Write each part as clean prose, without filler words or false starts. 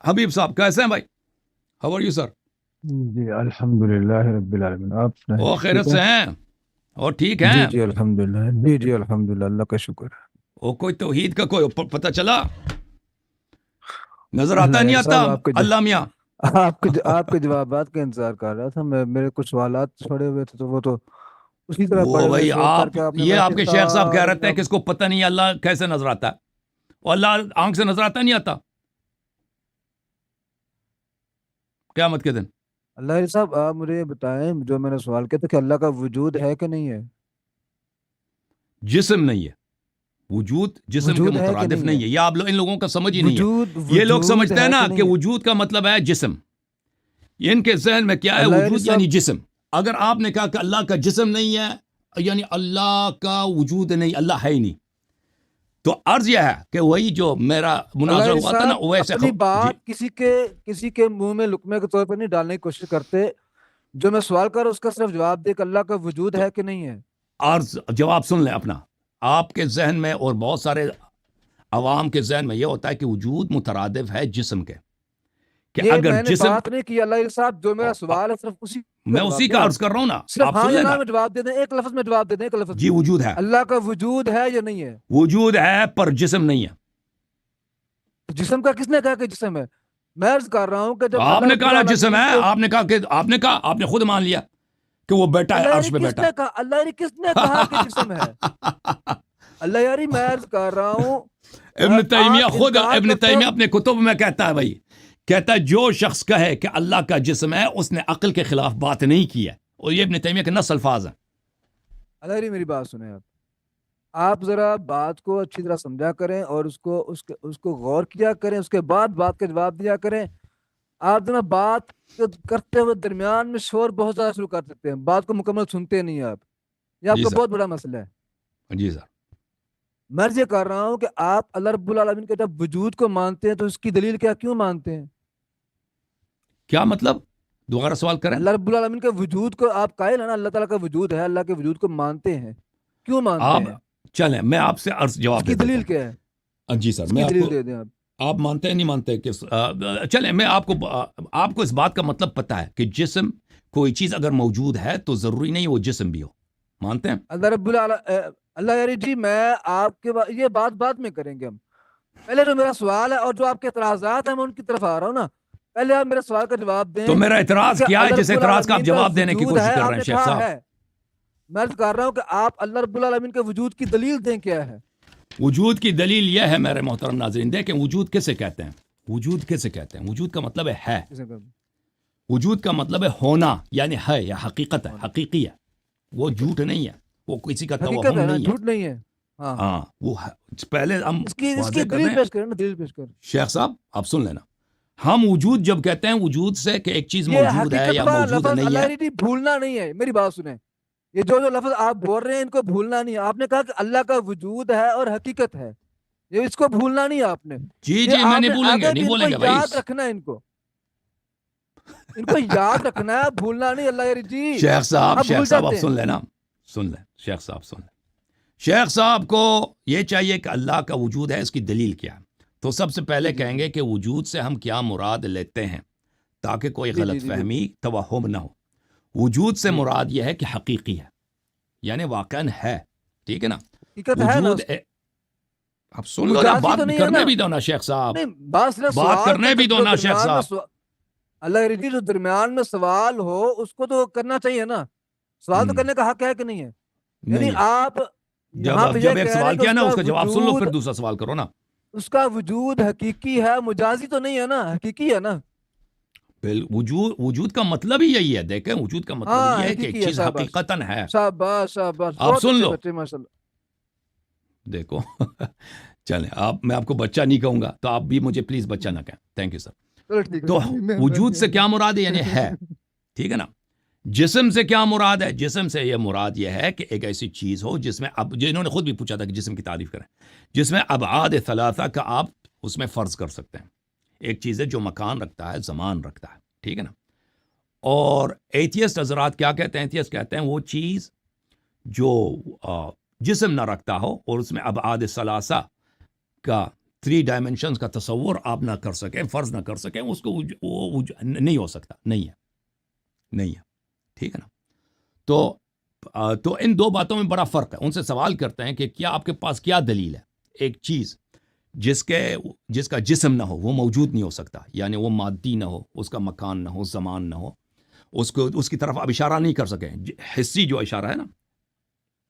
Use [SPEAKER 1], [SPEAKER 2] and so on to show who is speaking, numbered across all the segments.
[SPEAKER 1] حبیب صاحب کیسے ہیں بھائی؟ How are you sir?
[SPEAKER 2] جی الحمدللہ رب العالمین. آپ سنائیں
[SPEAKER 1] وہ
[SPEAKER 2] ٹھیک
[SPEAKER 1] خیریت
[SPEAKER 2] ہے؟
[SPEAKER 1] سے ہیں اور ٹھیک ہیں؟
[SPEAKER 2] جی الحمدللہ. جی الحمدللہ, اللہ کا شکر ہے.
[SPEAKER 1] وہ کوئی توحید کا کوئی پتہ چلا؟ نظر آتا
[SPEAKER 2] اللہ
[SPEAKER 1] نہیں
[SPEAKER 2] یار
[SPEAKER 1] آتا؟
[SPEAKER 2] صاحب
[SPEAKER 1] اللہ میاں.
[SPEAKER 2] آپ کے جوابات کا انتظار کر رہا تھا میں. میرے کچھ سوالات چھوڑے ہوئے تھے تو وہ تو اسی طرح
[SPEAKER 1] وہ
[SPEAKER 2] پڑے ہوئے
[SPEAKER 1] بھائی
[SPEAKER 2] سیو کر
[SPEAKER 1] آپ
[SPEAKER 2] کے آپ نے
[SPEAKER 1] یہ
[SPEAKER 2] بڑا
[SPEAKER 1] آپ کے شیخ صاحب کہہ
[SPEAKER 2] اختصار
[SPEAKER 1] رہے
[SPEAKER 2] میں.
[SPEAKER 1] ہیں کہ اس کو پتہ نہیں اللہ کیسے نظر آتا ہے؟ وہ اللہ آنکھ سے نظر آتا نہیں آتا قیامت کے دن؟
[SPEAKER 2] اللہ یار صاحب آپ مجھے یہ بتائیں, جو میں نے سوال کیا تھا کہ اللہ کا وجود ہے کہ نہیں ہے؟
[SPEAKER 1] جسم نہیں ہے. وجود جسم کے
[SPEAKER 2] وجود ہے کہ
[SPEAKER 1] مترادف
[SPEAKER 2] نہیں ہے؟
[SPEAKER 1] نہیں ہے. یہ آپ ان لوگوں کا سمجھ ہی نہیں ہے.
[SPEAKER 2] وجود
[SPEAKER 1] یہ لوگ
[SPEAKER 2] وجود
[SPEAKER 1] سمجھتے ہیں
[SPEAKER 2] ہے
[SPEAKER 1] نا
[SPEAKER 2] کہ
[SPEAKER 1] کہ
[SPEAKER 2] نہیں ہے؟
[SPEAKER 1] وجود کا مطلب ہے جسم. ان کے ذہن میں کیا ہے؟
[SPEAKER 2] اللہ یار
[SPEAKER 1] وجود
[SPEAKER 2] صاحب
[SPEAKER 1] یعنی جسم. اگر آپ نے کہا کہ اللہ کا جسم نہیں ہے یعنی اللہ کا وجود نہیں, اللہ ہے ہی نہیں, تو عرض یہ ہے کہ وہی جو میرا
[SPEAKER 2] اللہ
[SPEAKER 1] مناظرہ
[SPEAKER 2] علی
[SPEAKER 1] ہوا تھا نا
[SPEAKER 2] صاحب
[SPEAKER 1] ویسے
[SPEAKER 2] اپنی
[SPEAKER 1] جی.
[SPEAKER 2] بات کسی کے منہ میں لقمے کے طور پر نہیں ڈالنے کی کوشش کرتے. جو میں سوال کر رہا ہوں اس کا صرف جواب دے کہ اللہ کا وجود
[SPEAKER 1] تو
[SPEAKER 2] ہے کہ نہیں ہے.
[SPEAKER 1] عرض جواب سن لیں اپنا. آپ کے ذہن میں اور بہت سارے عوام کے ذہن میں یہ ہوتا ہے کہ وجود مترادف ہے جسم کے, کہ
[SPEAKER 2] یہ
[SPEAKER 1] اگر
[SPEAKER 2] میں نے
[SPEAKER 1] جسم,
[SPEAKER 2] بات نہیں کی اللہ علی صاحب. جو میرا سوال ہے صرف اسی کا
[SPEAKER 1] میں اسی
[SPEAKER 2] جواب دیں
[SPEAKER 1] کا
[SPEAKER 2] آپ.
[SPEAKER 1] عرض کر رہا ہوں نا,
[SPEAKER 2] صرف
[SPEAKER 1] آپ
[SPEAKER 2] ہاں
[SPEAKER 1] سن
[SPEAKER 2] یا
[SPEAKER 1] لینا.
[SPEAKER 2] نہ میں جواب دے دیں, ایک لفظ میں جواب دے دیں, ایک لفظ
[SPEAKER 1] جی
[SPEAKER 2] میں.
[SPEAKER 1] وجود ہے.
[SPEAKER 2] اللہ کا وجود ہے یا نہیں ہے؟
[SPEAKER 1] وجود ہے پر جسم نہیں ہے.
[SPEAKER 2] جسم کا کس نے کہا کہ جسم ہے؟ میں عرض کر رہا ہوں کہ جب
[SPEAKER 1] آپ
[SPEAKER 2] اللہ
[SPEAKER 1] نے
[SPEAKER 2] رب
[SPEAKER 1] کہا نا جسم
[SPEAKER 2] العالمین
[SPEAKER 1] ہے,
[SPEAKER 2] کے
[SPEAKER 1] آپ نے خود مان لیا کہ وہ بیٹا ہے,
[SPEAKER 2] اللہ یاری
[SPEAKER 1] عرش پہ
[SPEAKER 2] کس
[SPEAKER 1] بیٹا
[SPEAKER 2] نے کہا اللہ یاری کس نے کہا کہ جسم ہے؟
[SPEAKER 1] ہے.
[SPEAKER 2] اللہ یاری میں عرض کر رہا ہوں.
[SPEAKER 1] ابن تیمیہ
[SPEAKER 2] آپ
[SPEAKER 1] خود,
[SPEAKER 2] انکار
[SPEAKER 1] ابن
[SPEAKER 2] کرتے ہو.
[SPEAKER 1] تیمیہ اپنے کتب میں کہتا ہے بھائی, کہتا ہے جو شخص کہے کہ اللہ کا جسم ہے اس نے عقل کے خلاف بات نہیں کی ہے. اور یہ ابن تیمیہ کے نص الفاظ ہیں.
[SPEAKER 2] اللہ یاری میری بات سنیں آپ ذرا بات کو اچھی طرح سمجھا کریں اور اس کو غور کیا کریں, اس کے بعد بات کا جواب دیا کریں. آپ جو نا بات کرتے ہوئے درمیان میں شور بہت زیادہ شروع کر دیتے ہیں, بات کو مکمل سنتے نہیں آپ. یہ آپ
[SPEAKER 1] جی
[SPEAKER 2] کا
[SPEAKER 1] سر,
[SPEAKER 2] بہت بڑا مسئلہ ہے.
[SPEAKER 1] جی سر.
[SPEAKER 2] میں یہ کر رہا ہوں کہ آپ اللہ رب العالمین کے جب وجود کو مانتے ہیں تو اس کی دلیل کیوں مانتے ہیں؟
[SPEAKER 1] کیا مطلب؟ دوبارہ سوال کریں.
[SPEAKER 2] اللہ رب العالمین کے وجود کو آپ قائل ہیں نا, اللہ تعالیٰ کا وجود ہے, اللہ کے وجود کو مانتے ہیں, کیوں مانتے
[SPEAKER 1] آپ
[SPEAKER 2] ہیں؟
[SPEAKER 1] چلیں میں آپ سے عرض
[SPEAKER 2] اس
[SPEAKER 1] جواب
[SPEAKER 2] کی
[SPEAKER 1] دے دیتا
[SPEAKER 2] دلیل کیا ہے؟
[SPEAKER 1] ہوں. جی سر,
[SPEAKER 2] اس
[SPEAKER 1] میں
[SPEAKER 2] کی
[SPEAKER 1] آپ
[SPEAKER 2] دلیل
[SPEAKER 1] کو,
[SPEAKER 2] دے دیں آپ.
[SPEAKER 1] آپ مانتے ہیں نہیں مانتے کہ چلیں میں آپ کو اس بات کا مطلب پتا ہے کہ جسم کوئی چیز اگر موجود ہے تو ضروری نہیں وہ جسم بھی ہو. مانتے ہیں؟
[SPEAKER 2] اللہ رب اللہ یاری جی میں آپ کے یہ بات بعد میں کریں گے ہم. پہلے جو میرا سوال ہے اور جو آپ کے اعتراضات ہیں میں ان کی طرف آ رہا ہوں نا. پہلے آپ میرے سوال کا جواب
[SPEAKER 1] تو
[SPEAKER 2] دیں
[SPEAKER 1] میرا اعتراض
[SPEAKER 2] کہ
[SPEAKER 1] کیا ہے
[SPEAKER 2] اللہ
[SPEAKER 1] جس
[SPEAKER 2] رب
[SPEAKER 1] اعتراض کا آپ
[SPEAKER 2] العالمین کا
[SPEAKER 1] جواب دینے کی
[SPEAKER 2] وجود
[SPEAKER 1] کوشش
[SPEAKER 2] ہے,
[SPEAKER 1] کر
[SPEAKER 2] آپ
[SPEAKER 1] رہے ہیں
[SPEAKER 2] نے
[SPEAKER 1] شیخ
[SPEAKER 2] کہا
[SPEAKER 1] صاحب؟
[SPEAKER 2] ہے. میں عرض کر رہا ہوں کہ آپ اللہ رب العالمین کے وجود کی دلیل دیں کیا ہے.
[SPEAKER 1] وجود کی دلیل یہ ہے میرے محترم ناظرین, دیکھیں وجود کسے کہتے ہیں. وجود کسے کہتے ہیں؟ وجود کا مطلب ہے. وجود کا مطلب ہے ہونا, یعنی ہے یا حقیقت ہے, حقیقی ہے. وہ جھوٹ نہیں ہے, وہ کسی کا
[SPEAKER 2] حقیقت
[SPEAKER 1] توہم
[SPEAKER 2] ہے نا,
[SPEAKER 1] نہیں ہے.
[SPEAKER 2] جھوٹ نہیں ہے. ہاں
[SPEAKER 1] ہاں وہ پہلے ہم
[SPEAKER 2] اس کی
[SPEAKER 1] واضح کر رہے
[SPEAKER 2] دلیل
[SPEAKER 1] ہیں.
[SPEAKER 2] پیش کریں نا, دلیل پیش کریں.
[SPEAKER 1] شیخ صاحب آپ سن لینا. ہم وجود جب کہتے ہیں وجود سے کہ ایک چیز
[SPEAKER 2] یہ
[SPEAKER 1] موجود ہے
[SPEAKER 2] حقیقت
[SPEAKER 1] یا
[SPEAKER 2] والا
[SPEAKER 1] موجود
[SPEAKER 2] لفظ
[SPEAKER 1] نہیں ہے.
[SPEAKER 2] اللہ جی بھولنا نہیں ہے, میری بات سنیں. یہ جو لفظ آپ بول رہے ہیں ان کو بھولنا نہیں ہے. آپ نے کہا کہ اللہ کا وجود ہے اور حقیقت ہے, یہ اس کو بھولنا نہیں ہے آپ نے.
[SPEAKER 1] جی
[SPEAKER 2] یہ
[SPEAKER 1] جی میں
[SPEAKER 2] آپ
[SPEAKER 1] نہیں
[SPEAKER 2] نے
[SPEAKER 1] بولیں گے,
[SPEAKER 2] آگے
[SPEAKER 1] نہیں
[SPEAKER 2] بھی ان کو
[SPEAKER 1] بولیں گے بھائی.
[SPEAKER 2] یاد رکھنا ہے, ان کو یاد رکھنا ہے, بھولنا نہیں. اللہ یاری جی
[SPEAKER 1] شیخ صاحب,
[SPEAKER 2] آپ بھول
[SPEAKER 1] شیخ صاحب آپ
[SPEAKER 2] جاتے ہیں.
[SPEAKER 1] سن لینا, سن لیں شیخ صاحب, سن لیں. شیخ صاحب کو یہ چاہیے کہ اللہ کا وجود ہے, اس کی دلیل کیا ہے. تو سب سے پہلے
[SPEAKER 2] جی
[SPEAKER 1] کہیں گے کہ وجود سے ہم کیا مراد لیتے ہیں, تاکہ کوئی
[SPEAKER 2] جی جی
[SPEAKER 1] غلط
[SPEAKER 2] جی بالکل.
[SPEAKER 1] فہمی توہم نہ ہو. وجود سے
[SPEAKER 2] جی
[SPEAKER 1] مراد یہ ہے کہ حقیقی ہے, یعنی واقعاً ہے. ٹھیک ہے نا.
[SPEAKER 2] حقیقت ہے نا,
[SPEAKER 1] وجود آپ سن لو نا,
[SPEAKER 2] مجازی
[SPEAKER 1] بات
[SPEAKER 2] تو نہیں ہے
[SPEAKER 1] کرنے
[SPEAKER 2] نا.
[SPEAKER 1] بھی دو نا شیخ صاحب,
[SPEAKER 2] نہیں بات صرف
[SPEAKER 1] بات
[SPEAKER 2] سوال
[SPEAKER 1] کرنے بھی دو
[SPEAKER 2] جو
[SPEAKER 1] نا شیخ
[SPEAKER 2] درمیان میں
[SPEAKER 1] صاحب.
[SPEAKER 2] اللہ یاری جی جو درمیان میں سوال ہو اس کو تو کرنا چاہیے نا. سوال تو کرنے کا حق ہے کہ نہیں ہے؟ یعنی
[SPEAKER 1] نہیں ہے.
[SPEAKER 2] آپ یہاں پہ یہ
[SPEAKER 1] جب ایک
[SPEAKER 2] کہہ رہے ہیں
[SPEAKER 1] سوال
[SPEAKER 2] کہ
[SPEAKER 1] کیا نا اس کا جواب سن لو, پھر دوسرا سوال کرو نا.
[SPEAKER 2] اس کا وجود حقیقی ہے, مجازی تو نہیں ہے نا, حقیقی ہے نا.
[SPEAKER 1] وجود کا مطلب ہی یہی ہے. دیکھیں وجود کا مطلب
[SPEAKER 2] ہاں
[SPEAKER 1] یہ ہے کہ ایک
[SPEAKER 2] حقیقی ہے.
[SPEAKER 1] چیز
[SPEAKER 2] شاباش
[SPEAKER 1] حقیقتاً ہے.
[SPEAKER 2] شاباش شاباش,
[SPEAKER 1] آپ
[SPEAKER 2] بہت
[SPEAKER 1] سن
[SPEAKER 2] اچھے
[SPEAKER 1] لو,
[SPEAKER 2] بچے ماشاء اللہ.
[SPEAKER 1] دیکھو چلیں میں آپ کو بچہ نہیں کہوں گا, تو آپ بھی مجھے پلیز بچہ نہ کہیں. Thank you sir.
[SPEAKER 2] چلو ٹھیک ہے,
[SPEAKER 1] تو وجود سے کیا
[SPEAKER 2] مہربانی.
[SPEAKER 1] مراد ہے, یعنی ہے. ٹھیک ہے نا. جسم سے کیا مراد ہے؟ جسم سے یہ مراد یہ ہے کہ ایک ایسی چیز ہو جس میں, اب انہوں نے خود بھی پوچھا تھا کہ جسم کی تعریف کریں, جس میں ابعاد ثلاثہ کا آپ اس میں فرض کر سکتے ہیں. ایک چیز ہے جو مکان رکھتا ہے, زمان رکھتا ہے. ٹھیک ہے نا. اور ایتھیسٹ حضرات کیا کہتے ہیں؟ ایتھیسٹ کہتے ہیں وہ چیز جو جسم نہ رکھتا ہو اور اس میں ابعاد ثلاثہ کا 3 ڈائمنشنز کا تصور آپ نہ کر سکیں، فرض نہ کر سکیں، اس کو وہ نہیں ہو سکتا، نہیں ہے، ٹھیک ہے نا؟ تو ان دو باتوں میں بڑا فرق ہے. ان سے سوال کرتے ہیں کہ کیا آپ کے پاس کیا دلیل ہے؟ ایک چیز جس کا جسم نہ ہو وہ موجود نہیں ہو سکتا، یعنی وہ مادی نہ ہو، اس کا مکان نہ ہو، زمان نہ ہو، اس کی طرف آپ اشارہ نہیں کر سکیں. حسی جو اشارہ ہے نا،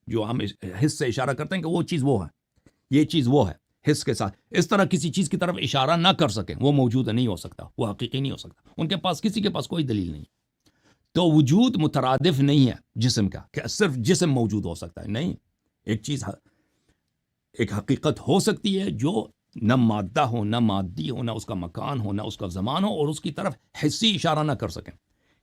[SPEAKER 1] جو ہم حس سے اشارہ کرتے ہیں کہ وہ چیز وہ ہے، یہ چیز وہ ہے، حس کے ساتھ اس طرح کسی چیز کی طرف اشارہ نہ کر سکیں، وہ موجود نہیں ہو سکتا، وہ حقیقی نہیں ہو سکتا. ان کے پاس کسی کے پاس کوئی دلیل نہیں. تو وجود مترادف نہیں ہے جسم کا کہ صرف جسم موجود ہو سکتا ہے، نہیں. ایک چیز ایک حقیقت ہو سکتی ہے جو نہ مادہ ہو، نہ مادی ہو، نہ اس کا مکان ہو، نہ اس کا زمان ہو، اور اس کی طرف حسی اشارہ نہ کر سکیں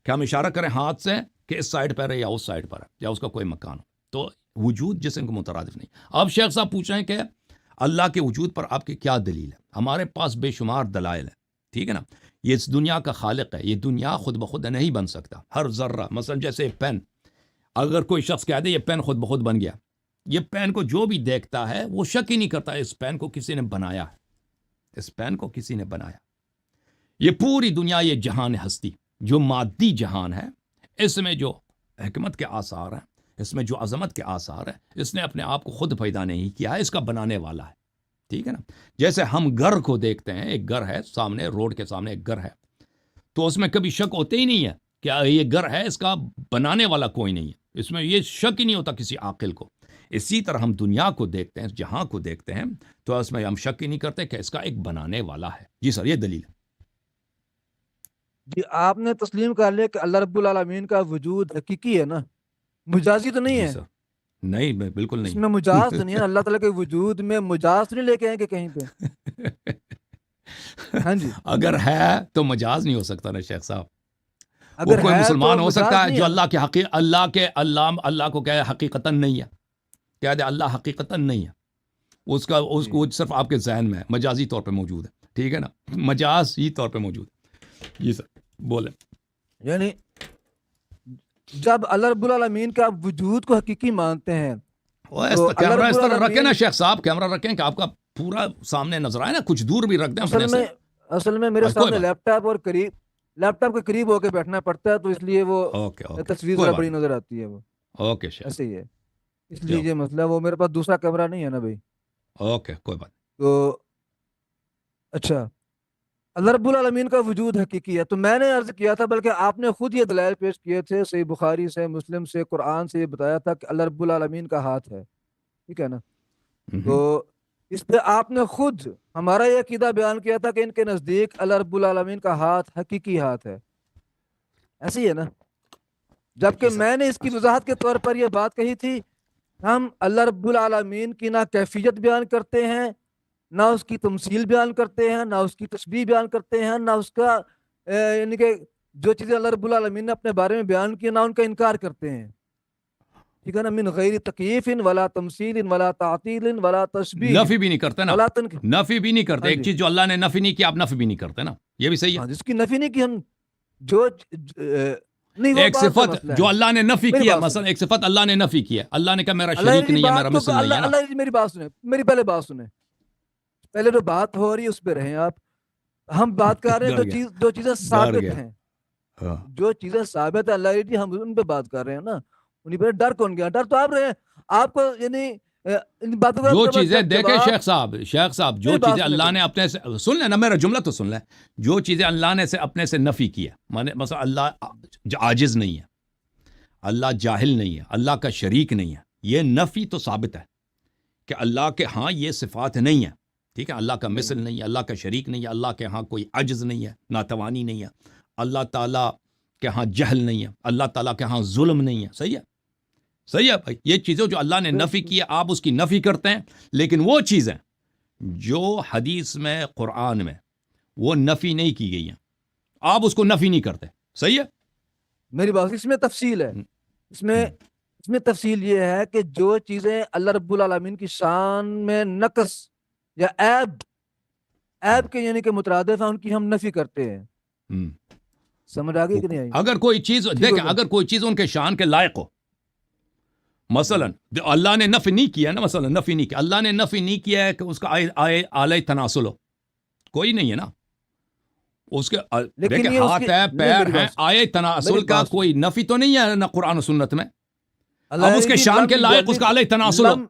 [SPEAKER 1] کہ ہم اشارہ کریں ہاتھ سے کہ اس سائڈ پر ہے یا اس سائڈ پر ہے یا اس کا کوئی مکان ہو. تو وجود جسم کو مترادف نہیں. اب شیخ صاحب پوچھ رہے ہیں کہ اللہ کے وجود پر آپ کی کیا دلیل ہے؟ ہمارے پاس بے شمار دلائل ہیں، ٹھیک ہے نا؟ یہ اس دنیا کا خالق ہے، یہ دنیا خود بخود نہیں بن سکتا. ہر ذرہ، مثلا جیسے پین، اگر کوئی شخص کہہ دے یہ پین خود بخود بن گیا، یہ پین کو جو بھی دیکھتا ہے وہ شک ہی نہیں کرتا اس پین کو کسی نے بنایا ہے، اس پین کو کسی نے بنایا. یہ پوری دنیا، یہ جہان ہستی جو مادی جہان ہے، اس میں جو حکمت کے آثار ہیں، اس میں جو عظمت کے آثار ہیں، اس نے اپنے آپ کو خود پیدا نہیں کیا ہے، اس کا بنانے والا ہے، ٹھیک ہے نا؟ جیسے ہم گھر کو دیکھتے ہیں، ایک گھر ہے سامنے، روڈ کے سامنے ایک گھر ہے، تو اس میں کبھی شک ہوتے ہی نہیں ہے کہ یہ گھر ہے، اس کا بنانے والا کوئی نہیں ہے، اس میں یہ شک ہی نہیں ہوتا کسی عاقل کو. اسی طرح ہم دنیا کو دیکھتے ہیں، جہاں کو دیکھتے ہیں، تو اس میں ہم شک ہی نہیں کرتے کہ اس کا ایک بنانے والا ہے. جی سر، یہ دلیل ہے.
[SPEAKER 2] جی آپ نے تسلیم کر لیا کہ اللہ رب العالمین کا وجود حقیقی ہے نا، مجازی تو نہیں
[SPEAKER 1] جی
[SPEAKER 2] ہے؟
[SPEAKER 1] سر، نہیں، بالکل
[SPEAKER 2] اس
[SPEAKER 1] نہیں.
[SPEAKER 2] میں مجاز تو نہیں ہے، اللہ تعالیٰ کے وجود میں مجاز تو نہیں لے کے آئیں کہ کہیں پہ؟ ہاں جی،
[SPEAKER 1] اگر ہے تو مجاز نہیں ہو سکتا نا شیخ صاحب. وہ
[SPEAKER 2] اگر
[SPEAKER 1] کوئی
[SPEAKER 2] ہے
[SPEAKER 1] مسلمان
[SPEAKER 2] تو
[SPEAKER 1] ہو
[SPEAKER 2] مجاز
[SPEAKER 1] سکتا ہے
[SPEAKER 2] نہیں
[SPEAKER 1] جو
[SPEAKER 2] ہے نا؟
[SPEAKER 1] اللہ کو کہے حقیقتاً نہیں ہے، کہہ دے اللہ حقیقتاً نہیں ہے، اس
[SPEAKER 2] جی
[SPEAKER 1] کو صرف آپ کے ذہن میں ہے، مجازی طور پہ موجود ہے، ٹھیک ہے نا؟ مجازی طور پہ موجود ہے. جی سر، بولیں.
[SPEAKER 2] یعنی جب اللہ رب العالمین کا وجود کو حقیقی مانتے ہیں تو اللہ
[SPEAKER 1] کیمرہ
[SPEAKER 2] رب
[SPEAKER 1] اس طرح رکھیں نا
[SPEAKER 2] العالمین
[SPEAKER 1] شیخ صاحب، کیمرہ رکھیں کہ آپ کا پورا سامنے نظر آئے نا، کچھ دور بھی رکھ دیں اپنے سے.
[SPEAKER 2] اصل میں میرے
[SPEAKER 1] کوئی
[SPEAKER 2] سامنے
[SPEAKER 1] بات،
[SPEAKER 2] لیپ ٹاپ کے قریب ہو کے بیٹھنا پڑتا ہے، تو اس لیے وہ
[SPEAKER 1] اوکے،
[SPEAKER 2] تصویر
[SPEAKER 1] کوئی
[SPEAKER 2] ذرا
[SPEAKER 1] بات
[SPEAKER 2] بڑی
[SPEAKER 1] نہیں،
[SPEAKER 2] نظر آتی ہے. وہ
[SPEAKER 1] اوکے شیخ،
[SPEAKER 2] ایسے ہی ہے، اس لیے
[SPEAKER 1] جاؤ،
[SPEAKER 2] یہ مسئلہ، وہ میرے پاس دوسرا کیمرہ نہیں ہے نا بھائی.
[SPEAKER 1] اوکے، کوئی بات.
[SPEAKER 2] تو اچھا، اللہ رب العالمین کا وجود حقیقی ہے، تو میں نے عرض کیا تھا، بلکہ آپ نے خود یہ دلائل پیش کیے تھے، صحیح بخاری سے، مسلم سے، قرآن سے، یہ بتایا تھا کہ اللہ رب العالمین کا ہاتھ ہے، ٹھیک ہے نا؟ تو اس پہ آپ نے خود ہمارا یہ عقیدہ بیان کیا تھا کہ ان کے نزدیک اللہ رب العالمین کا ہاتھ حقیقی ہاتھ ہے. ایسے ہی ہے نا؟ جبکہ
[SPEAKER 1] دیکھیے سر،
[SPEAKER 2] میں نے اس کی وضاحت کے طور پر یہ بات کہی تھی، ہم اللہ رب العالمین کی نہ کیفیت بیان کرتے ہیں، نہ اس کی تمثیل بیان کرتے ہیں، نہ اس کی تشبیہ بیان کرتے ہیں، نہ اس کا یعنی کہ جو چیزیں اللہ رب العالمین نے اپنے بارے میں بیان کی، نہ ان کا انکار کرتے ہیں، ٹھیک ہے نا؟ من غیر تکییف ولا تمثیل ولا تعطیل ولا تشبیہ
[SPEAKER 1] نفی بھی نہیں کرتے نا،
[SPEAKER 2] ولا تنقیح.
[SPEAKER 1] نفی بھی نہیں کرتے.
[SPEAKER 2] ہاں
[SPEAKER 1] ایک
[SPEAKER 2] جی،
[SPEAKER 1] چیز جو اللہ نے نفی نہیں کی، آپ نفی بھی نہیں کرتے نا، یہ بھی صحیح ہے.
[SPEAKER 2] ہاں، جس کی نفی نہیں کی ہم، جو نہیں، وہ
[SPEAKER 1] ایک
[SPEAKER 2] بات کا
[SPEAKER 1] صفت
[SPEAKER 2] مسئلہ
[SPEAKER 1] جو
[SPEAKER 2] ہے.
[SPEAKER 1] اللہ نے نفی
[SPEAKER 2] میری
[SPEAKER 1] کی ہے،
[SPEAKER 2] بات
[SPEAKER 1] مثلا
[SPEAKER 2] سنیں،
[SPEAKER 1] ایک صفت اللہ نے نفی کی ہے، اللہ نے کہا میرا
[SPEAKER 2] اللہ
[SPEAKER 1] شریک
[SPEAKER 2] کی
[SPEAKER 1] نہیں ہے،
[SPEAKER 2] بات
[SPEAKER 1] میرا
[SPEAKER 2] کو
[SPEAKER 1] مثل نہیں ہے نا.
[SPEAKER 2] اللہ میری بات سنیں، میری پہلے بات سنیں، پہلے جو بات ہو رہی ہے اس پہ رہیں آپ. ہم بات کر رہے ہیں
[SPEAKER 1] ڈر گیا،
[SPEAKER 2] جو چیزیں
[SPEAKER 1] ڈر
[SPEAKER 2] ثابت
[SPEAKER 1] گیا.
[SPEAKER 2] ہیں،
[SPEAKER 1] ہاں.
[SPEAKER 2] جو چیزیں ثابت ہیں اللہ جی، ہم ان پہ بات کر رہے ہیں نا. انہیں پہ ڈر کون گیا؟ ڈر تو آپ رہے ہیں. آپ کو یعنی ان باتوں
[SPEAKER 1] جو
[SPEAKER 2] کا
[SPEAKER 1] چیزیں دیکھیں
[SPEAKER 2] جواب.
[SPEAKER 1] شیخ صاحب، جو
[SPEAKER 2] میری بات
[SPEAKER 1] چیزیں
[SPEAKER 2] سنیں
[SPEAKER 1] اللہ
[SPEAKER 2] پہلے.
[SPEAKER 1] نے اپنے سے، سن لیں نا میرا جملہ تو سن لیں، جو چیزیں اللہ نے اپنے سے نفی کی ہے، مثلا اللہ عاجز نہیں ہے، اللہ جاہل نہیں ہے، اللہ کا شریک نہیں ہے، یہ نفی تو ثابت ہے کہ اللہ کے ہاں یہ صفات نہیں ہے، ٹھیک ہے؟ اللہ کا مثل نہیں ہے، اللہ کا شریک نہیں ہے، اللہ کے ہاں کوئی عجز نہیں ہے، ناتوانی نہیں ہے، اللہ تعالیٰ کے ہاں جہل نہیں ہے، اللہ تعالیٰ کے ہاں ظلم نہیں ہے. صحیح ہے بھائی. یہ چیزیں جو اللہ نے نفی کی ہے، آپ اس کی نفی کرتے ہیں، لیکن وہ چیزیں جو حدیث میں، قرآن میں وہ نفی نہیں کی گئی ہیں، آپ اس کو نفی نہیں کرتے. صحیح ہے؟
[SPEAKER 2] میری بات، اس میں تفصیل ہے، اس میں تفصیل یہ ہے کہ جو چیزیں اللہ رب العالمین کی شان میں نقص یا عیب کے یعنی کہ مترادف ہیں، ان کی ہم نفی کرتے ہیں. سمجھ آ گئی کہ نہیں آئی؟
[SPEAKER 1] اگر کوئی چیز
[SPEAKER 2] ٹھیک ہو
[SPEAKER 1] دیکھیں،
[SPEAKER 2] گیا؟
[SPEAKER 1] اگر کوئی چیز ان کے شان کے لائق ہو، مثلا اللہ نے نفی نہیں کیا نا، مثلا نفی نہیں کیا، اللہ نے نفی نہیں کیا ہے کہ اس کا آلہ تناسل ہو، کوئی نہیں ہے نا اس کے
[SPEAKER 2] لیکن
[SPEAKER 1] دیکھیں
[SPEAKER 2] یہ اس
[SPEAKER 1] ہاتھ
[SPEAKER 2] کی
[SPEAKER 1] ہے
[SPEAKER 2] نہیں،
[SPEAKER 1] پیر
[SPEAKER 2] میری
[SPEAKER 1] ہیں،
[SPEAKER 2] بات
[SPEAKER 1] آئے تناسل
[SPEAKER 2] میری
[SPEAKER 1] کا
[SPEAKER 2] بات
[SPEAKER 1] کوئی نفی تو نہیں ہے نہ قرآن و سنت میں.
[SPEAKER 2] اللہ
[SPEAKER 1] اب اس کے
[SPEAKER 2] یعنی
[SPEAKER 1] شان کے
[SPEAKER 2] لم
[SPEAKER 1] لائق اس کا
[SPEAKER 2] یلد
[SPEAKER 1] آلہ تناسل ہو،
[SPEAKER 2] لم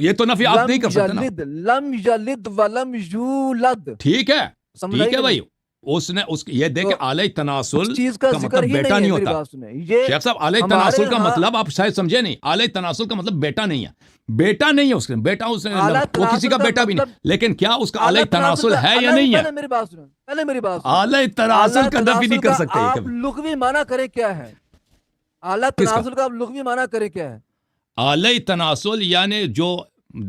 [SPEAKER 1] یہ تو نفی آپ نہیں
[SPEAKER 2] لم
[SPEAKER 1] کر سکتے نا.
[SPEAKER 2] یلد لم یلد ولم یولد،
[SPEAKER 1] ٹھیک ہے
[SPEAKER 2] سمجھ آئی
[SPEAKER 1] ٹھیک ہے
[SPEAKER 2] کہ نہیں؟
[SPEAKER 1] بھائی، اس نے اس یہ
[SPEAKER 2] تو
[SPEAKER 1] دیکھیں آلہ
[SPEAKER 2] اس
[SPEAKER 1] تناسل
[SPEAKER 2] چیز کا
[SPEAKER 1] کا
[SPEAKER 2] ذکر
[SPEAKER 1] مطلب
[SPEAKER 2] ہی
[SPEAKER 1] بیٹا
[SPEAKER 2] نہیں ہے،
[SPEAKER 1] نہیں
[SPEAKER 2] میری
[SPEAKER 1] ہوتا.
[SPEAKER 2] بات سنیں، یہ
[SPEAKER 1] شیخ صاحب آلہ
[SPEAKER 2] ہمارے
[SPEAKER 1] تناسل کا
[SPEAKER 2] ہاں
[SPEAKER 1] مطلب آپ شاید سمجھے نہیں، آلہ تناسل کا مطلب بیٹا نہیں ہے، بیٹا نہیں ہے اس نے، بیٹا اس نے
[SPEAKER 2] اعلیٰ
[SPEAKER 1] وہ کسی
[SPEAKER 2] تناسل
[SPEAKER 1] کا
[SPEAKER 2] کا
[SPEAKER 1] بیٹا بھی
[SPEAKER 2] مطلب
[SPEAKER 1] نہیں، لیکن کیا اس کا آلہ
[SPEAKER 2] اعلیٰ تناسل
[SPEAKER 1] تناسل
[SPEAKER 2] کا
[SPEAKER 1] ہے یا
[SPEAKER 2] اللہ
[SPEAKER 1] نہیں ہے؟
[SPEAKER 2] پہلے میری بات سنیں، پہلے میری بات سنیں.
[SPEAKER 1] آلہ
[SPEAKER 2] اعلیٰ
[SPEAKER 1] تناسل کا نفی نہیں
[SPEAKER 2] تناسل
[SPEAKER 1] کر
[SPEAKER 2] کا
[SPEAKER 1] سکتے
[SPEAKER 2] آپ
[SPEAKER 1] کبھی.
[SPEAKER 2] لغوی معنی کریں کیا ہے؟ اعلیٰ
[SPEAKER 1] کس کا
[SPEAKER 2] تناسل کا آپ لغوی معنی کریں کیا ہے؟
[SPEAKER 1] آلہ تناسل یعنی جو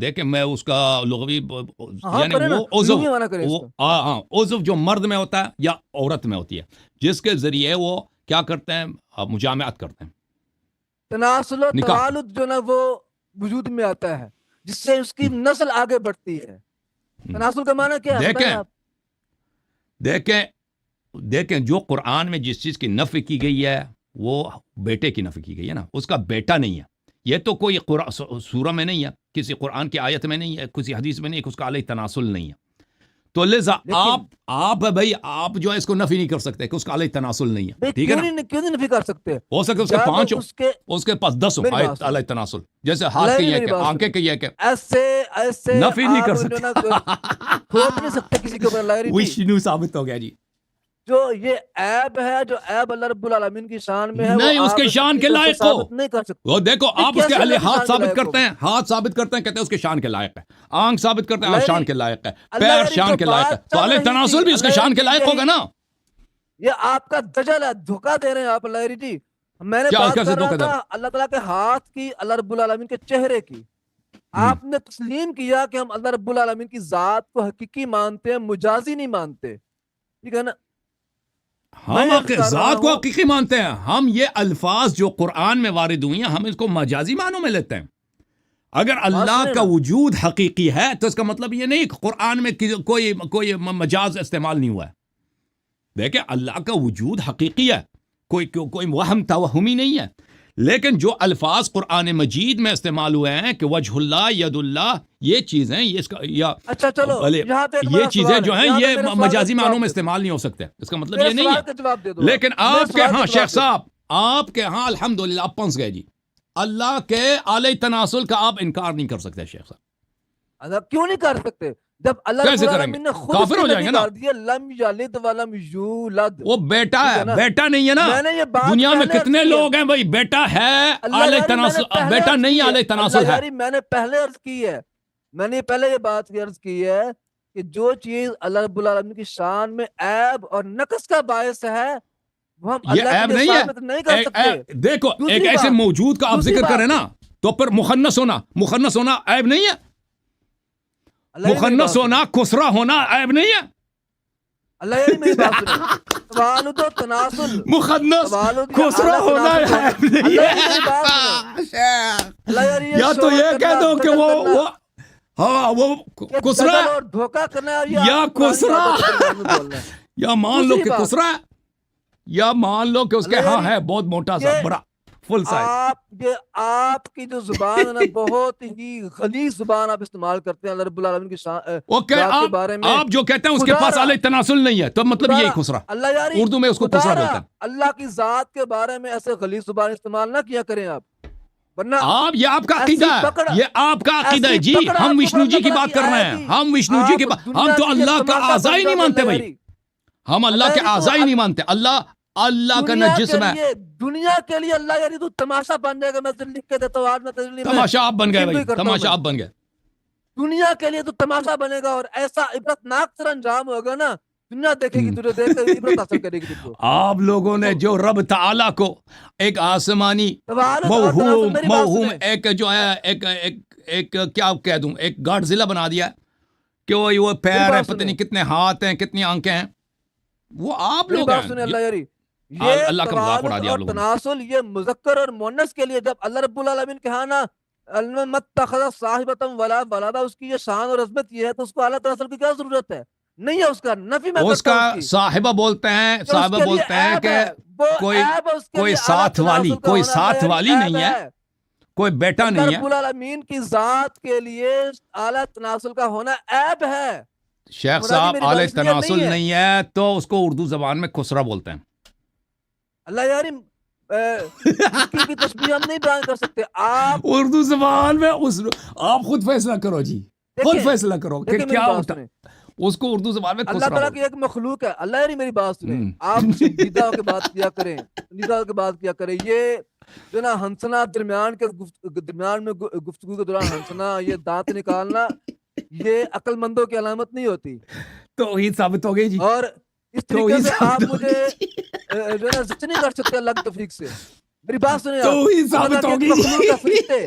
[SPEAKER 1] دیکھیں میں اس کا لغوی
[SPEAKER 2] ہاں
[SPEAKER 1] یعنی
[SPEAKER 2] کریں نا،
[SPEAKER 1] وہ عضو
[SPEAKER 2] لغوی معنی کریں اس
[SPEAKER 1] وہ
[SPEAKER 2] کا.
[SPEAKER 1] ہاں عضو جو مرد میں ہوتا ہے یا عورت میں ہوتی ہے، جس کے ذریعے وہ کیا کرتے ہیں، مجامعت کرتے ہیں،
[SPEAKER 2] تناسل و
[SPEAKER 1] نکاح.
[SPEAKER 2] توالد جو نا وہ وجود میں آتا ہے جس سے اس کی نسل آگے بڑھتی ہے. تناسل کا معنی کیا ہے بتائیں
[SPEAKER 1] دیکھیں
[SPEAKER 2] آپ؟
[SPEAKER 1] دیکھیں جو قرآن میں جس چیز کی نفی کی گئی ہے وہ بیٹے کی نفی کی گئی ہے نا، اس کا بیٹا نہیں ہے. یہ تو کوئی سورہ میں نہیں ہے، کسی قرآن کی آیت میں نہیں ہے، کسی حدیث میں نہیں ہے کہ اس کا علیہ تناسل نہیں ہے. تو لہذا
[SPEAKER 2] لیکن
[SPEAKER 1] آپ بھائی آپ جو ہے اس کو نفی نہیں کر سکتے کہ اس کا علیہ تناسل نہیں ہے.
[SPEAKER 2] بھئی
[SPEAKER 1] ٹھیک ہے نا،
[SPEAKER 2] کیوں نہیں نفی کر سکتے؟
[SPEAKER 1] ہو سکتا ہے اس کے
[SPEAKER 2] جب
[SPEAKER 1] 5 ہو،
[SPEAKER 2] اس کے
[SPEAKER 1] اس کے پاس 10 ہو
[SPEAKER 2] میری بات
[SPEAKER 1] علیہ
[SPEAKER 2] سنیں،
[SPEAKER 1] تناسل، جیسے
[SPEAKER 2] اللہ
[SPEAKER 1] ہاتھ کے
[SPEAKER 2] نے
[SPEAKER 1] یہ
[SPEAKER 2] میری
[SPEAKER 1] کہ
[SPEAKER 2] بات
[SPEAKER 1] آنکھیں
[SPEAKER 2] سنیں،
[SPEAKER 1] کے یہ کہ
[SPEAKER 2] ایسے
[SPEAKER 1] نفی نہیں کر
[SPEAKER 2] آپ جو نا تھوپ نہیں سکتے کسی کے اوپر. اللہ جی
[SPEAKER 1] وشنو ثابت ہو گیا جی.
[SPEAKER 2] جو یہ عیب ہے، جو عیب اللہ رب العالمین کی شان میں ہے، وہ
[SPEAKER 1] نہیں اس
[SPEAKER 2] آپ
[SPEAKER 1] کے شان
[SPEAKER 2] کسی
[SPEAKER 1] کے
[SPEAKER 2] طرف سے
[SPEAKER 1] لائق ہو.
[SPEAKER 2] ثابت نہیں کر سکتے.
[SPEAKER 1] وہ دیکھو
[SPEAKER 2] یہ
[SPEAKER 1] آپ اس کے
[SPEAKER 2] کیسے اللہ کی
[SPEAKER 1] ہاتھ
[SPEAKER 2] شان کے
[SPEAKER 1] ثابت
[SPEAKER 2] لائق
[SPEAKER 1] کرتے
[SPEAKER 2] ہوگا؟
[SPEAKER 1] ہیں، ہاتھ ثابت کرتے ہیں، کہتے ہیں اس کے شان کے لائق ہے. آنکھ ثابت کرتے ہیں
[SPEAKER 2] اللہ
[SPEAKER 1] شان
[SPEAKER 2] یعنی
[SPEAKER 1] کے لائق ہے.
[SPEAKER 2] اللہ
[SPEAKER 1] پیر
[SPEAKER 2] یعنی
[SPEAKER 1] شان
[SPEAKER 2] جو
[SPEAKER 1] کے لائق ہے.
[SPEAKER 2] بات
[SPEAKER 1] تو
[SPEAKER 2] چل
[SPEAKER 1] علیہ
[SPEAKER 2] رہی
[SPEAKER 1] تناسل
[SPEAKER 2] تھی،
[SPEAKER 1] بھی اس کے
[SPEAKER 2] اللہ
[SPEAKER 1] شان
[SPEAKER 2] یعنی
[SPEAKER 1] کے لائق ہوگا نا.
[SPEAKER 2] یہ آپ کا دجل ہے، دھوکہ دے رہے ہیں آپ اللہ جی. میں نے
[SPEAKER 1] کیا
[SPEAKER 2] بات
[SPEAKER 1] کیسے
[SPEAKER 2] کر رہا
[SPEAKER 1] دھوکہ دے رہے
[SPEAKER 2] تھا اللہ تعالیٰ کے ہاتھ کی، اللہ رب العالمین کے چہرے کی.
[SPEAKER 1] ہیں؟
[SPEAKER 2] آپ نے تسلیم کیا کہ ہم اللہ رب العالمین کی ذات کو حقیقی مانتے ہیں، مجازی نہیں مانتے. ٹھیک ہے نا؟ میں
[SPEAKER 1] ہم
[SPEAKER 2] عرض کر رہا
[SPEAKER 1] ذات کو
[SPEAKER 2] ہوں،
[SPEAKER 1] حقیقی مانتے ہیں، ہم یہ الفاظ جو قرآن میں وارد ہوئی ہیں ہم اس کو مجازی معنوں میں لیتے ہیں. اگر
[SPEAKER 2] بات
[SPEAKER 1] اللہ
[SPEAKER 2] سنیں
[SPEAKER 1] کا
[SPEAKER 2] نا،
[SPEAKER 1] وجود حقیقی ہے تو اس کا مطلب یہ نہیں کہ قرآن میں کوئی مجاز استعمال نہیں ہوا ہے. دیکھیں اللہ کا وجود حقیقی ہے، کوئی وہم توہمی نہیں ہے. لیکن جو الفاظ قرآن مجید میں استعمال ہوئے ہیں کہ وجہ اللہ، ید اللہ، یہ چیزیں یہ اس کا یا
[SPEAKER 2] اچھا چلو یہاں پہ ایک
[SPEAKER 1] یہ
[SPEAKER 2] بڑا
[SPEAKER 1] چیزیں
[SPEAKER 2] سوال
[SPEAKER 1] جو
[SPEAKER 2] ہے،
[SPEAKER 1] ہیں
[SPEAKER 2] یہاں پہ
[SPEAKER 1] یہ
[SPEAKER 2] میرے سوال کا
[SPEAKER 1] مجازی معنوں
[SPEAKER 2] جواب
[SPEAKER 1] میں
[SPEAKER 2] دے دو.
[SPEAKER 1] استعمال نہیں ہو سکتے. اس کا مطلب
[SPEAKER 2] میرے
[SPEAKER 1] یہ نہیں
[SPEAKER 2] سوال کا
[SPEAKER 1] ہے.
[SPEAKER 2] جواب دے دو.
[SPEAKER 1] لیکن
[SPEAKER 2] میرے
[SPEAKER 1] آپ کے
[SPEAKER 2] سوال کا
[SPEAKER 1] ہاں
[SPEAKER 2] جواب
[SPEAKER 1] شیخ
[SPEAKER 2] دے دو.
[SPEAKER 1] صاحب، آپ کے ہاں الحمدللہ آپ پنس گئے جی. اللہ کے اعلی تناسل کا آپ انکار نہیں کر سکتے شیخ صاحب.
[SPEAKER 2] اللہ کیوں نہیں کر سکتے جب اللہ رب
[SPEAKER 1] کیسے کریں گے؟
[SPEAKER 2] العالمین نے خود
[SPEAKER 1] کافر ہو جائیں گے نا.
[SPEAKER 2] کر دیا لم یلد ولم یولد.
[SPEAKER 1] وہ بیٹا
[SPEAKER 2] ٹھیک
[SPEAKER 1] ہے،
[SPEAKER 2] ہے نا؟
[SPEAKER 1] بیٹا نہیں ہے نا.
[SPEAKER 2] میں نے یہ بات
[SPEAKER 1] دنیا میں
[SPEAKER 2] پہلے
[SPEAKER 1] کتنے
[SPEAKER 2] عرض کی ہے.
[SPEAKER 1] لوگ ہیں بھائی بیٹا ہے
[SPEAKER 2] اللہ
[SPEAKER 1] اعلی
[SPEAKER 2] یاری میں نے
[SPEAKER 1] تناسل،
[SPEAKER 2] پہلے
[SPEAKER 1] بیٹا
[SPEAKER 2] عرض
[SPEAKER 1] نہیں
[SPEAKER 2] کی ہے.
[SPEAKER 1] اعلی تناسل
[SPEAKER 2] اللہ
[SPEAKER 1] ہے.
[SPEAKER 2] یاری میں نے پہلے عرض کی ہے، میں نے پہلے یہ بات کی عرض کی ہے کہ جو چیز اللہ رب العالمین کی شان میں عیب اور نقص کا باعث ہے وہ ہم
[SPEAKER 1] یہ
[SPEAKER 2] اللہ
[SPEAKER 1] عیب
[SPEAKER 2] کے لیے
[SPEAKER 1] نہیں
[SPEAKER 2] ثابت نہیں کر سکتے.
[SPEAKER 1] ہے. دیکھو
[SPEAKER 2] دوسری
[SPEAKER 1] ایک ایسے
[SPEAKER 2] بات-
[SPEAKER 1] موجود کا آپ
[SPEAKER 2] دوسری
[SPEAKER 1] ذکر کریں
[SPEAKER 2] بات-
[SPEAKER 1] نا تو پھر مخنث ہونا عیب نہیں ہے.
[SPEAKER 2] اللہ یاری میری بات
[SPEAKER 1] مخنث ہونا، کسرا ہونا عیب نہیں ہے.
[SPEAKER 2] اللہ یاری میری بات سنیں. توالد و تناسل،
[SPEAKER 1] مخنث
[SPEAKER 2] توالد یا
[SPEAKER 1] کسرا
[SPEAKER 2] اعلیٰ
[SPEAKER 1] ہونا
[SPEAKER 2] تناسل
[SPEAKER 1] عیب
[SPEAKER 2] ہونا.
[SPEAKER 1] نہیں
[SPEAKER 2] اللہ یاری میری بات سنیں.
[SPEAKER 1] ہے.
[SPEAKER 2] اللہ یاری
[SPEAKER 1] یا تو
[SPEAKER 2] شور
[SPEAKER 1] یہ کہہ
[SPEAKER 2] کرنا،
[SPEAKER 1] دو کہ
[SPEAKER 2] دجل
[SPEAKER 1] وہ
[SPEAKER 2] کرنا،
[SPEAKER 1] ہاں وہ
[SPEAKER 2] یہ
[SPEAKER 1] کسرا
[SPEAKER 2] دجل اور دھوکہ کرنا ہے، یہ
[SPEAKER 1] یا
[SPEAKER 2] آپ کی پرانی
[SPEAKER 1] کسرا
[SPEAKER 2] عادت ہے قرآن میں بولنا ہے.
[SPEAKER 1] یا مان لو
[SPEAKER 2] دوسری
[SPEAKER 1] کہ
[SPEAKER 2] بات-
[SPEAKER 1] کسرا ہے، یا مان لو کہ اس کے
[SPEAKER 2] اللہ
[SPEAKER 1] ہاں
[SPEAKER 2] یاری
[SPEAKER 1] ہے بہت موٹا سا
[SPEAKER 2] یہ
[SPEAKER 1] بڑا فل سائز.
[SPEAKER 2] آپ کی جو زبان ہے نا بہت ہی غلیظ زبان آپ استعمال کرتے ہیں اللہ رب العالمین کی ذات کے بارے میں.
[SPEAKER 1] آپ جو کہتے ہیں اس کے
[SPEAKER 2] خدا
[SPEAKER 1] پاس
[SPEAKER 2] را-
[SPEAKER 1] اعلی تناسل نہیں ہے تو مطلب
[SPEAKER 2] خدا
[SPEAKER 1] یہی
[SPEAKER 2] را-
[SPEAKER 1] خسرا.
[SPEAKER 2] اللہ یاری
[SPEAKER 1] اردو میں اس کو
[SPEAKER 2] خدا
[SPEAKER 1] خسرا
[SPEAKER 2] را
[SPEAKER 1] بولتے ہیں.
[SPEAKER 2] اللہ کی ذات کے بارے میں ایسے غلیظ زبان استعمال نہ کیا کریں آپ، ورنہ
[SPEAKER 1] آپ یہ آپ کا
[SPEAKER 2] ایسی
[SPEAKER 1] عقیدہ
[SPEAKER 2] پکڑ-
[SPEAKER 1] ہے، یہ آپ کا عقیدہ ہے
[SPEAKER 2] ایسی
[SPEAKER 1] جی.
[SPEAKER 2] پکڑ
[SPEAKER 1] ہم
[SPEAKER 2] آپ کو
[SPEAKER 1] وشنو جی کی
[SPEAKER 2] اللہ
[SPEAKER 1] بات کر رہے
[SPEAKER 2] آئے گی.
[SPEAKER 1] ہیں، ہم وشنو جی کی
[SPEAKER 2] آپ
[SPEAKER 1] بات،
[SPEAKER 2] دنیا
[SPEAKER 1] ہم تو
[SPEAKER 2] کے لیے
[SPEAKER 1] اللہ کا
[SPEAKER 2] تماشا
[SPEAKER 1] اعضاء ہی
[SPEAKER 2] بن
[SPEAKER 1] نہیں
[SPEAKER 2] جاؤ.
[SPEAKER 1] مانتے
[SPEAKER 2] اللہ
[SPEAKER 1] بھائی.
[SPEAKER 2] یاری
[SPEAKER 1] ہم اللہ
[SPEAKER 2] اللہ
[SPEAKER 1] کے
[SPEAKER 2] یاری تو
[SPEAKER 1] اعضاء ہی نہیں مانتے. اللہ کا نہ جسم ہے.
[SPEAKER 2] دنیا کے لیے اللہ یاری تو تماشا بن جائے گا. میں تو لکھ کے دیتا ہوں آج میں تجلی میں
[SPEAKER 1] تماشا آپ بن گئے
[SPEAKER 2] یقین بھی
[SPEAKER 1] بھائی،
[SPEAKER 2] کرتا ہوں
[SPEAKER 1] تماشا
[SPEAKER 2] میں.
[SPEAKER 1] آپ بن گئے.
[SPEAKER 2] دنیا کے لیے تو تماشا بنے گا اور ایسا عبرتناک سر انجام ہوگا نا، دنیا دیکھے گی تجھے، دیکھ کر عبرت حاصل کرے گی تجھ کو.
[SPEAKER 1] آپ لوگوں نے جو رب تعالیٰ کو ایک آسمانی
[SPEAKER 2] توالد اور تناسل، میری بات
[SPEAKER 1] موہوم
[SPEAKER 2] سنیں.
[SPEAKER 1] ایک جو ہے ایک کیا کہہ دوں، ایک گاڈ ضلع بنا دیا کہ وہ پیر ہے،
[SPEAKER 2] بات
[SPEAKER 1] پتہ
[SPEAKER 2] سنیں.
[SPEAKER 1] نہیں کتنے ہاتھ ہیں، کتنی آنکھیں ہیں. وہ آپ
[SPEAKER 2] میری
[SPEAKER 1] لوگ
[SPEAKER 2] بات سنیں
[SPEAKER 1] ہیں.
[SPEAKER 2] اللہ یاری، یہ
[SPEAKER 1] اللہ کا مذاق اڑا
[SPEAKER 2] توالد
[SPEAKER 1] دیا آپ
[SPEAKER 2] اور
[SPEAKER 1] لوگوں نے.
[SPEAKER 2] تناسل یہ مذکر اور مؤنث کے لیے، جب اللہ رب العالمین کے ہاں نا متخذ صاحبۃ ولا ولدا، اس کی یہ شان اور عظمت یہ ہے تو اس کو اعلیٰ تناسل کی کیا ضرورت ہے؟ نہیں ہے. اس کا نفی میں
[SPEAKER 1] اس
[SPEAKER 2] کرتا
[SPEAKER 1] کا
[SPEAKER 2] ہوں اس کی.
[SPEAKER 1] صاحبہ بولتے ہیں،
[SPEAKER 2] کہ اس
[SPEAKER 1] صاحبہ
[SPEAKER 2] کے لیے
[SPEAKER 1] بولتے ہیں
[SPEAKER 2] عیب
[SPEAKER 1] کہ
[SPEAKER 2] ہے، وہ
[SPEAKER 1] کوئی
[SPEAKER 2] عیب ہے اس کے
[SPEAKER 1] کوئی
[SPEAKER 2] لیے اعلیٰ
[SPEAKER 1] ساتھ والی،
[SPEAKER 2] تناسل کا
[SPEAKER 1] کوئی
[SPEAKER 2] ہونا
[SPEAKER 1] ساتھ
[SPEAKER 2] اللہ
[SPEAKER 1] والی
[SPEAKER 2] یاری
[SPEAKER 1] نہیں
[SPEAKER 2] عیب
[SPEAKER 1] ہے، کوئی بیٹا
[SPEAKER 2] اللہ
[SPEAKER 1] نہیں
[SPEAKER 2] رب
[SPEAKER 1] ہے.
[SPEAKER 2] العالمین کی ذات کے لیے اعلیٰ تناسل کا ہونا عیب ہے.
[SPEAKER 1] شیخ
[SPEAKER 2] مرادی
[SPEAKER 1] صاحب
[SPEAKER 2] میری
[SPEAKER 1] اعلی
[SPEAKER 2] بات اس لیے
[SPEAKER 1] تناسل
[SPEAKER 2] نہیں ہے.
[SPEAKER 1] نہیں ہے تو اس کو اردو زبان میں خسرا بولتے ہیں.
[SPEAKER 2] اللہ یاری کی تشبیہ ہم نہیں بیان کر سکتے. آپ
[SPEAKER 1] اردو زبان میں آپ خود فیصلہ کرو جی، خود
[SPEAKER 2] دیکھیں
[SPEAKER 1] فیصلہ کرو کہ
[SPEAKER 2] دیکھیں میری
[SPEAKER 1] کیا
[SPEAKER 2] بات
[SPEAKER 1] ہوتا
[SPEAKER 2] سنیں.
[SPEAKER 1] اس کو اردو زبان میں
[SPEAKER 2] اللہ
[SPEAKER 1] خسرا
[SPEAKER 2] تعالیٰ
[SPEAKER 1] بولتے
[SPEAKER 2] کی ایک مخلوق ہے. اللہ یاری میری بات سنیں.
[SPEAKER 1] ہیں.
[SPEAKER 2] آپ سنجیدہ ہو کے بات کیا کریں، سنجیدہ ہو کے بات کیا کریں. یہ جو نا ہنسنا درمیان میں گفتگو کے دوران ہنسنا، یہ دانت نکالنا، یہ عقل مندوں کی علامت نہیں ہوتی.
[SPEAKER 1] توحید ثابت ہو گئی جی.
[SPEAKER 2] اور اس طریقے
[SPEAKER 1] توحید
[SPEAKER 2] سے
[SPEAKER 1] ثابت
[SPEAKER 2] آپ
[SPEAKER 1] ہو
[SPEAKER 2] مجھے
[SPEAKER 1] گئی.
[SPEAKER 2] جو ہے نا زچ نہیں کر سکتے اللہ کی توفیق سے. میری بات سنیں آپ.
[SPEAKER 1] توحید
[SPEAKER 2] اللہ
[SPEAKER 1] ثابت
[SPEAKER 2] تعالیٰ
[SPEAKER 1] ہو
[SPEAKER 2] کی ایک مخلوق ہے،
[SPEAKER 1] گئی.
[SPEAKER 2] فرشتے.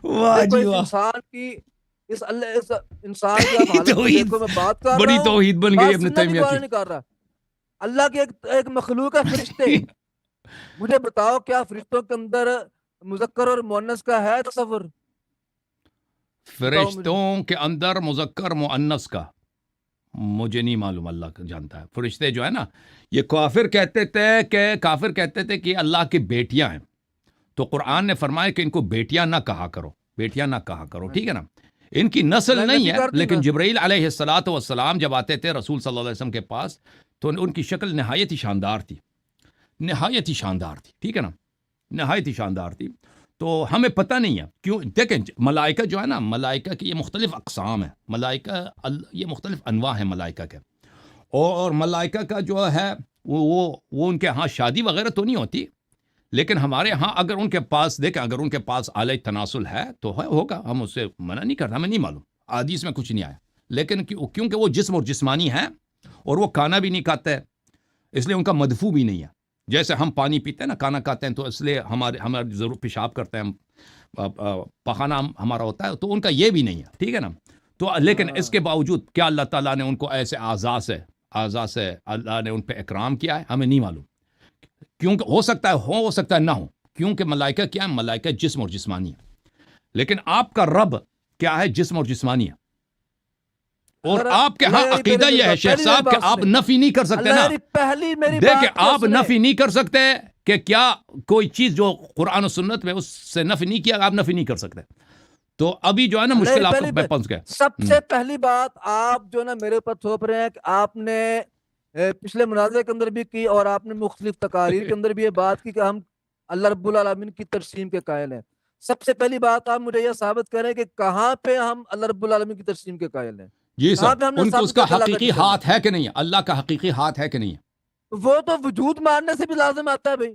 [SPEAKER 1] واہ
[SPEAKER 2] دیکھو
[SPEAKER 1] جی
[SPEAKER 2] اس
[SPEAKER 1] واہ.
[SPEAKER 2] انسان کی اس انسان کی آپ حالت کو
[SPEAKER 1] توحید
[SPEAKER 2] دیکھو. میں بات کر
[SPEAKER 1] بڑی
[SPEAKER 2] رہا ہوں،
[SPEAKER 1] توحید بن گئی
[SPEAKER 2] بات
[SPEAKER 1] ابن
[SPEAKER 2] سننا کی
[SPEAKER 1] تیمیہ کی.
[SPEAKER 2] کوشش نہیں کر رہا. اللہ کی ایک مخلوق ہے، فرشتے. مجھے بتاؤ کیا فرشتوں کے اندر مذکر اور مؤنث کا ہے تصور؟ بتاؤ مجھے.
[SPEAKER 1] فرشتوں کے اندر مذکر مؤنث کا مجھے نہیں معلوم، اللہ جانتا ہے. فرشتے جو ہے نا، یہ کافر کہتے تھے کہ اللہ کی بیٹیاں ہیں. تو قرآن نے فرمایا کہ ان کو بیٹیاں نہ کہا کرو، بیٹیاں نہ کہا کرو، ٹھیک ہے نا. ان کی نسل
[SPEAKER 2] میں
[SPEAKER 1] نہیں
[SPEAKER 2] نفی
[SPEAKER 1] ہے،
[SPEAKER 2] کر دوں
[SPEAKER 1] لیکن
[SPEAKER 2] گا.
[SPEAKER 1] جبرائیل علیہ الصلاۃ والسلام جب آتے تھے رسول صلی اللہ علیہ وسلم کے پاس تو ان کی شکل نہایت ہی شاندار تھی، نہایت ہی شاندار تھی، ٹھیک ہے نا، نہایت ہی شاندار تھی. تو ہمیں پتہ نہیں ہے کیوں. دیکھیں ملائکہ جو ہے نا، ملائکہ کی یہ مختلف اقسام ہیں. ملائکہ یہ مختلف انواع ہیں ملائکہ کے. اور ملائکہ کا جو ہے وہ ان کے ہاں شادی وغیرہ تو نہیں ہوتی، لیکن ہمارے ہاں اگر ان کے پاس دیکھیں، اگر ان کے پاس اعلی تناسل ہے تو ہوگا. ہم اس سے منع نہیں کرتے، ہمیں نہیں معلوم، حدیث میں کچھ نہیں آیا. لیکن کیونکہ وہ جسم اور جسمانی ہیں اور وہ کھانا بھی نہیں کھاتے، اس لیے ان کا مدفوع بھی نہیں ہے. جیسے ہم پانی پیتے ہیں نا، کھانا کھاتے ہیں، تو اس لیے ہمارے ضرور پیشاب کرتے ہیں، پخانہ ہمارا ہوتا ہے، تو ان کا یہ بھی نہیں ہے، ٹھیک ہے نا. تو لیکن اس کے باوجود کیا اللہ تعالیٰ نے ان کو ایسے اعضاء سے اللہ نے ان پہ اکرام کیا ہے، ہمیں نہیں معلوم. کیونکہ ہو سکتا ہے نہ ہو، کیونکہ ملائکہ کیا ہے، ملائکہ جسم اور جسمانی ہے. لیکن آپ کا رب کیا ہے، جسم اور جسمانی ہے. اور آپ کے ہاں عقیدہ یہ ہے شیخ صاحب کہ آپ نفی نہیں کر سکتے نا.
[SPEAKER 2] پہلی میری
[SPEAKER 1] دیکھیں
[SPEAKER 2] بات
[SPEAKER 1] آپ نفی نہیں کر سکتے کہ کیا کوئی چیز جو قرآن و سنت میں اس سے نفی نہیں کیا، آپ نفی نہیں کر سکتے. تو ابھی جو ہے نا مشکل آپ کو پہنچ گئے.
[SPEAKER 2] سب سے پہلی بات آپ جو نا میرے اوپر تھوپ رہے ہیں کہ آپ نے پچھلے مناظرے کے اندر بھی کی اور آپ نے مختلف تقاریر کے اندر بھی یہ بات کی کہ ہم اللہ رب العالمین کی ترسیم کے قائل ہیں. سب سے پہلی بات آپ مجھے یہ ثابت کریں کہ کہاں پہ ہم اللہ رب العالمین کی ترسیم کے قائل ہیں.
[SPEAKER 1] جی سر، ان کو اس کا حقیقی ہاتھ ہے کہ نہیں ہے، اللہ کا حقیقی ہاتھ ہے کہ نہیں ہے.
[SPEAKER 2] وہ تو وجود ماننے سے بھی لازم آتا ہے بھائی.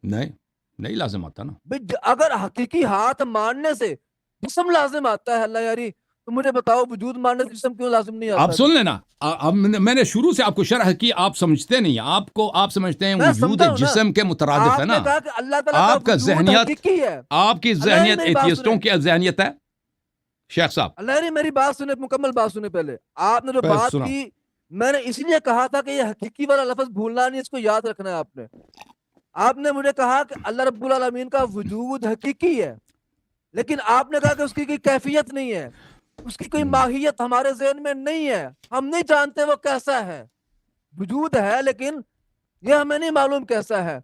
[SPEAKER 1] نہیں لازم آتا نا.
[SPEAKER 2] اگر حقیقی ہاتھ ماننے سے جسم لازم آتا ہے اللہ یاری، تو مجھے بتاؤ وجود ماننے سے جسم کیوں لازم نہیں آتا؟
[SPEAKER 1] آپ سن لینا، میں نے شروع سے آپ کو شرح کی، آپ سمجھتے نہیں. آپ سمجھتے ہیں وجود جسم کے مترادف ہے نا. آپ کا ذہنیت، آپ کی ذہنیت ایتھیسٹوں کی ذہنیت ہے شیخ صاحب.
[SPEAKER 2] اللہ نے میری بات سنے، مکمل بات سنے. پہلے آپ نے جو بات کی، میں نے اس لیے کہا تھا کہ یہ حقیقی والا لفظ بھولنا نہیں، اس کو یاد رکھنا ہے. آپ نے مجھے کہا کہ اللہ رب العالمین کا وجود حقیقی ہے، لیکن آپ نے کہا کہ اس کی کوئی کیفیت نہیں ہے، اس کی کوئی ماہیت ہمارے ذہن میں نہیں ہے، ہم نہیں جانتے وہ کیسا ہے. وجود ہے لیکن یہ ہمیں نہیں معلوم کیسا ہے.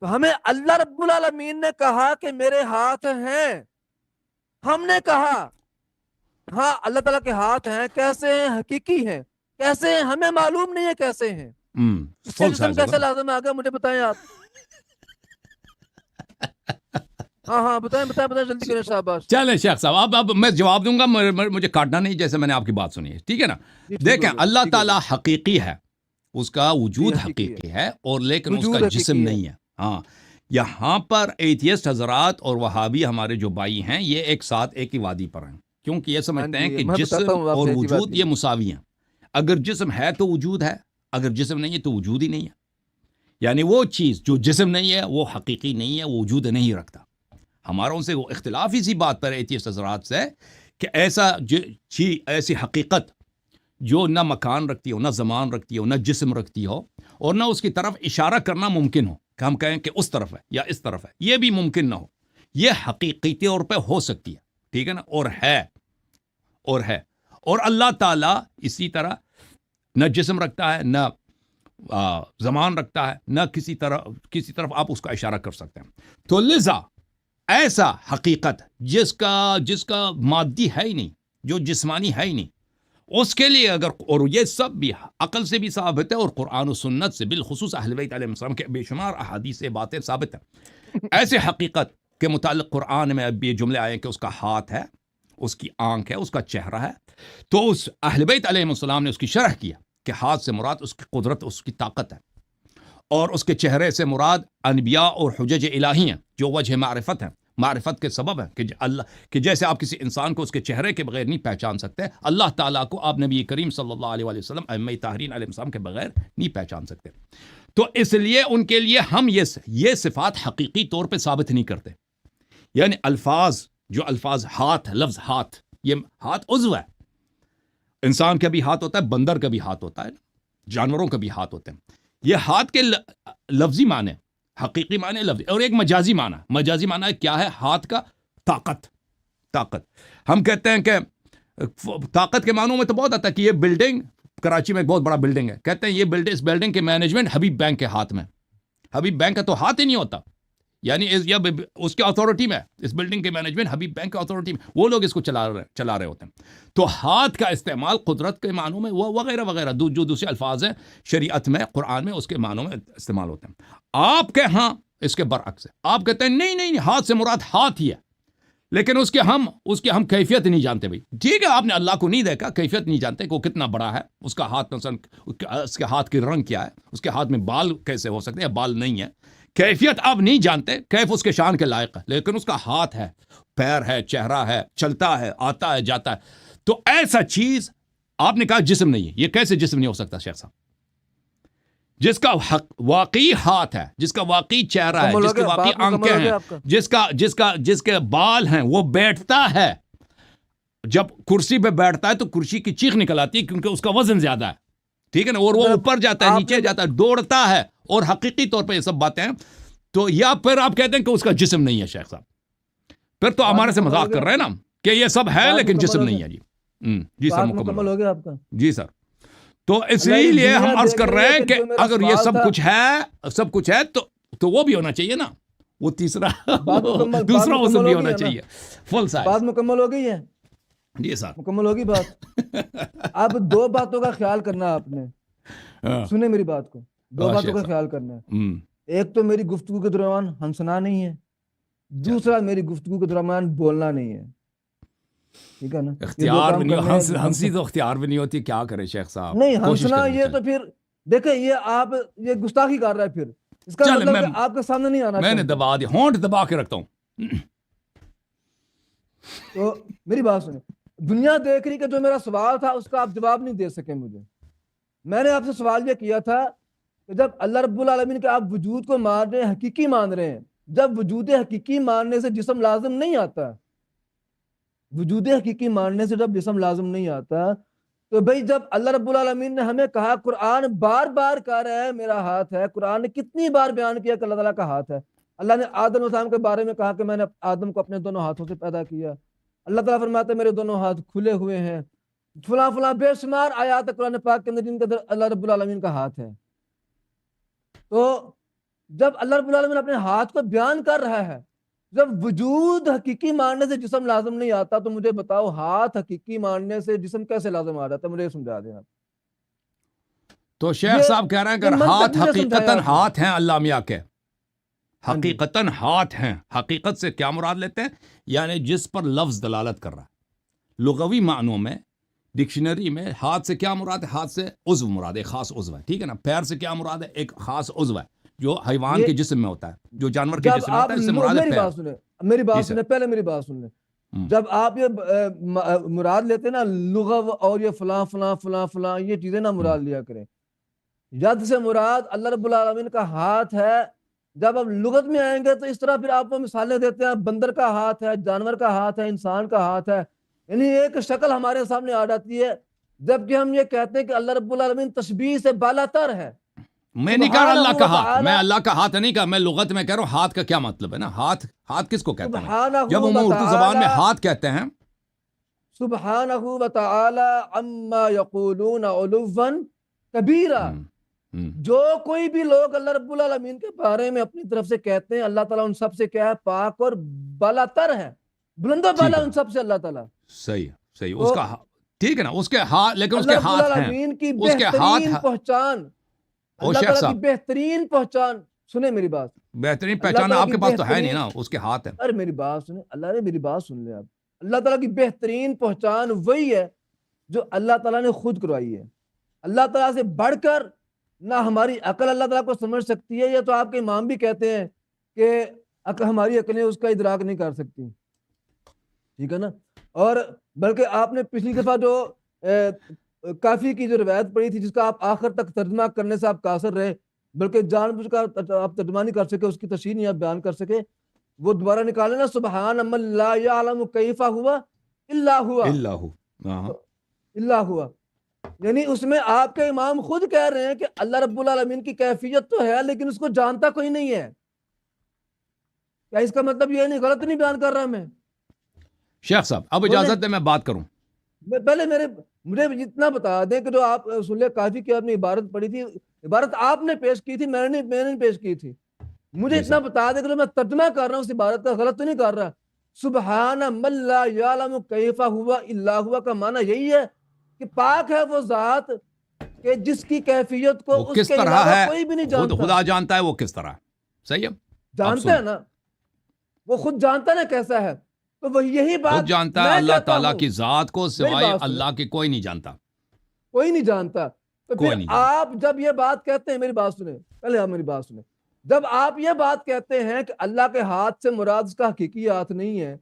[SPEAKER 2] تو ہمیں اللہ رب العالمین نے کہا کہ میرے ہاتھ ہیں. ہم نے کہا ہاں اللہ تعالیٰ کے ہاتھ ہیں، کیسے ہیں؟ حقیقی ہیں. کیسے ہیں ہمیں معلوم نہیں ہے کیسے ہیں. اس سے جسم کیسے لازم آ گیا، مجھے بتائیں آپ. ہاں بتائیں جلدی کریں شاباش.
[SPEAKER 1] چلیں شیخ صاحب، اب میں جواب دوں گا، مجھے کاٹنا نہیں، جیسے میں نے آپ کی بات سنی ہے، ٹھیک ہے نا. دیکھیں اللہ تعالیٰ حقیقی ہے، اس کا وجود حقیقی ہے، اور لیکن اس کا جسم نہیں ہے. ہاں، یہاں پر ایتھیسٹ حضرات اور وہابی ہمارے جو بھائی ہیں، یہ ایک ساتھ ایک ہی وادی پر ہیں، کیونکہ یہ سمجھتے ہیں کہ جسم اور وجود یہ مساوی ہیں. اگر جسم ہے تو وجود ہے، اگر جسم نہیں ہے تو وجود ہی نہیں ہے. یعنی وہ چیز جو جسم نہیں ہے وہ حقیقی نہیں ہے، وہ وجود نہیں رکھتا. ہمارا ان سے وہ اختلاف اسی بات پر ایتھیسٹ حضرات سے کہ ایسی حقیقت جو نہ مکان رکھتی ہو، نہ زمان رکھتی ہو، نہ جسم رکھتی ہو، اور نہ اس کی طرف اشارہ کرنا ممکن ہو کہ ہم کہیں کہ اس طرف ہے یا اس طرف ہے، یہ بھی ممکن نہ ہو. یہ حقیقی طور پہ ہو سکتی ہے، ٹھیک ہے نا، اور ہے. اور اللہ تعالیٰ اسی طرح نہ جسم رکھتا ہے، نہ زمان رکھتا ہے، نہ کسی طرف آپ اس کا اشارہ کر سکتے ہیں. تو لذا ایسا حقیقت جس کا مادی ہے ہی نہیں، جو جسمانی ہے ہی نہیں، اس کے لیے اگر، اور یہ سب بھی عقل سے بھی ثابت ہے اور قرآن و سنت سے، بالخصوص اہل بیت علیہ السلام کے بے شمار احادیث سے باتیں ثابت ہیں، ایسے حقیقت کے متعلق قرآن میں اب یہ جملے آئے کہ اس کا ہاتھ ہے، اس کی آنکھ ہے، اس کا چہرہ ہے، تو اس اہل بیت علیہ السلام نے اس کی شرح کیا کہ ہاتھ سے مراد اس کی قدرت، اس کی طاقت ہے، اور اس کے چہرے سے مراد انبیاء اور حجج الہی ہیں جو وجہ معرفت ہیں، معرفت کے سبب ہے کہ اللہ، کہ جیسے آپ کسی انسان کو اس کے چہرے کے بغیر نہیں پہچان سکتے، اللہ تعالیٰ کو آپ نبی کریم صلی اللہ علیہ وسلم ائمہ طاہرین علیہ السلام کے بغیر نہیں پہچان سکتے. تو اس لیے ان کے لیے ہم یہ صفات حقیقی طور پہ ثابت نہیں کرتے. یعنی الفاظ ہاتھ، لفظ ہاتھ، یہ ہاتھ عضو ہے، انسان کا بھی ہاتھ ہوتا ہے، بندر کا بھی ہاتھ ہوتا ہے، جانوروں کا بھی ہاتھ ہوتے ہیں. یہ ہاتھ کے لفظی معنی، حقیقی معنی لفظی، اور ایک مجازی معنی کیا ہے ہاتھ کا؟ طاقت. ہم کہتے ہیں کہ طاقت کے معنوں میں تو بہت آتا ہے کہ یہ بلڈنگ کراچی میں ایک بہت بڑا بلڈنگ ہے، کہتے ہیں یہ اس بلڈنگ کے مینجمنٹ حبیب بینک کے ہاتھ میں. حبیب بینک کا تو ہاتھ ہی نہیں ہوتا، یعنی اس کے اتھارٹی میں، اس بلڈنگ کے مینجمنٹ حبیب بینک کے اتھارٹی میں، وہ لوگ اس کو چلا رہے ہوتے ہیں. تو ہاتھ کا استعمال قدرت کے معنوں میں وہ وغیرہ وغیرہ جو دوسرے الفاظ ہیں شریعت میں، قرآن میں، اس کے معنوں میں استعمال ہوتے ہیں. آپ کے ہاں اس کے برعکس ہے، آپ کہتے ہیں نہیں ہاتھ سے مراد ہاتھ ہی ہے، لیکن اس کے ہم کیفیت نہیں جانتے. بھائی ٹھیک ہے، آپ نے اللہ کو نہیں دیکھا، کیفیت نہیں جانتے کہ وہ کتنا بڑا ہے، اس کا ہاتھ مثلا، اس کے ہاتھ کی رنگ کیا ہے، اس کے ہاتھ میں بال کیسے ہو سکتے ہیں، بال نہیں ہے، کیفیت آپ نہیں جانتے، کیف اس کے شان کے لائق ہے، لیکن اس کا ہاتھ ہے، پیر ہے، چہرہ ہے، چلتا ہے، آتا ہے، جاتا ہے. تو ایسا چیز آپ نے کہا جسم نہیں ہے. یہ کیسے جسم نہیں ہو سکتا شیخ صاحب؟ جس کا واقعی ہاتھ ہے، جس کا واقعی چہرہ ہے، جس کی واقعی آنکھیں ہیں، جس کے بال ہیں، وہ بیٹھتا ہے. جب کرسی پہ بیٹھتا ہے تو کرسی کی چیخ نکل آتی ہے کیونکہ اس کا وزن زیادہ ہے، ٹھیک ہے نا، اور وہ اوپر جاتا ہے، نیچے جاتا ہے، دوڑتا ہے، اور حقیقی طور پہ یہ سب باتیں ہیں. تو یا پھر آپ کہتے ہیں کہ اس کا جسم نہیں ہے شیخ صاحب، پھر تو ہمارے سے مذاق کر رہے ہیں نا کہ یہ سب ہے لیکن جسم نہیں ہے. جی سر،
[SPEAKER 2] مکمل ہو گیا آپ کا.
[SPEAKER 1] جی سر. تو اس لیے ہم عرض کر رہے ہیں کہ اگر یہ سب کچھ ہے تو وہ بھی ہونا چاہیے نا، وہ دوسرا وزن بھی ہونا چاہیے، فل سائز.
[SPEAKER 2] بات مکمل ہو گئی ہے.
[SPEAKER 1] جی سر،
[SPEAKER 2] مکمل ہوگی بات. اب دو باتوں کا خیال کرنا آپ نے، سنیں میری بات کو، دو باتوں کا خیال کرنا ہے. ایک تو میری گفتگو کے دوران ہنسنا نہیں ہے، دوسرا میری گفتگو کے دوران بولنا نہیں ہے، ٹھیک ہے نا.
[SPEAKER 1] اختیار بھی نہیں، ہنسی تو اختیار بھی نہیں ہوتی، کیا کرے شیخ صاحب؟
[SPEAKER 2] نہیں ہنسنا، یہ تو پھر دیکھیں یہ آپ یہ گستاخی کر رہا ہے، پھر اس کا مطلب کہ آپ کے سامنے نہیں آنا.
[SPEAKER 1] میں نے دبا دیا، ہونٹ دبا کے رکھتا ہوں.
[SPEAKER 2] تو میری بات سنیں، دنیا دیکھ رہی کہ جو میرا سوال تھا اس کا آپ جواب نہیں دے سکے مجھے. میں نے آپ سے سوال یہ کیا تھا کہ جب اللہ رب العالمین کے آپ وجود کو مان رہے ہیں، حقیقی مان رہے ہیں، جب وجود حقیقی ماننے سے جسم لازم نہیں آتا، وجود حقیقی ماننے سے جب جسم لازم نہیں آتا، تو بھئی جب اللہ رب العالمین نے ہمیں کہا، قرآن بار بار کہہ رہا ہے میرا ہاتھ ہے، قرآن نے کتنی بار بیان کیا کہ اللہ تعالیٰ کا ہاتھ ہے. اللہ نے آدم علیہ السلام کے بارے میں کہا کہ میں نے آدم کو اپنے دونوں ہاتھوں سے پیدا کیا. اللہ تعالیٰ فرماتے ہیں میرے دونوں ہاتھ کھلے ہوئے ہیں. فلاں فلاں بے شمار آیات قرآن پاک کے اندر جن کے اندر اللہ رب العالمین کا ہاتھ ہے. تو جب اللہ رب العالمین اپنے ہاتھ کو بیان کر رہا ہے، جب وجود حقیقی ماننے سے جسم لازم نہیں آتا، تو مجھے بتاؤ ہاتھ حقیقی ماننے سے جسم کیسے لازم آ جاتا ہے؟ مجھے سمجھا دیں آپ.
[SPEAKER 1] تو شیخ صاحب کہہ رہے ہیں کہ ہاتھ حقیقتاً ہاتھ ہیں اللہ میاں کے، حقیقتاً ہاتھ ہیں. حقیقت سے کیا مراد لیتے ہیں؟ یعنی جس پر لفظ دلالت کر رہا ہے. لغوی معنوں میں ڈکشنری میں ہاتھ سے کیا مراد ہے؟ ہاتھ سے عضو مراد ہے، ایک خاص عضو ہے، ٹھیک ہے نا. پیر سے کیا مراد ہے؟ ایک خاص عضو ہے جو حیوان کے جسم میں ہوتا ہے، جو جانور کے جسم میں ہوتا ہے، اس سے مراد ہے پیر.
[SPEAKER 2] میری بات سنیں، پہلے میری بات سن لیں. جب آپ یہ مراد لیتے نا لغو اور یہ فلاں فلاں فلاں فلاں یہ چیزیں نہ مراد لیا کریں. ید سے مراد اللہ رب العالمین کا ہاتھ ہے. جب آپ لغت میں آئیں گے تو اس طرح پھر آپ وہ مثالیں دیتے ہیں، بندر کا ہاتھ ہے، جانور کا ہاتھ ہے، انسان کا ہاتھ ہے، یعنی ایک شکل ہمارے سامنے آ جاتی ہے. جبکہ ہم یہ کہتے ہیں کہ اللہ رب العالمین تشبیہ سے بالا تر ہے.
[SPEAKER 1] میں نہیں کہہ رہا اللہ کا ہاتھ، میں اللہ کا ہاتھ نہیں کہا، میں لغت میں کہہ رہا ہوں ہاتھ کا کیا مطلب ہے نا. ہاتھ کس کو کہتے ہیں؟ جب ہم اردو زبان میں ہاتھ کہتے ہیں،
[SPEAKER 2] سبحانہ و تعالی عما یقولون علوا کبیرا، جو کوئی بھی لوگ اللہ رب العالمین کے بارے میں اپنی طرف سے کہتے ہیں، اللہ تعالیٰ ان سب سے کیا ہے؟ پاک اور بالاتر ہے، بلند و
[SPEAKER 1] ٹھیک
[SPEAKER 2] بالا
[SPEAKER 1] ہے،
[SPEAKER 2] ان سب سے اللہ تعالیٰ.
[SPEAKER 1] صحیح صحیح،
[SPEAKER 2] تو
[SPEAKER 1] اس کا ٹھیک ہے نا، اس کے ہاتھ، لیکن اس کے
[SPEAKER 2] اللہ رب
[SPEAKER 1] ہاتھ ہیں،
[SPEAKER 2] العالمین کی
[SPEAKER 1] اس کے ہاتھ
[SPEAKER 2] بہترین پہچان،
[SPEAKER 1] او
[SPEAKER 2] اللہ
[SPEAKER 1] شیخ
[SPEAKER 2] تعالیٰ کی
[SPEAKER 1] صاحب،
[SPEAKER 2] بہترین پہچان، سنیں میری بات،
[SPEAKER 1] بہترین
[SPEAKER 2] اللہ
[SPEAKER 1] پہچان
[SPEAKER 2] تعالیٰ
[SPEAKER 1] آپ
[SPEAKER 2] کی
[SPEAKER 1] کے پاس تو ہے نہیں
[SPEAKER 2] بہترین،
[SPEAKER 1] نا، اس کے ہاتھ ہے.
[SPEAKER 2] ارے میری بات سنیں، اللہ نے میری بات سن لیں آپ. اللہ تعالیٰ کی بہترین پہچان وہی ہے جو اللہ تعالیٰ نے خود کروائی ہے. اللہ تعالیٰ سے بڑھ کر نہ ہماری عقل اللہ تعالیٰ کو سمجھ سکتی ہے، یا تو آپ کے امام بھی کہتے ہیں کہ ہماری عقلیں اس کا ادراک نہیں کر سکتی، ٹھیک ہے نا. اور بلکہ آپ نے پچھلی دفعہ جو کافی کی جو روایت پڑھی تھی، جس کا آپ آخر تک ترجمہ کرنے سے آپ قاصر رہے، بلکہ جان بوجھ کر آپ ترجمہ نہیں کر سکے، اس کی تشریح نہیں آپ بیان کر سکے، وہ دوبارہ نکالے نا، سبحان من لا یعلم کیف ہوا الا ہوا، الا ہوا. یعنی اس میں آپ کے امام خود کہہ رہے ہیں کہ اللہ رب العالمین کی کیفیت تو ہے، لیکن اس کو جانتا کوئی نہیں ہے. کیا اس کا مطلب یہ نہیں، غلط نہیں بیان کر رہا میں؟
[SPEAKER 1] شیخ صاحب اب اجازت دیں میں بات کروں.
[SPEAKER 2] پہلے مجھے اتنا بتا دیں کہ جو آپ سلح کافی کی آپ نے عبارت پڑھی تھی، عبارت آپ نے پیش کی تھی، میں نے پیش کی تھی. مجھے اتنا بتا دیں کہ جو میں ترجمہ کر رہا ہوں اس عبارت کا غلط تو نہیں کر رہا. سبحان من لا یعلم کیف ہوا الا ہوا کا معنی یہی ہے کہ پاک ہے وہ ذات کہ جس کی کیفیت کو
[SPEAKER 1] وہ
[SPEAKER 2] اس
[SPEAKER 1] کس
[SPEAKER 2] کے
[SPEAKER 1] طرح
[SPEAKER 2] علاوہ
[SPEAKER 1] ہے،
[SPEAKER 2] کوئی بھی نہیں جانتا.
[SPEAKER 1] خدا جانتا ہے وہ کس طرح. صحیح ہے،
[SPEAKER 2] جانتا ہے نا، وہ خود جانتا ہے نا کیسا ہے. تو وہ یہی بات
[SPEAKER 1] خود جانتا ہے.
[SPEAKER 2] میں
[SPEAKER 1] اللہ
[SPEAKER 2] کہتا
[SPEAKER 1] تعالیٰ
[SPEAKER 2] ہوں،
[SPEAKER 1] کی ذات کو
[SPEAKER 2] میری
[SPEAKER 1] سوائے
[SPEAKER 2] بات سنیں،
[SPEAKER 1] اللہ کے کوئی نہیں جانتا.
[SPEAKER 2] کوئی نہیں جانتا. تو
[SPEAKER 1] کوئی
[SPEAKER 2] پھر
[SPEAKER 1] نہیں جانتا.
[SPEAKER 2] آپ جب یہ بات کہتے ہیں، میری بات سنیں پہلے، آپ میری بات سنیں، جب آپ یہ بات کہتے ہیں کہ اللہ کے ہاتھ سے مراد اس کا حقیقی ہاتھ نہیں ہے،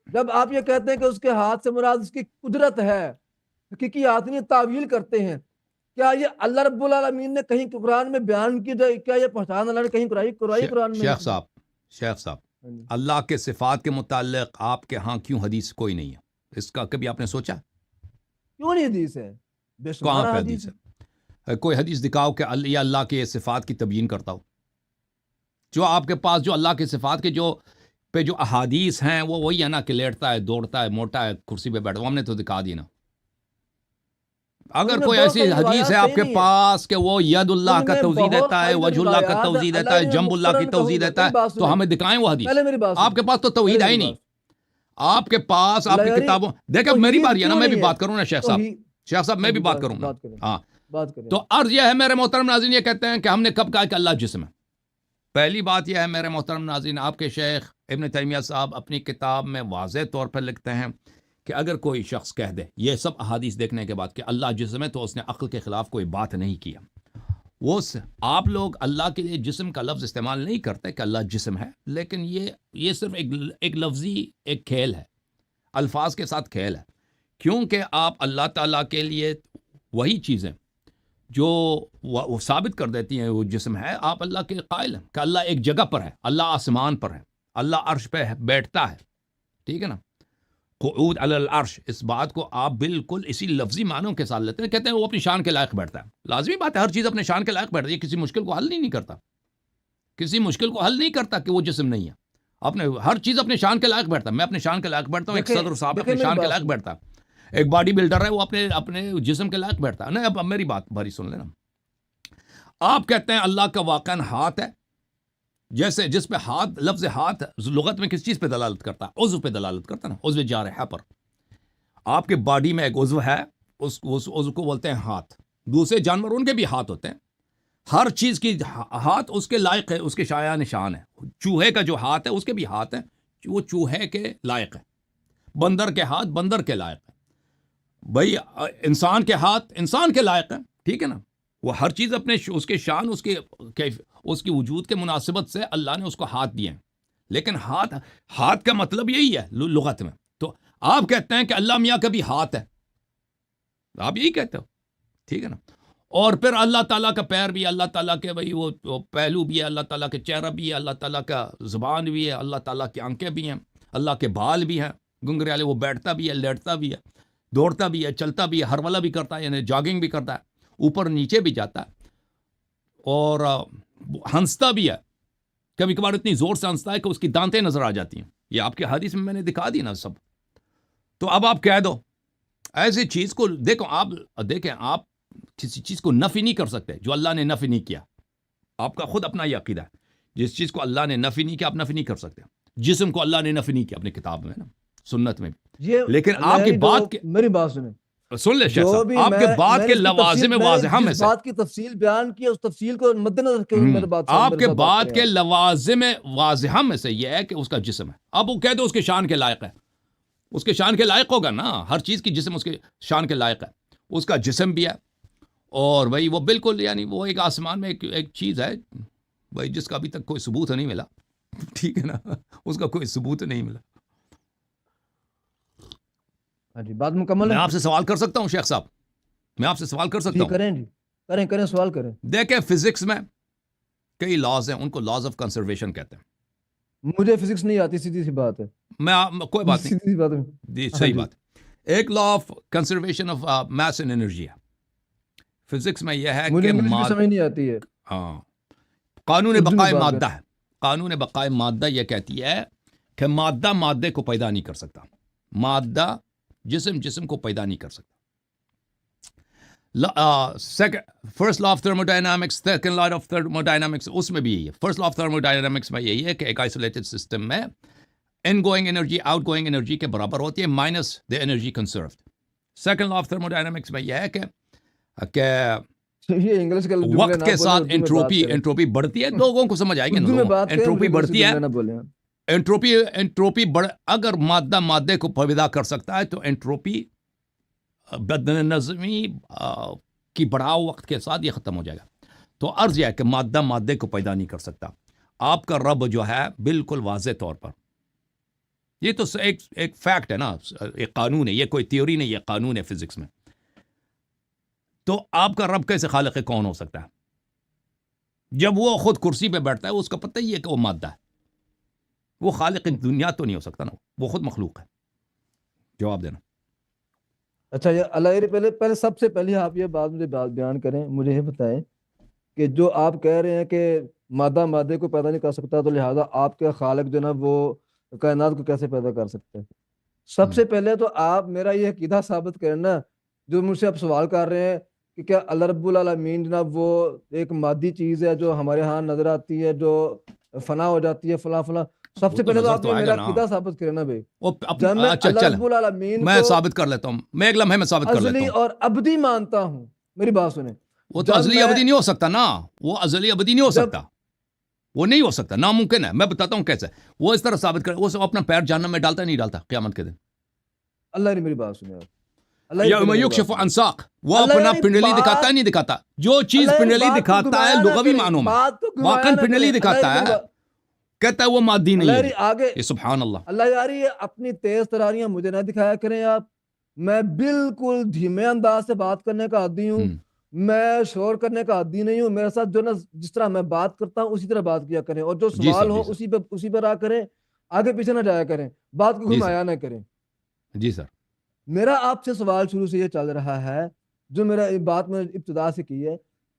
[SPEAKER 2] جب آپ یہ کہتے ہیں کہ اس کے ہاتھ سے مراد اس کی قدرت ہے، حقیقی ہاتھ نہیں، تعویل کرتے ہیں، کیا یہ اللہ رب العالمین نے کہیں قرآن میں بیان کی جائے؟ کیا یہ پہچان اللہ نے کہیں کرائی قرآن میں؟
[SPEAKER 1] شیخ صاحب اللہ کے صفات کے متعلق آپ کے ہاں کیوں حدیث کوئی نہیں ہے؟ اس کا کبھی آپ نے سوچا؟
[SPEAKER 2] کیوں نہیں حدیث ہے؟ بے
[SPEAKER 1] کہاں
[SPEAKER 2] شمار
[SPEAKER 1] پہ
[SPEAKER 2] حدیث
[SPEAKER 1] ہے؟ کوئی حدیث دکھاؤ کہ یہ اللہ کے صفات کی تبیین کرتا ہو. جو آپ کے پاس جو اللہ کے صفات کے جو احادیث ہیں وہ وہی ہے نا کہ لیٹتا ہے، دوڑتا ہے، موٹا ہے، کرسی پہ بیٹھتا ہے. ہم نے تو دکھا دی نا. اگر کوئی ایسی حدیث ہے آپ کے پاس کہ وہ ید اللہ کا توضیح دیتا ہے، وجہ اللہ کا توضیح دیتا ہے، جنب اللہ کی توضیح دیتا ہے، تو ہمیں دکھائیں وہ حدیث. آپ کے پاس تو توحید ہے ہی نہیں. آپ کے پاس آپ کی کتابوں، دیکھیں میری باری ہے نا، میں بھی بات کروں نا شیخ صاحب میں بھی بات کروں گا. ہاں، تو عرض یہ ہے میرے محترم ناظرین، یہ کہتے ہیں کہ ہم نے کب کہا کہ اللہ جسم ہے. پہلی بات یہ ہے میرے محترم ناظرین، آپ کے شیخ ابن تیمیہ صاحب اپنی کتاب میں واضح طور پر لکھتے ہیں کہ اگر کوئی شخص کہہ دے یہ سب احادیث دیکھنے کے بعد کہ اللہ جسم ہے، تو اس نے عقل کے خلاف کوئی بات نہیں کیا. آپ لوگ اللہ کے لیے جسم کا لفظ استعمال نہیں کرتے کہ اللہ جسم ہے، لیکن یہ صرف ایک لفظی ایک کھیل ہے، الفاظ کے ساتھ کھیل ہے. کیونکہ آپ اللہ تعالیٰ کے لیے وہی چیزیں جو وہ ثابت کر دیتی ہیں وہ جسم ہے، آپ اللہ کے قائل ہیں کہ اللہ ایک جگہ پر ہے، اللہ آسمان پر ہے، اللہ عرش پہ بیٹھتا ہے. ٹھیک ہے نا، قعود علی العرش، اس بات کو آپ بالکل اسی لفظی معنوں کے ساتھ لیتے ہیں. کہتے ہیں وہ اپنی شان کے لائق بیٹھتا ہے. لازمی بات ہے، ہر چیز اپنے شان کے لائق بیٹھتا ہے. یہ کسی مشکل کو حل نہیں کرتا، کسی مشکل کو حل نہیں کرتا کہ وہ جسم نہیں ہے. ہر چیز اپنے شان کے لائق بیٹھتا ہے. میں اپنے شان کے لائق بیٹھتا ہوں، ایک صدر صاحب اپنے شان کے لائق بیٹھتا ہے، ایک باڈی بلڈر ہے وہ اپنے جسم کے لائق بیٹھتا ہے. نہیں، اب میری بات بھاری سن لینا. آپ کہتے ہیں اللہ کا واقعاً ہاتھ ہے، جیسے جس پہ ہاتھ، لفظ ہاتھ لغت میں کس چیز پہ دلالت کرتا ہے؟ عضو پہ دلالت کرتا ہے نا، عضو جارحہ پر. آپ کے باڈی میں ایک عضو ہے، اس عضو کو بولتے ہیں ہاتھ. دوسرے جانور ان کے بھی ہاتھ ہوتے ہیں. ہر چیز کی ہاتھ اس کے لائق ہے، اس کے شایع نشان ہے. چوہے کا جو ہاتھ ہے اس کے بھی ہاتھ ہیں، وہ چوہے کے لائق ہے. بندر کے ہاتھ بندر کے لائق ہے. بھائی انسان کے ہاتھ انسان کے لائق ہے. ٹھیک ہے نا، وہ ہر چیز اپنے اس کے شان، اس کی وجود کے مناسبت سے اللہ نے اس کو ہاتھ دیے ہیں. لیکن ہاتھ کا مطلب یہی ہے لغت میں. تو آپ کہتے ہیں کہ اللہ میاں کا بھی ہاتھ ہے، آپ یہی کہتے ہو. ٹھیک ہے نا. اور پھر اللہ تعالیٰ کا پیر بھی ہے، اللہ تعالیٰ کے بھائی وہ پہلو بھی ہے، اللہ تعالیٰ کے چہرہ بھی ہے، اللہ تعالیٰ کا زبان بھی ہے، اللہ تعالیٰ کی آنکھیں بھی ہیں، اللہ کے بال بھی ہیں گنگرے والے. وہ بیٹھتا بھی ہے، لیٹتا بھی ہے، دوڑتا بھی ہے، چلتا بھی ہے، ہرولہ بھی کرتا ہے، یعنی جاگنگ بھی کرتا ہے، اوپر نیچے بھی جاتا ہے، اور ہنستا بھی ہے. کبھی کبھار اتنی زور سے ہنستا ہے کہ اس کی دانتیں نظر آ جاتی ہیں. یہ آپ کے حدیث میں نے دکھا دی نا سب. تو اب آپ کہہ دو ایسی چیز کو، دیکھو آپ دیکھیں، آپ کسی چیز کو نفی نہیں کر سکتے جو اللہ نے نفی نہیں کیا. آپ کا خود اپنا یہ عقیدہ ہے. جس چیز کو اللہ نے نفی نہیں کیا آپ نفی نہیں کر سکتے. جسم کو اللہ نے نفی نہیں کیا اپنی کتاب میں نا, سنت میں بھی. لیکن آپ کی بات کے
[SPEAKER 2] میری بات سنیں,
[SPEAKER 1] سن لے شیخ صاحب, آپ کے بات کے لوازم واضح میں سے
[SPEAKER 2] بات کی تفصیل بیان کی, اس تفصیل کو مد نظر رکھتے ہوئے میرے بات
[SPEAKER 1] آپ کے بات کے لوازم واضح میں سے یہ ہے کہ اس کا جسم ہے. اب وہ کہہ دو اس کے شان کے لائق ہے, اس کے شان کے لائق ہوگا نا, ہر چیز کی جسم اس کے شان کے لائق ہے. اس کا جسم بھی ہے اور بھائی وہ بالکل یعنی وہ ایک آسمان میں ایک چیز ہے بھائی جس کا ابھی تک کوئی ثبوت نہیں ملا, ٹھیک ہے نا, اس کا کوئی ثبوت نہیں ملا.
[SPEAKER 2] ہاں جی, بات مکمل ہے.
[SPEAKER 1] میں آپ سے سوال کر سکتا ہوں شیخ صاحب, میں آپ سے سوال کر سکتا ہوں؟
[SPEAKER 2] کریں جی, کریں سوال کریں.
[SPEAKER 1] دیکھیں فزکس میں کئی لاز ہیں, ان کو لاز آف کنزرویشن کہتے ہیں.
[SPEAKER 2] مجھے فزکس نہیں آتی, سیدھی سی بات ہے.
[SPEAKER 1] میں کوئی بات نہیں,
[SPEAKER 2] سیدھی بات ہے
[SPEAKER 1] جی صحیح بات. ایک law of conservation of mass and energy ہے فزکس میں, یہ ہے
[SPEAKER 2] مجھے
[SPEAKER 1] کہ
[SPEAKER 2] سمجھ نہیں آتی ہے.
[SPEAKER 1] ہاں, قانون بقائے مادہ ہے. قانون بقائے مادہ یہ کہتی ہے کہ مادہ مادے کو پیدا نہیں کر سکتا, مادہ جسم کو پیدا نہیں کر سکتا. First law of thermodynamics, second law of thermodynamics, اس میں بھی یہی ہے. فرسٹ لا آف تھرموڈائنامکس میں یہی ہے کہ ایک آئسولیٹڈ سسٹم میں in going energy out going energy کے برابر ہوتی ہے minus the energy کنزروڈ. Second law of thermodynamics میں یہ ہے کہ وقت کے ساتھ انٹروپی بڑھتی ہے. لوگوں کو سمجھ آئے گی, انٹروپی بڑھتی ہے. انٹروپی اگر مادہ مادے کو پیدا کر سکتا ہے تو انٹروپی بد نظمی کی بڑھاؤ وقت کے ساتھ یہ ختم ہو جائے گا. تو عرض یہ ہے کہ مادہ مادے کو پیدا نہیں کر سکتا. آپ کا رب جو ہے بالکل واضح طور پر, یہ تو ایک فیکٹ ہے نا, ایک قانون ہے, یہ کوئی تھیوری نہیں, یہ قانون ہے فزکس میں. تو آپ کا رب کیسے خالق کون ہو سکتا ہے جب وہ خود کرسی پہ بیٹھتا ہے, اس کا پتہ ہی ہے کہ وہ مادہ ہے. وہ خالق دنیا تو نہیں ہو سکتا نا, وہ خود مخلوق ہے. جواب دینا.
[SPEAKER 2] اچھا, یہ اللہ پہلے سب سے پہلے آپ یہ بات مجھے بیان کریں, مجھے یہ بتائیں کہ جو آپ کہہ رہے ہیں کہ مادہ مادے کو پیدا نہیں کر سکتا, تو لہٰذا آپ کے خالق جو نا وہ کائنات کو کیسے پیدا کر سکتے ہیں؟ سب سے پہلے تو آپ میرا یہ عقیدہ ثابت کریں نا, جو مجھ سے آپ سوال کر رہے ہیں کہ کیا اللہ رب العالمین جناب وہ ایک مادی چیز ہے جو ہمارے ہاں نظر آتی ہے, جو فنا ہو جاتی ہے فلاں فلاں. سب سے پہلے تو آپ میرا عقیدہ ثابت کریں نا بھائی. اللہ رب العالمین
[SPEAKER 1] میں ثابت کر لیتا ہوں, میں ایک لمحے میں ثابت کر لیتا ہوں.
[SPEAKER 2] ازلی اور ابدی مانتا ہوں, میری بات سنیں.
[SPEAKER 1] وہ تو ازلی ابدی نہیں ہو سکتا نا, وہ ازلی ابدی نہیں ہو سکتا, وہ نہیں ہو سکتا, ناممکن ہے. میں بتاتا ہوں کیسے. وہ اس طرح ثابت کرے, وہ اپنا پیر جہنم میں ڈالتا نہیں ڈالتا قیامت کے دن. اللہ
[SPEAKER 2] نے میری بات سنیں,
[SPEAKER 1] یکشف عن ساق, وہ اپنا پنڈلی دکھاتا ہے نہیں دکھاتا. جو چیز پنڈلی دکھاتا ہے لغوی معنوں میں واقعا پنڈلی دکھاتا ہے, کہتا ہے وہ مادی نہیں ہے.
[SPEAKER 2] آگے
[SPEAKER 1] سبحان اللہ.
[SPEAKER 2] اللہ یاری اپنی تیز تراریاں مجھے نہ دکھایا کریں آپ. میں بالکل دھیمے انداز سے بات کرنے کا عادی ہوں, میں شور کرنے کا عادی نہیں ہوں. میرے ساتھ جو نا جس طرح میں بات کرتا ہوں اسی طرح بات کیا کریں, اور جو سوال ہو اسی پہ آ کریں, آگے پیچھے نہ جایا کریں, بات کو گھمایا نہ کریں.
[SPEAKER 1] جی سر.
[SPEAKER 2] میرا آپ سے سوال شروع سے یہ چل رہا ہے, جو میرا بات میں ابتدا سے کی ہے,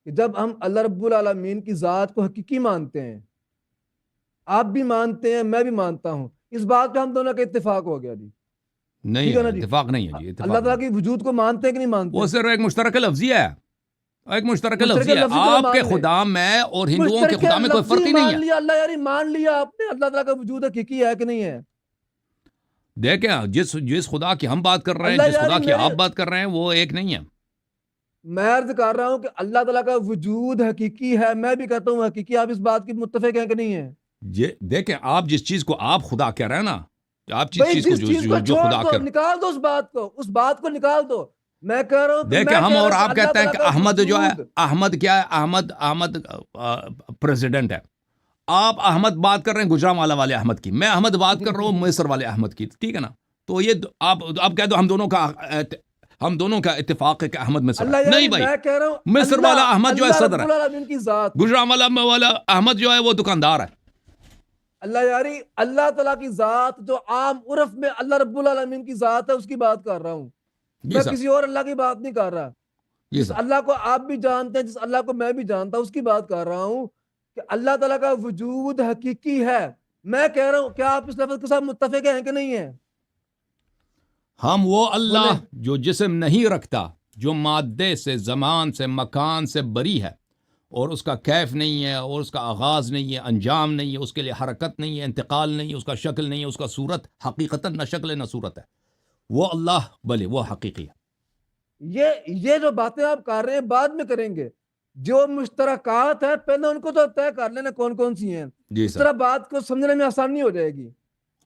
[SPEAKER 2] کہ جب ہم اللہ رب العالمین کی ذات کو حقیقی مانتے ہیں, آپ بھی مانتے ہیں میں بھی مانتا ہوں, اس بات پہ ہم دونوں کا اتفاق ہو گیا جی.
[SPEAKER 1] نہیں ہے, اتفاق نہیں ہے جی.
[SPEAKER 2] اللہ تعالیٰ کی وجود کو مانتے ہیں کہ نہیں مانتے؟
[SPEAKER 1] وہ صرف ایک مشترک لفظی ہے, ایک مشترک لفظی ہے. آپ کے خدا میں اور ہندوؤں کے خدا میں کوئی فرق ہی نہیں ہے.
[SPEAKER 2] اللہ یاری مان لیا آپ نے, اللہ تعالیٰ کا وجود حقیقی ہے کہ نہیں ہے؟
[SPEAKER 1] دیکھیں جس خدا کی ہم بات کر رہے ہیں, جس خدا کی آپ بات کر رہے ہیں, وہ ایک نہیں ہے.
[SPEAKER 2] میں عرض کر رہا ہوں کہ اللہ تعالیٰ کا وجود حقیقی ہے, میں بھی کہتا ہوں حقیقی. آپ اس بات کی متفق ہیں کہ نہیں ہیں؟
[SPEAKER 1] دیکھیں آپ جس چیز کو آپ خدا کہہ رہے ہیں نا, آپ جس چیز کو جو خدا کہہ رہے ہیں,
[SPEAKER 2] نکال دو اس بات کو نکال دو. میں کہہ رہا ہوں
[SPEAKER 1] دیکھیں ہم اور آپ کہتے ہیں کہ احمد جو ہے, احمد کیا ہے, احمد پریزیڈنٹ ہے. آپ احمد بات کر رہے ہیں گجرانوالہ والے احمد کی, میں احمد بات کر رہا ہوں مصر والے احمد کی, ٹھیک ہے نا. تو یہ آپ کہہ دو ہم دونوں کا اتفاق ہے کہ احمد مصر ہے. نہیں بھائی, مصر والا احمد جو ہے صدر ہے, گجرانوالہ والا احمد جو ہے وہ دکاندار ہے.
[SPEAKER 2] اللہ یاری اللہ تعالیٰ کی ذات جو عام عرف میں اللہ رب العالمین کی ذات ہے, اس کی بات کر رہا ہوں. میں کسی اور اللہ کی بات نہیں کر رہا. جس اللہ کو آپ بھی جانتے ہیں, جس اللہ کو میں بھی جانتا ہوں, اس کی بات کر رہا ہوں کہ اللہ تعالیٰ کا وجود حقیقی ہے. میں کہہ رہا ہوں کیا آپ اس لفظ کے ساتھ متفق ہیں کہ نہیں ہیں؟
[SPEAKER 1] ہم وہ اللہ جو جسم نہیں رکھتا, جو مادے سے، زمان سے، مکان سے بری ہے، اور اس کا کیف نہیں ہے، اور اس کا آغاز نہیں ہے، انجام نہیں ہے، اس کے لیے حرکت نہیں ہے، انتقال نہیں ہے، اس کا شکل نہیں ہے، اس کا صورت حقیقتاً نہ شکل ہے نہ صورت ہے، وہ اللہ بلے وہ حقیقی ہے۔
[SPEAKER 2] یہ جو باتیں آپ کر رہے ہیں بعد میں کریں گے، جو مشترکات ہیں پہلے ان کو تو طے کر لینا کون کون سی ہیں،
[SPEAKER 1] جی
[SPEAKER 2] اس
[SPEAKER 1] سر،
[SPEAKER 2] طرح بات کو سمجھنے میں آسانی ہو جائے گی۔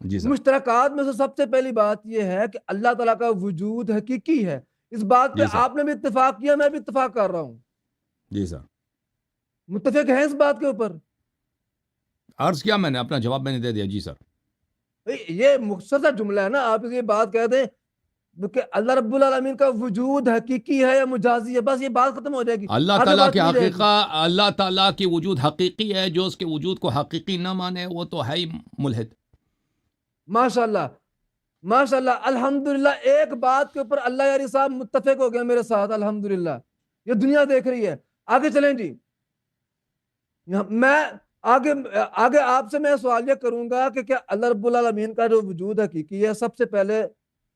[SPEAKER 1] جی سر،
[SPEAKER 2] مشترکات میں سے سب سے پہلی بات یہ ہے کہ اللہ تعالیٰ کا وجود حقیقی ہے، اس بات پہ
[SPEAKER 1] جی سر،
[SPEAKER 2] آپ نے بھی اتفاق کیا، میں بھی اتفاق کر رہا ہوں،
[SPEAKER 1] جی سر۔
[SPEAKER 2] متفق ہیں اس بات کے اوپر۔
[SPEAKER 1] عرض کیا میں نے، اپنا جواب میں نے دے دیا۔ جی سر،
[SPEAKER 2] یہ مختصر جملہ ہے نا، آپ یہ بات کہہ دیں کہ اللہ رب العالمین کا وجود حقیقی ہے یا مجازی ہے، بس یہ بات ختم ہو جائے گی،
[SPEAKER 1] اللہ
[SPEAKER 2] آگے
[SPEAKER 1] تعالیٰ
[SPEAKER 2] بات
[SPEAKER 1] کی
[SPEAKER 2] نہیں جائے گی۔
[SPEAKER 1] اللہ تعالیٰ کی وجود حقیقی ہے، جو اس کے وجود کو حقیقی نہ مانے وہ تو ہے ہی ملحد۔
[SPEAKER 2] ماشاء اللہ، ماشاء اللہ، الحمدللہ، ایک بات کے اوپر اللہ یاری صاحب متفق ہو گئے میرے ساتھ، الحمدللہ، یہ دنیا دیکھ رہی ہے۔ آگے چلیں جی، میں آگے آپ سے میں سوال یہ کروں گا کہ کیا اللہ رب العالمین کا جو وجود حقیقی ہے، سب سے پہلے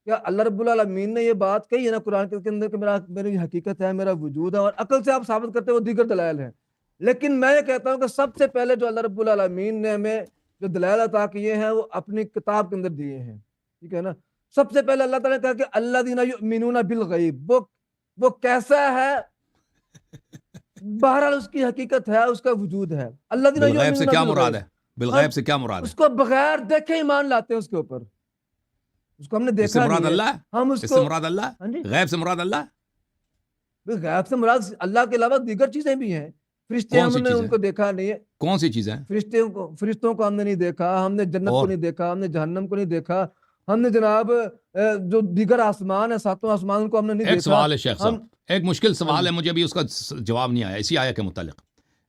[SPEAKER 2] کیا اللہ رب العالمین نے یہ بات کہی ہے نا قرآن کے اندر کہ میری حقیقت ہے، میرا وجود ہے، اور عقل سے آپ ثابت کرتے ہیں وہ دیگر دلائل ہیں، لیکن میں یہ کہتا ہوں کہ سب سے پہلے جو اللہ رب العالمین نے ہمیں جو دلائل عطا کیے ہیں وہ اپنی کتاب کے اندر دیے ہیں، ٹھیک ہے نا۔ سب سے پہلے اللہ تعالیٰ نے کہا کہ الذین یؤمنون بالغیب، وہ کیسا ہے؟ بہرحال اس کی حقیقت ہے، اس کا وجود ہے۔ الذین
[SPEAKER 1] بالغیب سے
[SPEAKER 2] یؤمنون
[SPEAKER 1] کیا مراد
[SPEAKER 2] بالغیب،
[SPEAKER 1] ہے؟
[SPEAKER 2] ہم
[SPEAKER 1] بالغیب سے کیا مراد
[SPEAKER 2] اس
[SPEAKER 1] ہے؟
[SPEAKER 2] کو بغیر دیکھے ایمان لاتے ہیں، اس کے اوپر، اس کو ہم نے
[SPEAKER 1] اس سے
[SPEAKER 2] دیکھا
[SPEAKER 1] مراد
[SPEAKER 2] نہیں ہے،
[SPEAKER 1] اللہ ہے؟
[SPEAKER 2] ہم اس
[SPEAKER 1] اس
[SPEAKER 2] کو،
[SPEAKER 1] سے مراد اللہ
[SPEAKER 2] ہاں جی،
[SPEAKER 1] ہے؟ غیب سے مراد اللہ ہے؟
[SPEAKER 2] غیب سے مراد اللہ کے علاوہ دیگر چیزیں بھی ہیں، فرشتے
[SPEAKER 1] کون
[SPEAKER 2] ہم
[SPEAKER 1] سی
[SPEAKER 2] نے ان
[SPEAKER 1] چیزیں؟
[SPEAKER 2] کو دیکھا نہیں ہے،
[SPEAKER 1] کون سی چیزیں ہیں؟
[SPEAKER 2] فرشتوں کو ہم نے نہیں دیکھا، ہم نے جنت کو
[SPEAKER 1] اور
[SPEAKER 2] نہیں دیکھا، ہم نے جہنم کو نہیں دیکھا، ہم نے جناب جو دیگر آسمان ہے، ساتوں آسمان کو ہم نے نہیں
[SPEAKER 1] ایک
[SPEAKER 2] دیکھا،
[SPEAKER 1] سوال ہے شیخ صاحب،
[SPEAKER 2] ہم،
[SPEAKER 1] ایک مشکل
[SPEAKER 2] ہاں
[SPEAKER 1] سوال
[SPEAKER 2] جی،
[SPEAKER 1] ہے، مجھے ابھی اس کا جواب نہیں آیا اسی آیت کے متعلق۔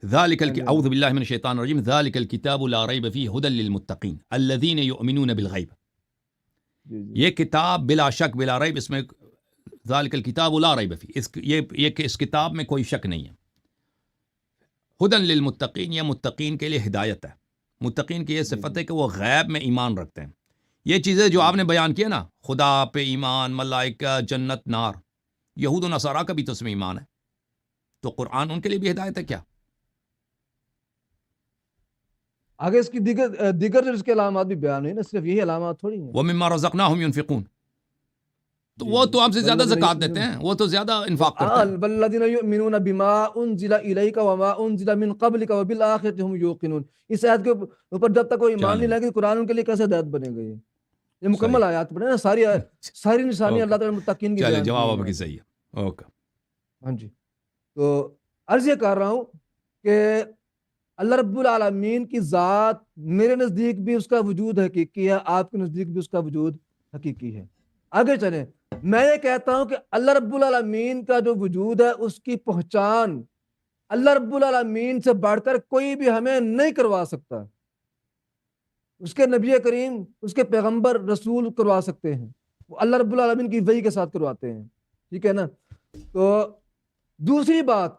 [SPEAKER 1] ذالک
[SPEAKER 2] ہاں جی، ہاں جی،
[SPEAKER 1] اعوذ باللہ من الشیطان الرجیم، ذالک الکتاب لا ریب فیہ ہدی للمتقین الذین یؤمنون بالغیب۔
[SPEAKER 2] جی جی،
[SPEAKER 1] یہ کتاب بلا شک بلا ریب، اس میں ذالک الکتاب لا ریب فیہ، اس کتاب میں کوئی شک نہیں ہے۔ ہدی للمتقین، یہ متقین کے لیے ہدایت ہے۔ متقین کی یہ
[SPEAKER 2] جی
[SPEAKER 1] صفت
[SPEAKER 2] جی،
[SPEAKER 1] ہے کہ وہ غیب میں ایمان رکھتے ہیں۔ یہ چیزیں جو
[SPEAKER 2] جی
[SPEAKER 1] آپ نے
[SPEAKER 2] جی،
[SPEAKER 1] بیان کیا نا، خدا پہ ایمان، ملائکہ، جنت، نار، یہود و نصارہ کا بھی تو اس میں ایمان ہے، تو قرآن ان کے لیے بھی ہدایت ہے کیا؟
[SPEAKER 2] آگے اس کی دیگر جو اس کے علامات بھی بیان ہوئی نا، صرف یہی علامات تھوڑی ہیں۔
[SPEAKER 1] وَمِمَّا رَزَقْنَاهُمْ يُنْفِقُونَ، تو
[SPEAKER 2] جی
[SPEAKER 1] وہ
[SPEAKER 2] جی،
[SPEAKER 1] تو ہم سے زیادہ
[SPEAKER 2] والذین
[SPEAKER 1] زکوٰۃ دیتے
[SPEAKER 2] یؤمنون،
[SPEAKER 1] ہیں، وہ تو زیادہ انفاق کرتے ہیں۔
[SPEAKER 2] والذین یؤمنون بما انزل الیک وما انزل من قبلک وبالآخرۃ هم یوقنون، اس آیت کے اوپر جب تک وہ ایمان نہیں
[SPEAKER 1] چلیں،
[SPEAKER 2] لائے گا قرآن ان کے لیے کیسے ہدایت بنے گا؟ یہ
[SPEAKER 1] صحیح،
[SPEAKER 2] مکمل آیات پڑھیں نا، ساری نشانی
[SPEAKER 1] اوکے،
[SPEAKER 2] اللہ تعالیٰ نے متقین کی
[SPEAKER 1] چلے
[SPEAKER 2] بیان کی
[SPEAKER 1] جواب
[SPEAKER 2] ہیں
[SPEAKER 1] آپ
[SPEAKER 2] یہاں
[SPEAKER 1] کی
[SPEAKER 2] پہ۔
[SPEAKER 1] صحیح ہے، اوکے۔
[SPEAKER 2] ہاں جی، تو عرض یہ کر رہا ہوں کہ اللہ رب العالمین کی ذات میرے نزدیک بھی اس کا وجود حقیقی ہے، آپ کے نزدیک بھی اس کا وجود حقیقی ہے۔ آگے چلیں، میں یہ کہتا ہوں کہ اللہ رب العالمین کا جو وجود ہے اس کی پہچان اللہ رب العالمین سے بڑھ کر کوئی بھی ہمیں نہیں کروا سکتا، اس کے نبی کریم، اس کے پیغمبر رسول کروا سکتے ہیں، وہ اللہ رب العالمین کی وحی کے ساتھ کرواتے ہیں، ٹھیک ہے نا۔ تو دوسری بات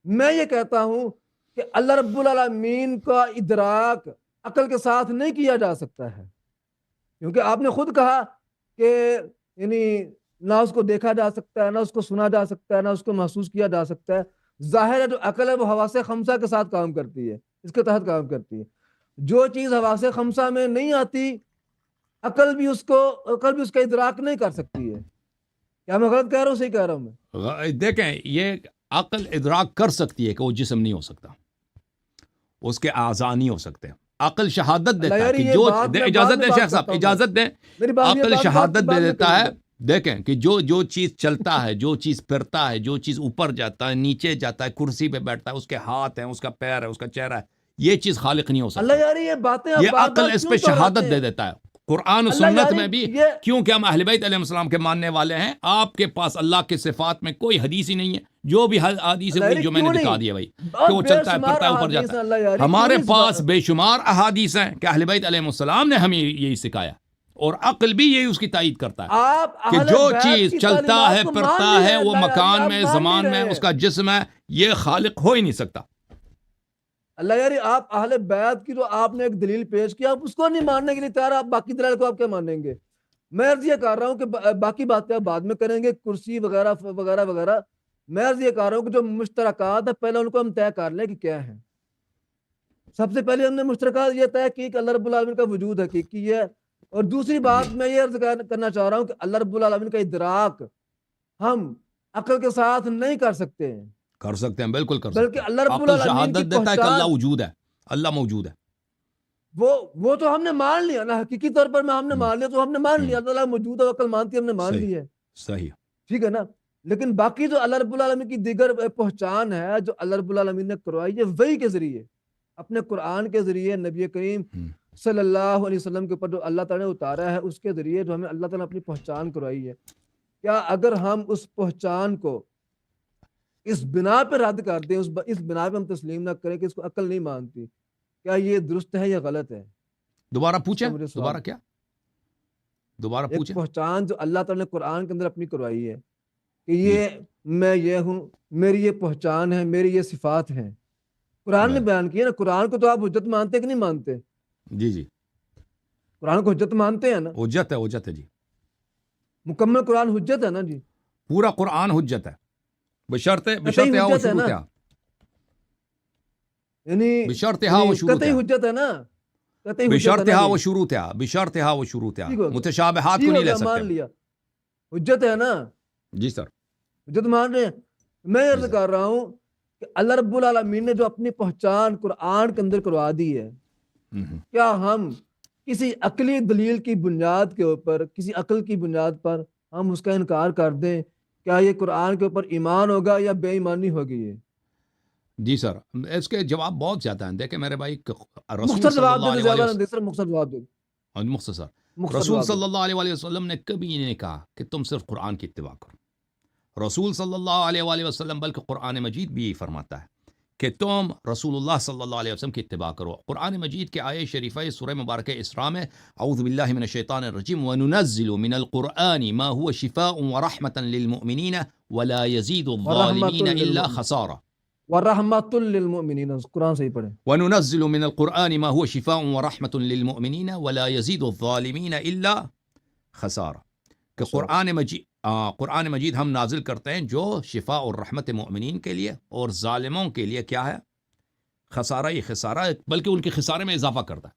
[SPEAKER 2] میں یہ کہتا ہوں کہ اللہ رب العالمین کا ادراک عقل کے ساتھ نہیں کیا جا سکتا ہے، کیونکہ آپ نے خود کہا کہ یعنی نہ اس کو دیکھا جا سکتا ہے، نہ اس کو سنا جا سکتا ہے، نہ اس کو محسوس کیا جا سکتا ہے۔ ظاہر ہے جو عقل ہے وہ حواس خمسہ کے ساتھ کام کرتی ہے، اس کے تحت کام کرتی ہے، جو چیز حواس خمسہ میں نہیں آتی عقل بھی اس کا ادراک نہیں کر سکتی ہے۔ کیا میں غلط کہہ رہا ہوں، صحیح کہہ رہا ہوں میں؟
[SPEAKER 1] دیکھیں، یہ عقل ادراک کر سکتی ہے کہ وہ جسم نہیں ہو سکتا، اس کے اعضاء نہیں ہو سکتے۔ عقل شہادت
[SPEAKER 2] اللہ
[SPEAKER 1] دیتا ہے
[SPEAKER 2] یار
[SPEAKER 1] کہ
[SPEAKER 2] یہ
[SPEAKER 1] جو
[SPEAKER 2] بات میں بعد
[SPEAKER 1] اجازت
[SPEAKER 2] میں
[SPEAKER 1] دیں
[SPEAKER 2] بات
[SPEAKER 1] شیخ صاحب،
[SPEAKER 2] کرتا ہوں،
[SPEAKER 1] اجازت دیں،
[SPEAKER 2] میری بات یہ
[SPEAKER 1] عقل
[SPEAKER 2] بات
[SPEAKER 1] شہادت
[SPEAKER 2] بعد
[SPEAKER 1] دے
[SPEAKER 2] میں
[SPEAKER 1] دیتا
[SPEAKER 2] کروں
[SPEAKER 1] ہے۔
[SPEAKER 2] گا۔
[SPEAKER 1] دیکھیں کہ جو چیز چلتا ہے، جو چیز پھرتا ہے، جو چیز اوپر جاتا ہے، نیچے جاتا ہے، کرسی پہ بیٹھتا ہے، اس کے ہاتھ ہیں، اس کا پیر ہے، اس کا چہرہ ہے، یہ چیز خالق نہیں ہو
[SPEAKER 2] اللہ
[SPEAKER 1] سکتا۔
[SPEAKER 2] یاری یہ باتیں آپ
[SPEAKER 1] یہ
[SPEAKER 2] بار
[SPEAKER 1] عقل
[SPEAKER 2] بار
[SPEAKER 1] اس
[SPEAKER 2] کیوں
[SPEAKER 1] پہ
[SPEAKER 2] دہراتے
[SPEAKER 1] شہادت دے
[SPEAKER 2] ہیں؟
[SPEAKER 1] دیتا ہے۔ قرآن و
[SPEAKER 2] اللہ
[SPEAKER 1] سنت
[SPEAKER 2] یاری
[SPEAKER 1] میں بھی،
[SPEAKER 2] یہ
[SPEAKER 1] کیونکہ ہم اہل بیت علیہ السلام کے ماننے والے ہیں، آپ کے پاس اللہ کے صفات میں کوئی حدیث ہی نہیں ہے، جو بھی حدیث ہے
[SPEAKER 2] اللہ
[SPEAKER 1] وہی
[SPEAKER 2] یاری
[SPEAKER 1] جو میں نے
[SPEAKER 2] کیوں
[SPEAKER 1] دکھا
[SPEAKER 2] نہیں؟
[SPEAKER 1] دیا بھائی،
[SPEAKER 2] اور
[SPEAKER 1] کہ وہ
[SPEAKER 2] بے
[SPEAKER 1] چلتا ہے،
[SPEAKER 2] شمار
[SPEAKER 1] پھرتا ہے، اوپر
[SPEAKER 2] احادیث
[SPEAKER 1] جاتا
[SPEAKER 2] ہیں
[SPEAKER 1] ہے۔
[SPEAKER 2] اللہ یاری، کیوں
[SPEAKER 1] ہمارے
[SPEAKER 2] نہیں
[SPEAKER 1] پاس بے شمار احادیث ہیں کہ اہل بیت علیہ السلام نے ہمیں یہی سکھایا، اور عقل بھی یہی اس کی تائید کرتا ہے
[SPEAKER 2] آپ
[SPEAKER 1] کہ
[SPEAKER 2] اہل
[SPEAKER 1] جو
[SPEAKER 2] بیت
[SPEAKER 1] چیز
[SPEAKER 2] کی
[SPEAKER 1] چلتا
[SPEAKER 2] تعلیمات
[SPEAKER 1] ہے،
[SPEAKER 2] کو مان
[SPEAKER 1] پھرتا
[SPEAKER 2] نہیں
[SPEAKER 1] ہے،
[SPEAKER 2] رہے
[SPEAKER 1] وہ
[SPEAKER 2] اللہ یاری،
[SPEAKER 1] مکان
[SPEAKER 2] آپ
[SPEAKER 1] میں،
[SPEAKER 2] مان نہیں
[SPEAKER 1] زمان میں،
[SPEAKER 2] رہے
[SPEAKER 1] اس
[SPEAKER 2] ہیں۔
[SPEAKER 1] کا جسم ہے، یہ خالق ہو ہی نہیں سکتا۔
[SPEAKER 2] اللہ یاری آپ اہل بیت کی جو آپ نے ایک دلیل پیش کی، آپ اس کو نہیں ماننے کے لیے تیار، آپ باقی دلائل کو آپ کیا مانیں گے؟ میں عرض یہ کر رہا ہوں کہ باقی باتیں آپ بعد میں کریں گے، کرسی وغیرہ وغیرہ وغیرہ. میں عرض یہ کر رہا ہوں کہ جو مشترکات ہے پہلے ان کو ہم طے کر لیں کہ کیا ہے. سب سے پہلے ہم نے مشترکات یہ طے کی کہ اللہ رب العالمین کا وجود حقیقی ہے. اور دوسری بات میں یہ عرض کرنا چاہ رہا ہوں کہ اللہ رب العالمین کا ادراک ہم عقل کے ساتھ نہیں کر سکتے ہیں،
[SPEAKER 1] کر سکتے ہیں، بالکل کر سکتے
[SPEAKER 2] بلکہ
[SPEAKER 1] ہیں.
[SPEAKER 2] اللہ رب
[SPEAKER 1] عقل
[SPEAKER 2] العالمین کی
[SPEAKER 1] شہادت دیتا ہے کہ اللہ
[SPEAKER 2] پہچان
[SPEAKER 1] وجود ہے، اللہ موجود ہے.
[SPEAKER 2] وہ تو ہم نے مان لیا نا، حقیقی طور پر ہم نے مان لیا، تو ہم نے مان لیا اللہ موجود ہے، عقل مانتی ہے، ہم نے مان
[SPEAKER 1] صحیح
[SPEAKER 2] لی ہے،
[SPEAKER 1] صحیح.
[SPEAKER 2] ٹھیک ہے نا. لیکن باقی جو اللہ رب العالمین کی دیگر پہچان ہے جو اللہ رب العالمین نے کروائی ہے وحی کے ذریعے، اپنے قرآن کے ذریعے، نبی کریم صلی اللہ علیہ وسلم کے اوپر جو اللہ تعالیٰ نے اتارا ہے اس کے ذریعے جو ہمیں اللہ تعالیٰ نے اپنی پہچان کروائی ہے. کیا اگر ہم اس پہچان کو اس بنا پہ رد کر دیں، اس بنا پہ ہم تسلیم نہ کریں کہ اس کو عقل نہیں مانتی، کیا یہ درست ہے یا غلط ہے؟
[SPEAKER 1] دوبارہ پوچھیں،
[SPEAKER 2] مجھے سوال
[SPEAKER 1] دوبارہ کیا، دوبارہ
[SPEAKER 2] ایک
[SPEAKER 1] پوچھیں.
[SPEAKER 2] پہچان جو اللہ تعالیٰ نے قرآن کے اندر اپنی کروائی ہے کہ یہ میں یہ ہوں، میری یہ پہچان ہے، میری یہ صفات ہیں، قرآن نے بیان کی ہے نا. قرآن کو تو آپ حجت مانتے کہ نہیں مانتے؟
[SPEAKER 1] جی جی،
[SPEAKER 2] قرآن کو حجت مانتے ہیں نا؟
[SPEAKER 1] حجت ہے، حجت ہے جی.
[SPEAKER 2] مکمل قرآن حجت ہے نا جی؟
[SPEAKER 1] پورا قرآن حجت ہے، بشرط
[SPEAKER 2] قطعی
[SPEAKER 1] ہا و
[SPEAKER 2] حجت ہے نا،
[SPEAKER 1] شروطہا،
[SPEAKER 2] یعنی
[SPEAKER 1] بشرط ہا و
[SPEAKER 2] قطعی
[SPEAKER 1] شروطہا،
[SPEAKER 2] حجت ہے نا، قطعی حجت ہے
[SPEAKER 1] بشرط
[SPEAKER 2] نا
[SPEAKER 1] ہا
[SPEAKER 2] جی.
[SPEAKER 1] و شروطہا، بشرط ہا و شروطہا.
[SPEAKER 2] ٹھیک ہو گیا،
[SPEAKER 1] متشابہات کو
[SPEAKER 2] ٹھیک
[SPEAKER 1] نہیں
[SPEAKER 2] ہو
[SPEAKER 1] لے
[SPEAKER 2] گیا، مان
[SPEAKER 1] سکتے.
[SPEAKER 2] لیا حجت ہے نا،
[SPEAKER 1] جی سر.
[SPEAKER 2] حجت مان رہے ہیں. میں
[SPEAKER 1] جی
[SPEAKER 2] عرض
[SPEAKER 1] سر.
[SPEAKER 2] کر رہا ہوں کہ اللہ رب العالمین نے جو اپنی پہچان قرآن کے اندر کروا دی ہے، کیا ہم کسی عقلی دلیل کی بنیاد کے اوپر، کسی عقل کی بنیاد پر ہم اس کا انکار کر دیں؟ کیا یہ قرآن کے اوپر ایمان ہوگا یا بے ایمانی ہوگی؟ یہ
[SPEAKER 1] جی سر، اس کے جواب بہت زیادہ ہیں. دیکھیں میرے بھائی، رسول
[SPEAKER 2] مختصر
[SPEAKER 1] صلی
[SPEAKER 2] جواب
[SPEAKER 1] اللہ
[SPEAKER 2] دے دو،
[SPEAKER 1] علیہ
[SPEAKER 2] زیادہ
[SPEAKER 1] وسلم،
[SPEAKER 2] نہیں سر، مختصر جواب دے دو،
[SPEAKER 1] مختصر،
[SPEAKER 2] مختصر
[SPEAKER 1] رسول
[SPEAKER 2] جواب دے
[SPEAKER 1] صلی
[SPEAKER 2] دو.
[SPEAKER 1] اللہ علیہ وسلم نے کبھی نہیں کہا کہ تم صرف قرآن کی اتباع کرو. رسول صلی اللہ علیہ وسلم بلکہ قرآن مجید بھی یہی فرماتا ہے کہ تم رسول اللہ صلی اللہ علیہ وسلم کی اتباع کرو. قرآن مجید کے آیے شریفہ سورہ مبارکہ اسراء میں اعوذ باللہ من الشیطان الرجیم وَنُنَزِّلُ مِنَ الْقُرْآنِ مَا هُوَ شِفَاءٌ وَرَحْمَةً لِّلْمُؤْمِنِينَ وَلَا يَزِيدُ الظَّالِمِينَ إِلَّا خَسَارًا.
[SPEAKER 2] وَرَحْمَةٌ لِّلْمُؤْمِنِينَ، قرآن صحیح پڑھیں.
[SPEAKER 1] وَنُنَزِّلُ مِنَ الْقُرْآنِ مَا هُوَ شِفَاءٌ وَرَحْمَةٌ لِّلْمُؤْمِنِينَ وَلَا يَزِيدُ الظَّالِمِينَ إِلَّا خَسَارًا. کہ قرآن مجید ہم نازل کرتے ہیں جو شفا اور رحمت مومنین کے لیے، اور ظالموں کے لیے کیا ہے؟ خسارہ ہی خسارہ، بلکہ ان کے خسارے میں اضافہ کرتا ہے.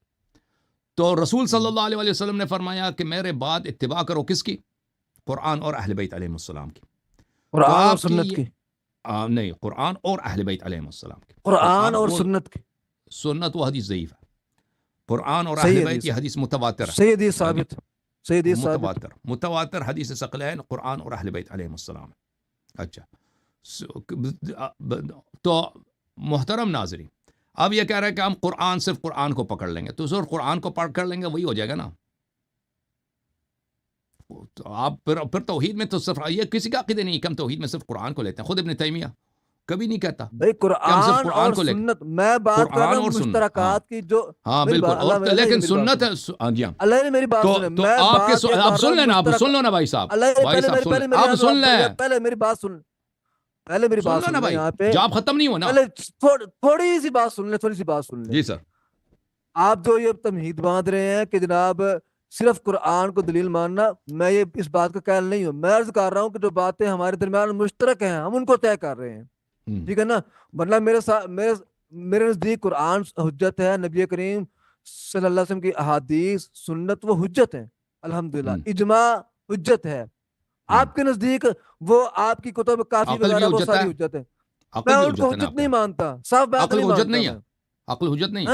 [SPEAKER 1] تو رسول صلی اللہ علیہ وسلم نے فرمایا کہ میرے بعد اتباع کرو کس کی؟ قرآن اور اہل بیت علیہ السلام کی.
[SPEAKER 2] قرآن اور سنت کی؟
[SPEAKER 1] نہیں، قرآن اور اہل بیت علیہ السلام کی.
[SPEAKER 2] قرآن اور سنت کی.
[SPEAKER 1] سنت وہ حدیث ضعیف ہے. قرآن اور
[SPEAKER 2] صحیح
[SPEAKER 1] اہل بیت
[SPEAKER 2] حدیث،
[SPEAKER 1] یہ حدیث متواتر ہے.
[SPEAKER 2] صحیح حدیث ثابت، صحیح حدیث ثابت.
[SPEAKER 1] متواتر حدیث ثقلین قرآن اور اہل بیت علیہ السلام. اچھا، تو محترم ناظرین، اب یہ کہہ رہے ہیں کہ ہم قرآن، صرف قرآن کو پکڑ لیں گے، تو صرف قرآن کو پکڑ کر لیں گے وہی ہو جائے گا نا. تو آپ پھر توحید میں تو صرف یہ کسی کا عقیدہ نہیں کہ ہم توحید میں صرف قرآن کو لیتے ہیں. خود ابن تیمیہ کبھی نہیں کہتا
[SPEAKER 2] بھائی قرآن اور
[SPEAKER 1] کو لے کے.
[SPEAKER 2] سنت، میں بات کر رہا ہوں مشترکات کی جو.
[SPEAKER 1] ہاں بالکل، اور لیکن سنت ہے. جی ہاں،
[SPEAKER 2] اللہ نے میری بات سنیں،
[SPEAKER 1] تو
[SPEAKER 2] میں
[SPEAKER 1] آپ کے
[SPEAKER 2] بات
[SPEAKER 1] آپ سن لینا، آپ سن لو نا بھائی صاحب، بھائی صاحب سن لیں، آپ سن لیں،
[SPEAKER 2] پہلے میری بات سن، پہلے میری بات
[SPEAKER 1] سن لو نا
[SPEAKER 2] سن
[SPEAKER 1] بھائی،
[SPEAKER 2] یہاں پہ
[SPEAKER 1] جاب ختم نہیں ہوا نا.
[SPEAKER 2] پہلے تھوڑی سی بات سن لیں، تھوڑی سی بات سن لیں.
[SPEAKER 1] جی سر.
[SPEAKER 2] آپ جو یہ تمہید باندھ رہے ہیں کہ جناب صرف قرآن کو دلیل ماننا، میں یہ اس بات کا قائل نہیں ہوں. میں عرض کر رہا ہوں کہ جو باتیں ہمارے درمیان مشترک ہیں ہم ان کو طے کر رہے ہیں، ٹھیک ہے نا. ورنہ میرے نزدیک قرآن حجت ہے، نبی کریم صلی اللہ علیہ وسلم کی احادیث سنت وہ حجت ہیں، الحمدللہ. اجماع حجت ہے. آپ کے نزدیک وہ آپ کی کتب کافی وغیرہ وہ ساری حجت ہے. میں ان کو حجت نہیں مانتا، صاف بات نہیں مانتا.
[SPEAKER 1] عقل حجت نہیں ہے. عقل حجت نہیں.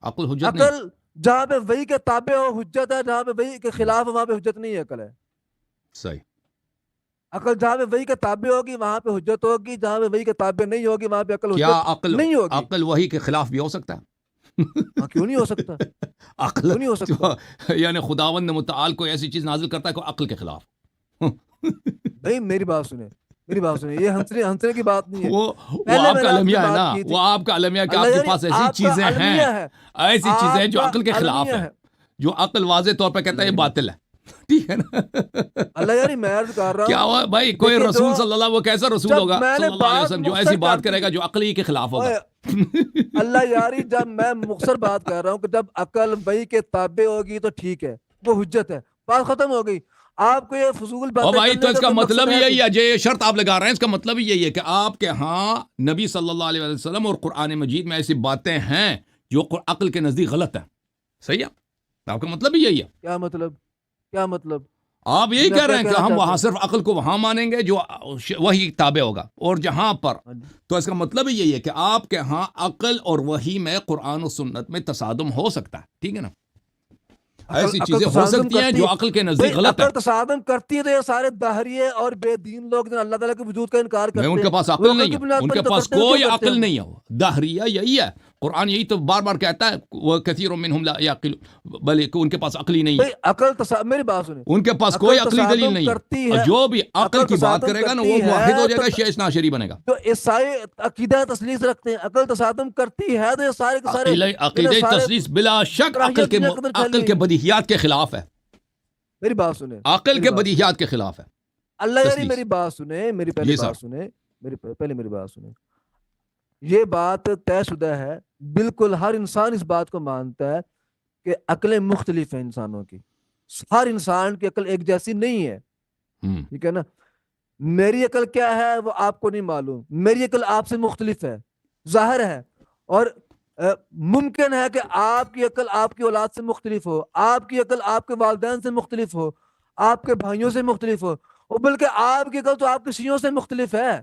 [SPEAKER 2] عقل جہاں پہ وہی کے تابع ہو حجت ہے، جہاں پہ وہی کے خلاف وہاں پہ حجت نہیں ہے. عقل ہے
[SPEAKER 1] صحیح.
[SPEAKER 2] عقل جہاں پہ وہی کے تابع ہوگی وہاں پہ حجت ہوگی، جہاں پہ وہی کے تابع نہیں ہوگی وہاں پہ عقل حجت نہیں ہوگی.
[SPEAKER 1] عقل وہی کے خلاف بھی ہو سکتا ہے.
[SPEAKER 2] کیوں نہیں ہو سکتا؟
[SPEAKER 1] عقل
[SPEAKER 2] کیوں نہیں ہو سکتا؟
[SPEAKER 1] یعنی خداوند متعال کوئی ایسی چیز نازل کرتا ہے کوئی عقل کے خلاف.
[SPEAKER 2] بھائی میری بات سنیں، میری بات سنیں، یہ ہنسنے کی بات نہیں ہے.
[SPEAKER 1] وہ آپ کا المیہ ہے نا، وہ آپ کا المیہ کہ آپ کے پاس ایسی چیزیں ہیں، ایسی چیزیں ہیں جو عقل کے خلاف ہیں، جو عقل واضح طور پہ کہتا ہے یہ باطل ہے. ٹھیک ہے نا.
[SPEAKER 2] اللہ یاری میں عرض کر رہا ہوں
[SPEAKER 1] کیا ہوا بھائی، کوئی رسول صلی اللہ، وہ کیسا رسول ہوگا صلی اللہ علیہ وسلم جو ایسی بات کرے گا جو عقلی کے خلاف ہوگا.
[SPEAKER 2] اللہ یاری جب میں مختصر بات کر رہا ہوں کہ جب عقل وحی کے تابع ہوگی تو ٹھیک ہے، وہ حجت ہے. بات ختم ہو گئی. آپ کو یہ فضول
[SPEAKER 1] او
[SPEAKER 2] باتیں
[SPEAKER 1] بھائی تو
[SPEAKER 2] کرنے
[SPEAKER 1] اس
[SPEAKER 2] کا
[SPEAKER 1] کا
[SPEAKER 2] کوئی
[SPEAKER 1] مطلب
[SPEAKER 2] مقصد ہے
[SPEAKER 1] یہی
[SPEAKER 2] کچھ؟
[SPEAKER 1] ہے، یہ شرط آپ لگا رہے ہیں، اس کا مطلب یہی ہے کہ آپ کے ہاں نبی صلی اللہ علیہ وسلم اور قرآن مجید میں ایسی باتیں ہیں جو عقل کے نزدیک غلط ہیں. صحیح ہے، آپ کا مطلب بھی یہی ہے.
[SPEAKER 2] کیا مطلب؟ کیا مطلب؟
[SPEAKER 1] آپ یہی
[SPEAKER 2] جی
[SPEAKER 1] کہہ
[SPEAKER 2] آپ
[SPEAKER 1] رہے
[SPEAKER 2] کیا
[SPEAKER 1] ہیں کہ
[SPEAKER 2] کہنا
[SPEAKER 1] ہم
[SPEAKER 2] چاہتے
[SPEAKER 1] وہاں
[SPEAKER 2] ہیں؟
[SPEAKER 1] صرف عقل کو وہاں مانیں گے جو وہی تابع ہوگا، اور جہاں پر
[SPEAKER 2] ہاں جی.
[SPEAKER 1] تو اس کا مطلب یہی ہے کہ آپ کے ہاں عقل اور وحی میں قرآن و سنت میں تصادم ہو سکتا ہے. ٹھیک ہے نا، ایسی
[SPEAKER 2] عقل
[SPEAKER 1] چیزیں ہو
[SPEAKER 2] تصادم
[SPEAKER 1] سکتی ہیں
[SPEAKER 2] کرتی
[SPEAKER 1] جو
[SPEAKER 2] ہے.
[SPEAKER 1] عقل کے
[SPEAKER 2] بھائی
[SPEAKER 1] نزدیک غلط ہے.
[SPEAKER 2] عقل تصادم کرتی ہے تو یہ سارے داہریے اور بے دین لوگ جو اللہ تعالیٰ کے وجود کا انکار
[SPEAKER 1] میں ان
[SPEAKER 2] کرتے
[SPEAKER 1] کے
[SPEAKER 2] ہیں
[SPEAKER 1] پاس
[SPEAKER 2] وہ
[SPEAKER 1] عقل
[SPEAKER 2] عقل
[SPEAKER 1] نہیں
[SPEAKER 2] کی
[SPEAKER 1] ہے،
[SPEAKER 2] بنیاد
[SPEAKER 1] ان
[SPEAKER 2] پر
[SPEAKER 1] کے
[SPEAKER 2] ہی تو
[SPEAKER 1] پاس
[SPEAKER 2] کرتے ہیں. وہ
[SPEAKER 1] کوئی
[SPEAKER 2] کیوں کرتے ہیں
[SPEAKER 1] عقل
[SPEAKER 2] وہ؟
[SPEAKER 1] نہیں ہے. دہریہ یہی ہے، قرآن یہی تو بار بار کہتا ہے وہ کثیر منہم لا یعقل، بلکہ ان کے پاس عقل ہی نہیں
[SPEAKER 2] بھائی
[SPEAKER 1] ہے،
[SPEAKER 2] عقل میری بات سنیں.
[SPEAKER 1] ان کے پاس کوئی
[SPEAKER 2] عقل
[SPEAKER 1] عقلی دلیل
[SPEAKER 2] تصادم
[SPEAKER 1] نہیں ہے.
[SPEAKER 2] کرتی
[SPEAKER 1] اور
[SPEAKER 2] ہے.
[SPEAKER 1] جو بھی عقل کی بات
[SPEAKER 2] تصادم
[SPEAKER 1] کرے گا نا وہ
[SPEAKER 2] کرتی
[SPEAKER 1] موحد
[SPEAKER 2] ہے
[SPEAKER 1] ہو جائے
[SPEAKER 2] تو
[SPEAKER 1] گا، شیعہ اثنا عشری بنے گا.
[SPEAKER 2] جو عیسائی عقیدہ تسلیس رکھتے ہیں عقل تصادم کرتی ہے تو یہ سارے کے سارے
[SPEAKER 1] عقیدہ
[SPEAKER 2] سارے
[SPEAKER 1] تسلیس بلا شک
[SPEAKER 2] اکراہیت دنیا کے اندر پھیل
[SPEAKER 1] عقل
[SPEAKER 2] گئی
[SPEAKER 1] کے
[SPEAKER 2] ہیں.
[SPEAKER 1] بدیہیات کے خلاف ہے،
[SPEAKER 2] میری بات سنیں.
[SPEAKER 1] عقل
[SPEAKER 2] میری
[SPEAKER 1] کے
[SPEAKER 2] بات سنیں.
[SPEAKER 1] بدیہیات کے خلاف ہے
[SPEAKER 2] اللہ یاری
[SPEAKER 1] تسلیس.
[SPEAKER 2] میری بات سنیں. میری پہلے
[SPEAKER 1] جی سر.
[SPEAKER 2] بات سنیں. میری بات سنیں. یہ بات طے شدہ ہے، بالکل ہر انسان اس بات کو مانتا ہے کہ عقلیں مختلف ہیں انسانوں کی. ہر انسان کی عقل ایک جیسی نہیں ہے.
[SPEAKER 1] ہم،
[SPEAKER 2] ٹھیک ہے نا. میری عقل کیا ہے وہ آپ کو نہیں معلوم. میری عقل آپ سے مختلف ہے، ظاہر ہے. اور ممکن ہے کہ آپ کی عقل آپ کی اولاد سے مختلف ہو، آپ کی عقل آپ کے والدین سے مختلف ہو، آپ کے بھائیوں سے مختلف ہو، اور بلکہ آپ کی عقل تو آپ کے شیعوں سے مختلف ہے.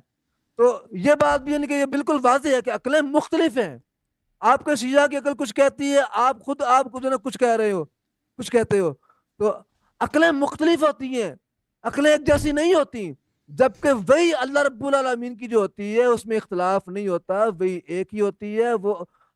[SPEAKER 2] تو یہ بات بھی یعنی کہ یہ بالکل واضح ہے کہ عقلیں مختلف ہیں. آپ کے شیعہ کی عقل کچھ کہتی ہے، آپ خود جو ہے کچھ کہہ رہے ہو، کچھ کہتے ہو. تو عقلیں مختلف ہوتی ہیں، عقلیں ایک جیسی نہیں ہوتی. جبکہ وہی اللہ رب العالمین کی جو ہوتی ہے اس میں اختلاف نہیں ہوتا، وہی ایک ہی ہوتی ہے، وہ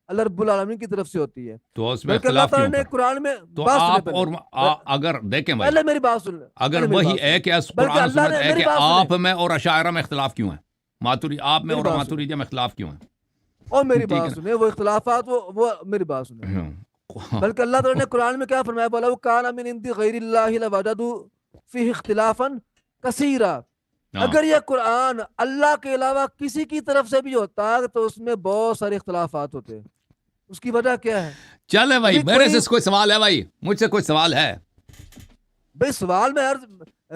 [SPEAKER 2] اللہ رب العالمین کی طرف سے ہوتی ہے.
[SPEAKER 1] تو اس میں
[SPEAKER 2] بلکہ اللہ
[SPEAKER 1] اختلاف
[SPEAKER 2] تعالیٰ
[SPEAKER 1] کیوں
[SPEAKER 2] نے
[SPEAKER 1] پھر؟
[SPEAKER 2] قرآن میں
[SPEAKER 1] تو
[SPEAKER 2] بات سنیں
[SPEAKER 1] آپ
[SPEAKER 2] پہلے.
[SPEAKER 1] اور اگر دیکھیں بھائی،
[SPEAKER 2] پہلے میری بات سن لیں.
[SPEAKER 1] اگر
[SPEAKER 2] پہلے میری
[SPEAKER 1] وہی
[SPEAKER 2] بات سنیں.
[SPEAKER 1] ہے کہ
[SPEAKER 2] بلکہ
[SPEAKER 1] قرآن و
[SPEAKER 2] اللہ
[SPEAKER 1] سنت
[SPEAKER 2] نے
[SPEAKER 1] ہے
[SPEAKER 2] میری
[SPEAKER 1] کہ
[SPEAKER 2] بات
[SPEAKER 1] آپ
[SPEAKER 2] سنیں.
[SPEAKER 1] میں اور اشاعرہ میں اختلاف کیوں ہے؟ آپ میں
[SPEAKER 2] میری
[SPEAKER 1] اور
[SPEAKER 2] بات سنیں
[SPEAKER 1] ماتوریدیہ میں اختلاف کیوں ہے؟
[SPEAKER 2] اور میری
[SPEAKER 1] ٹھیک ہے
[SPEAKER 2] بات سنیں. وہ اختلافات وہ میری بات سنیں.
[SPEAKER 1] نا.
[SPEAKER 2] بلکہ اللہ تعالیٰ نے قرآن میں کیا فرمایا؟ بولا وہ کان من عند غیر اللہ لوجدوا فیہ اختلافا کثیرا.
[SPEAKER 1] ہاں
[SPEAKER 2] اگر یہ قرآن اللہ کے علاوہ کسی کی طرف سے بھی ہوتا تو اس میں بہت سارے اختلافات ہوتے. اس کی وجہ کیا ہے؟
[SPEAKER 1] چلے بھائی،
[SPEAKER 2] ابھی
[SPEAKER 1] میرے سے کوئی سوال ہے بھائی؟ مجھ سے کوئی سوال ہے؟
[SPEAKER 2] بھائی سوال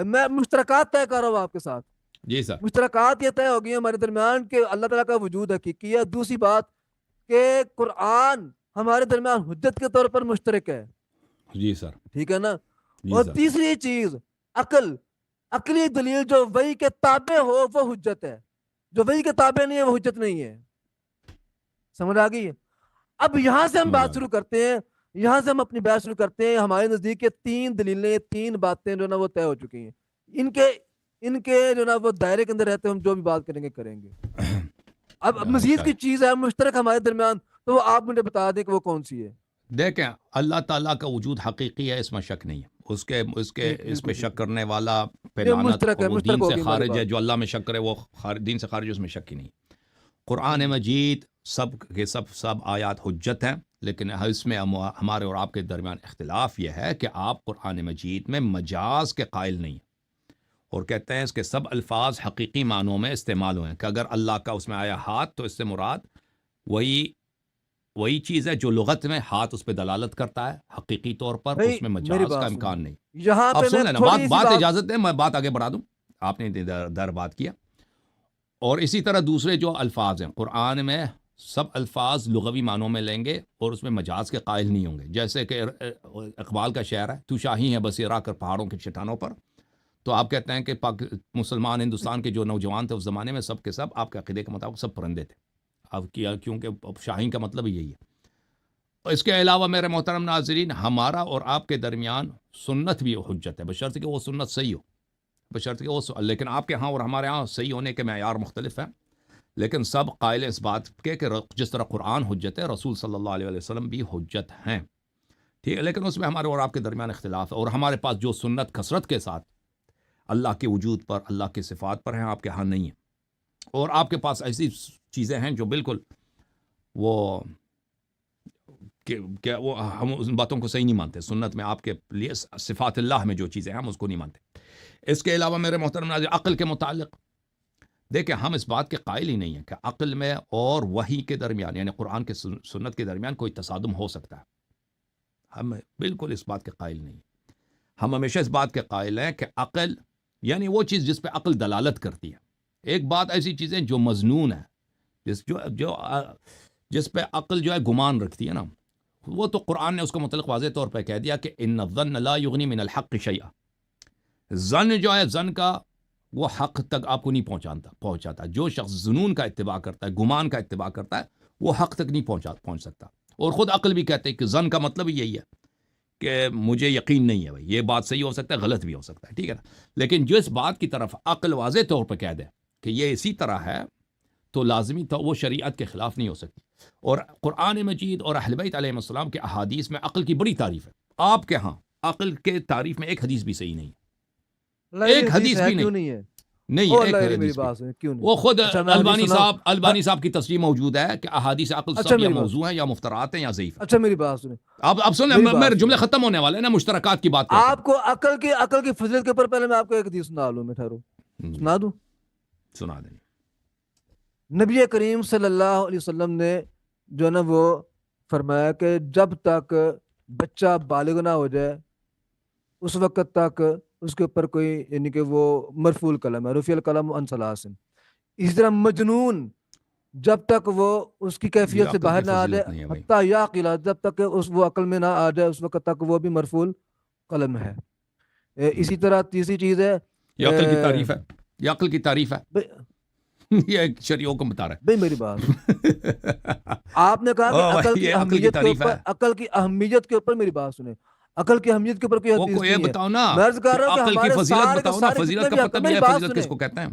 [SPEAKER 2] میں مشترکات طے کر رہا ہوں آپ کے ساتھ.
[SPEAKER 1] جی سر.
[SPEAKER 2] مشترکات یہ طے ہو گئی ہیں ہمارے درمیان کہ اللہ تعالیٰ کا وجود حقیقی ہے. دوسری بات کہ قرآن ہمارے درمیان حجت کے طور پر مشترک ہے.
[SPEAKER 1] جی سر.
[SPEAKER 2] ٹھیک ہے نا.
[SPEAKER 1] جی
[SPEAKER 2] اور
[SPEAKER 1] سر.
[SPEAKER 2] تیسری چیز عقلی دلیل جو وحی کے تابع ہو وہ حجت ہے، جو وحی کے تابع نہیں ہے وہ حجت نہیں ہے. سمجھ آ گئی ہے؟ اب یہاں سے ہم
[SPEAKER 1] سمجھ آ
[SPEAKER 2] بات
[SPEAKER 1] گئی.
[SPEAKER 2] شروع کرتے ہیں. یہاں سے ہم اپنی بات شروع کرتے ہیں. ہمارے نزدیک کے 3 دلیلیں، 3 باتیں جو نا وہ طے ہو چکی ہیں. ان کے جو نا وہ دائرے کے اندر رہتے ہیں، ہم جو بھی بات کریں گے. اب مزید کی چیز ہے مشترک ہمارے درمیان، تو وہ آپ مجھے بتا دیں کہ وہ کون سی ہے.
[SPEAKER 1] دیکھیں، اللہ تعالیٰ کا وجود حقیقی ہے، اس میں شک نہیں ہے. اس
[SPEAKER 2] بالکل
[SPEAKER 1] پہ شک
[SPEAKER 2] بالکل.
[SPEAKER 1] کرنے والا پہ
[SPEAKER 2] یہ
[SPEAKER 1] لعنت،
[SPEAKER 2] مشترک
[SPEAKER 1] اور
[SPEAKER 2] ہے،
[SPEAKER 1] وہ
[SPEAKER 2] مشترک
[SPEAKER 1] دین سے
[SPEAKER 2] ہوگی ہماری
[SPEAKER 1] خارج ہے.
[SPEAKER 2] بات.
[SPEAKER 1] جو اللہ میں شک کرے وہ دین سے خارج ہے، اس میں شک ہی نہیں. قرآن مجید سب کے سب آیات حجت ہیں، لیکن اس میں ہمارے اور آپ کے درمیان اختلاف یہ ہے کہ آپ قرآن مجید میں مجاز کے قائل نہیں ہیں، اور کہتے ہیں اس کے سب الفاظ حقیقی معنوں میں استعمال ہوئے ہیں. کہ اگر اللہ کا اس میں آیا ہاتھ تو اس سے مراد وہی چیز ہے جو لغت میں ہاتھ اس پہ دلالت کرتا ہے، حقیقی طور پر
[SPEAKER 2] بھائی
[SPEAKER 1] اس میں
[SPEAKER 2] میری
[SPEAKER 1] مجاز کا
[SPEAKER 2] بات سنیں.
[SPEAKER 1] امکان نہیں.
[SPEAKER 2] یہاں
[SPEAKER 1] اب
[SPEAKER 2] پہ میں
[SPEAKER 1] سن لینا،
[SPEAKER 2] تھوڑی سی
[SPEAKER 1] بات
[SPEAKER 2] بات
[SPEAKER 1] اجازت ہے میں بات آگے بڑھا دوں. آپ نے در بات کیا. اور اسی طرح دوسرے جو الفاظ ہیں قرآن میں، سب الفاظ لغوی معنوں میں لیں گے اور اس میں مجاز کے قائل نہیں ہوں گے. جیسے کہ اقبال کا شعر ہے، تو شاہی ہے بسیرا کر پہاڑوں کے چٹانوں پر. تو آپ کہتے ہیں کہ مسلمان ہندوستان کے جو نوجوان تھے اس زمانے میں سب کے سب آپ کے عقیدے کے مطابق سب پرندے تھے. اب کیا، کیونکہ شاہین کا مطلب یہی ہے. اس کے علاوہ میرے محترم ناظرین، ہمارا اور آپ کے درمیان سنت بھی حجت ہے، بشرط کہ وہ سنت صحیح ہو. لیکن آپ کے ہاں اور ہمارے ہاں صحیح ہونے کے معیار مختلف ہیں. لیکن سب قائل اس بات کے کہ جس طرح قرآن حجت ہے، رسول صلی اللہ علیہ وسلم بھی حجت ہیں. ٹھیک ہے، لیکن اس میں ہمارے اور آپ کے درمیان اختلاف ہے. اور ہمارے پاس جو سنت کثرت کے ساتھ اللہ کے وجود پر، اللہ کے صفات پر ہیں، آپ کے ہاں نہیں ہیں. اور آپ کے پاس ایسی چیزیں ہیں جو بالکل وہ ہم ان باتوں کو صحیح نہیں مانتے. سنت میں آپ کے لیے صفات اللہ میں جو چیزیں ہیں ہم اس کو نہیں مانتے. اس کے علاوہ میرے محترم ناظرین، عقل کے متعلق دیکھیں، ہم اس بات کے قائل ہی نہیں ہیں کہ عقل میں اور وحی کے درمیان، یعنی قرآن کے سنت کے درمیان کوئی تصادم ہو سکتا ہے. ہم بالکل اس بات کے قائل نہیں. ہم ہمیشہ اس بات کے قائل ہیں کہ عقل یعنی وہ چیز جس پہ عقل دلالت کرتی ہے. ایک بات ایسی چیزیں جو مظنون ہے, جس پہ عقل جو ہے گمان رکھتی ہے نا, وہ تو قرآن نے اس کو متعلق واضح طور پہ کہہ دیا کہ ان الظن لا یغنی من الحق شیئا. ظن جو ہے, ظن کا وہ حق تک آپ کو نہیں پہنچاتا. جو شخص ظنون کا اتباع کرتا ہے, گمان کا اتباع کرتا ہے, وہ حق تک نہیں پہنچ سکتا. اور خود عقل بھی کہتے ہیں کہ ظن کا مطلب یہی ہے کہ مجھے یقین نہیں ہے, بھائی یہ بات صحیح ہو سکتا ہے, غلط بھی ہو سکتا ہے, ٹھیک ہے نا. لیکن جو اس بات کی طرف عقل واضح طور پہ کہہ دے کہ یہ اسی طرح ہے, تو لازمی تو وہ شریعت کے خلاف نہیں ہو سکتی. اور قرآن مجید اور اہل بیت علیہ السلام کے احادیث میں عقل کی بڑی تعریف ہے. آپ کے ہاں عقل کے تعریف میں ایک حدیث بھی صحیح نہیں, ایک حدیث بھی نہیں
[SPEAKER 2] ہے.
[SPEAKER 1] نہیں,
[SPEAKER 2] او
[SPEAKER 1] ایک
[SPEAKER 2] اللہ میری
[SPEAKER 1] حدیث بھی.
[SPEAKER 2] بات سنیں, کیوں نہیں؟
[SPEAKER 1] وہ خود
[SPEAKER 2] اچھا میں حدیث سناؤں؟
[SPEAKER 1] البانی صاحب کی تصریح موجود ہے کہ احادیث عقل
[SPEAKER 2] اچھا
[SPEAKER 1] سب یا
[SPEAKER 2] میری بات.
[SPEAKER 1] موضوع ہیں یا مفترات ہیں یا ضعیف ہیں.
[SPEAKER 2] اچھا میری بات سنیں.
[SPEAKER 1] اب سنیں,
[SPEAKER 2] میری بات
[SPEAKER 1] میرے جملے
[SPEAKER 2] سنیں.
[SPEAKER 1] ختم ہونے والے ہیں نا, مشترکات کی بات کرتے ہیں.
[SPEAKER 2] آپ کو عقل کی فضیلت کے اوپر پہلے میں آپ کو ایک حدیث سنا لوں, میں ٹھہرو سنا دوں.
[SPEAKER 1] سنا دیں.
[SPEAKER 2] نبی کریم صلی اللہ علیہ وسلم نے جو نا وہ فرمایا کہ جب تک بچہ بالغ نہ ہو جائے اس وقت تک اس کے اوپر کوئی یعنی کہ وہ مرفوع القلم ہے, رفیع القلم عن ثلاث. اسی طرح مجنون جب تک وہ اس کی کیفیت سے باہر نہ آ جائے, حتیٰ یعقل, جب تک وہ عقل میں نہ آ جائے اس وقت تک وہ بھی مرفوع القلم ہے. اسی طرح تیسری چیز ہے,
[SPEAKER 1] یہ عقل کی تعریف ہے, یہ عقل کی تعریف ہے, یہ ایک شرعی حکم بتا رہا ہے.
[SPEAKER 2] بھائی میری بات آپ نے کہا کہ عقل کی اہمیت کے اوپر میری بات سنیں. عقل کی اہمیت کے اوپر کوئی حدیث نہیں ہے.
[SPEAKER 1] بتاؤ نا,
[SPEAKER 2] میں عرض کر رہا ہوں کہ
[SPEAKER 1] عقل کی
[SPEAKER 2] ہمارے
[SPEAKER 1] فضیلت بتاؤ نا, فضیلت کا پتہ بھی ہے, فضیلت کس کو کہتے ہیں.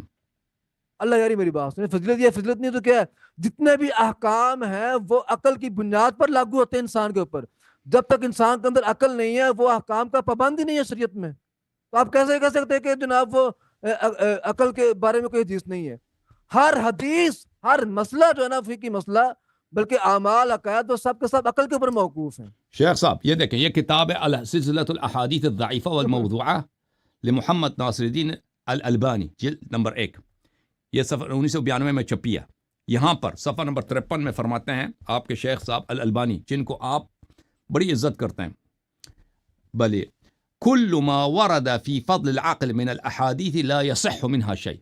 [SPEAKER 2] اللہ یاری میری بات سنیں, فضیلت یہ فضیلت نہیں تو کیا ہے, جتنے بھی احکام ہیں وہ عقل کی بنیاد پر لاگو ہوتے ہیں انسان کے اوپر. جب تک انسان کے اندر عقل نہیں ہے وہ احکام کا پابند ہی نہیں ہے شریعت میں. تو آپ کیسے کہہ سکتے ہیں کہ جناب وہ عقل کے بارے میں کوئی حدیث نہیں ہے. ہر حدیث, ہر مسئلہ جو ہے نا فقہی مسئلہ, بلکہ اعمال عقائد وہ سب کے سب عقل کے اوپر موقوف ہیں.
[SPEAKER 1] شیخ صاحب یہ دیکھیں, یہ کتاب ہے سلسلۃ الاحادیث الضعیفہ والموضوعہ لمحمد ناصر الدین الالبانی, جلد نمبر 1. یہ صفحہ 1992 میں چھپی ہے. یہاں پر صفحہ نمبر 53 میں فرماتے ہیں آپ کے شیخ صاحب الالبانی, جن کو آپ بڑی عزت کرتے ہیں, بلے کل ما ورد فی فضل العقل من الاحادیث لا یصح منها شیء.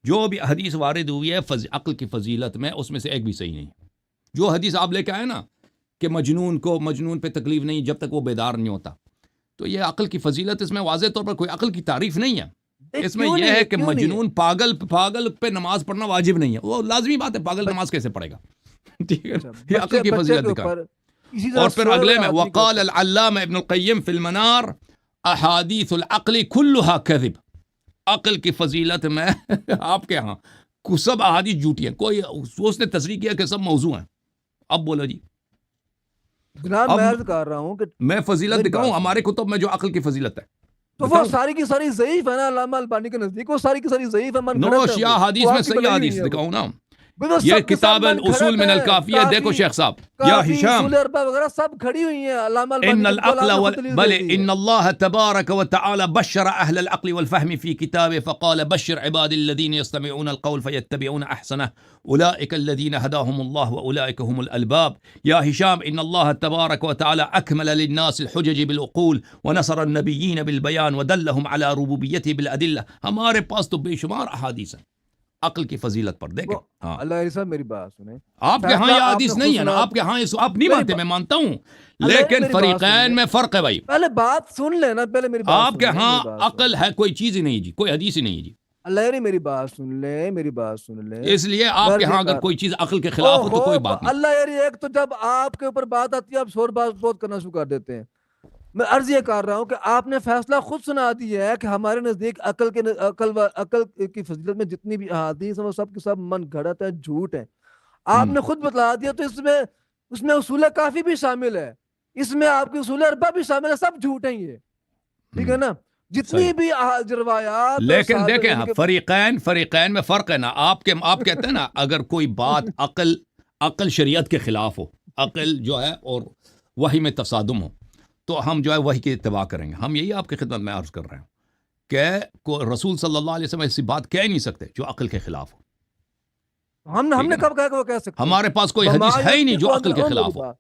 [SPEAKER 1] جو بھی حدیث وارد ہوئی ہے عقل کی فضیلت میں, اس میں سے ایک بھی صحیح نہیں. جو حدیث آپ لے کے آئے نا کہ مجنون پہ تکلیف نہیں جب تک وہ بیدار نہیں ہوتا, تو یہ عقل کی فضیلت اس میں واضح طور پر کوئی عقل کی تعریف نہیں ہے. اس میں یہ ہے کہ مجنون پاگل پہ نماز پڑھنا واجب نہیں ہے. وہ لازمی بات ہے, پاگل نماز کیسے پڑھے گا, ٹھیک ہے, یہ عقل کی فضیلت دکھا. اور پھر اگلے میں وقال العلامہ ابن القیم فی المنار احادیث العقل کلها کذب. عقل کی فضیلت میں آپ کے ہاں سب احادیث جھوٹی ہیں, کوئی اس نے تصریح کیا کہ سب موضوع ہیں. اب بولو جی
[SPEAKER 2] جناب, میں عرض کر رہا ہوں کہ
[SPEAKER 1] میں فضیلت دکھاؤں ہمارے کتب میں جو عقل کی فضیلت ہے,
[SPEAKER 2] تو وہ ساری کی ساری ضعیف ہے نا. علامہ البانی کے نزدیک وہ ساری کی ساری ضعیف ہے.
[SPEAKER 1] نو شیعہ حدیث میں صحیح حدیث دکھاؤں نا. یہ کتاب الاصول من الکافیہ دیکھو شیخ صاحب, یا ہشام,
[SPEAKER 2] وغیرہ سب کھڑی ہوئی ہیں. علامہ
[SPEAKER 1] ان العقل بل ان اللہ تبارک وتعالی بشر اہل العقل والفهم في كتابه فقال بشر عباد الذين يستمعون القول فيتبعون احسنه اولئك الذين هداهم الله واولئك هم الالباب. یا ہشام, ان اللہ تبارک وتعالی اکمل للناس الحجج بالعقول ونصر النبیین بالبیان ودلهم على ربوبیته بالادلہ. ہمارے پاس تو بے شمار احادیث ہیں عقل کی فضیلت پر. دیکھیں ہاں,
[SPEAKER 2] اللہ صاحب میری بات سنیں,
[SPEAKER 1] آپ کے ہاں یہ حدیث نہیں ہے نا, آپ کے ہاں آپ نہیں مانتے, میں مانتا ہوں, لیکن فریقین میں فرق ہے بھائی.
[SPEAKER 2] پہلے بات سن لینا, پہلے میری بات
[SPEAKER 1] آپ کے ہاں عقل ہے کوئی چیز ہی نہیں جی, کوئی حدیث ہی نہیں جی.
[SPEAKER 2] اللہ میری بات سن لے, میری بات سن لے.
[SPEAKER 1] اس لیے آپ کے ہاں اگر کوئی چیز عقل کے خلاف ہو تو کوئی بات نہیں.
[SPEAKER 2] اللہ یاری, ایک تو جب آپ کے اوپر بات آتی ہے آپ شور بات کرنا شروع کر دیتے ہیں. میں عرض یہ کر رہا ہوں کہ آپ نے فیصلہ خود سنا دیا ہے کہ ہمارے نزدیک عقل کی فضیلت میں جتنی بھی احادیث ہیں وہ سب کے سب من گھڑت ہے, جھوٹ ہے. آپ نے خود بتلا دیا. تو اس میں اصول کافی بھی شامل ہے, اس میں آپ کے اصول اربع بھی شامل ہے, سب جھوٹ ہیں یہ, ٹھیک ہے نا. جتنی بھی روایات,
[SPEAKER 1] لیکن دیکھیں فریقین میں فرق ہے نا. آپ کہتے ہیں نا اگر کوئی بات عقل شریعت کے خلاف ہو, عقل جو ہے اور وحی میں تصادم ہو, تو ہم جو ہے وہی کی اتباع کریں گے. ہم یہی آپ کی خدمت میں عرض کر رہے ہیں کہ رسول صلی اللہ علیہ وسلم ایسی بات کہہ نہیں سکتے جو عقل کے خلاف ہو.
[SPEAKER 2] ہم نے کب کہا کہ وہ کہہ سکتے؟
[SPEAKER 1] ہمارے پاس کوئی حدیث ہے ہی نہیں جو عقل کے خلاف ہو.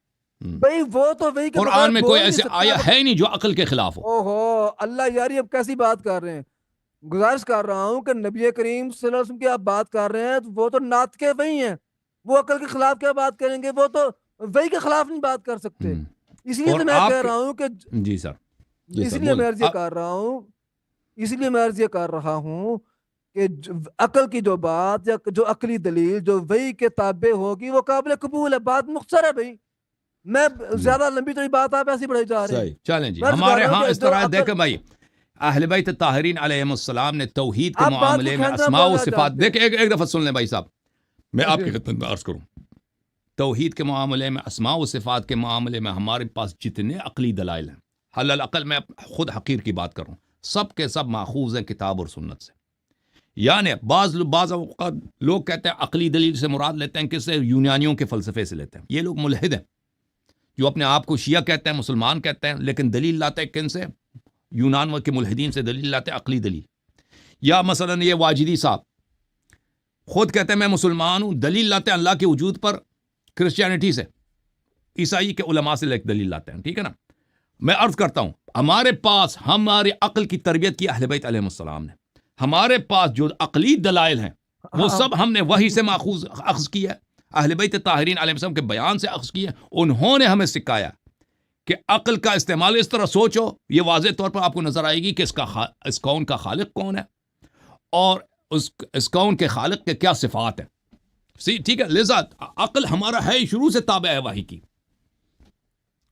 [SPEAKER 2] بھائی وہ تو وہی کے بغیر
[SPEAKER 1] قرآن میں
[SPEAKER 2] بول
[SPEAKER 1] کوئی
[SPEAKER 2] نہیں
[SPEAKER 1] ایسے
[SPEAKER 2] سکتا۔
[SPEAKER 1] آیا ہے ہی نہیں جو عقل کے خلاف ہو.
[SPEAKER 2] اوہو اللہ یاری اب کیسی بات کر رہے ہیں، گزارش کر رہا ہوں کہ نبی کریم صلی اللہ علیہ وسلم کی آپ بات کر رہے ہیں تو وہ تو نعت کے وہی ہیں، وہ عقل کے خلاف کیا بات کریں گے، وہ تو وہی کے خلاف نہیں بات کر سکتے. اس لیے
[SPEAKER 1] اور
[SPEAKER 2] تو میں
[SPEAKER 1] آپ
[SPEAKER 2] کہہ رہا ہوں کہ
[SPEAKER 1] جی سر، جی
[SPEAKER 2] اس
[SPEAKER 1] سر
[SPEAKER 2] لیے میں عرض یہ
[SPEAKER 1] بولیں.
[SPEAKER 2] کر رہا ہوں، اس لیے میں عرض یہ کر رہا ہوں کہ عقل کی جو بات یا جو عقلی دلیل جو وہی کے تابع ہوگی وہ قابل قبول ہے. بات مختصر ہے بھائی، میں زیادہ لمبی چوڑی بات آپ ایسی بڑھائی جا رہے ہیں.
[SPEAKER 1] صحیح چلیں جی.
[SPEAKER 2] میں عرض کر
[SPEAKER 1] ہمارے
[SPEAKER 2] رہا ہوں
[SPEAKER 1] ہاں
[SPEAKER 2] کہ
[SPEAKER 1] اس
[SPEAKER 2] جو
[SPEAKER 1] طرح
[SPEAKER 2] عقل،
[SPEAKER 1] دیکھیں بھائی، اہل بیت طاہرین علیہم السلام نے توحید کے
[SPEAKER 2] آپ بات کو
[SPEAKER 1] معاملے میں
[SPEAKER 2] کھینچنا
[SPEAKER 1] اسماء و
[SPEAKER 2] بہت
[SPEAKER 1] صفات،
[SPEAKER 2] جانتے ہیں.
[SPEAKER 1] دیکھیں ایک دفعہ سن لیں بھائی صاحب، میں آپ
[SPEAKER 2] جی
[SPEAKER 1] کی خدمت میں عرض کروں. توحید کے معاملے میں، اسماء و صفات کے معاملے میں ہمارے پاس جتنے عقلی دلائل ہیں، حل العقل میں خود حقیر کی بات کروں، سب کے سب ماخوذ ہیں کتاب اور سنت سے. یعنی بعض اوقات لوگ کہتے ہیں عقلی دلیل سے مراد لیتے ہیں کس سے، یونانیوں کے فلسفے سے لیتے ہیں. یہ لوگ ملحد ہیں جو اپنے آپ کو شیعہ کہتے ہیں، مسلمان کہتے ہیں، لیکن دلیل لاتے ہیں کن سے؟ یونان کے ملحدین سے دلیل لاتے ہیں، عقلی دلیل. یا مثلا یہ واجدی صاحب خود کہتے ہیں میں مسلمان ہوں، دلیل لاتے ہیں اللہ کے وجود پر کرسچینٹی سے، عیسائی کے علماء سے دلیل لاتے ہیں. ٹھیک ہے نا. میں عرض کرتا ہوں ہمارے پاس ہماری عقل کی تربیت کی اہل بیت علیہ السلام نے. ہمارے پاس جو عقلی دلائل ہیں وہ سب ہم نے وہی سے ماخوذ اخذ کیا ہے، اہل بیت طاہرین علیہ السلام کے بیان سے اخذ کیا. انہوں نے ہمیں سکھایا کہ عقل کا استعمال اس طرح سوچو، یہ واضح طور پر آپ کو نظر آئے گی کہ اس کون کا خالق کون ہے اور اس کون کے خالق کے کیا صفات ہیں. ٹھیک ہے. لذا عقل ہمارا ہے شروع سے تابع ہے وحی کی.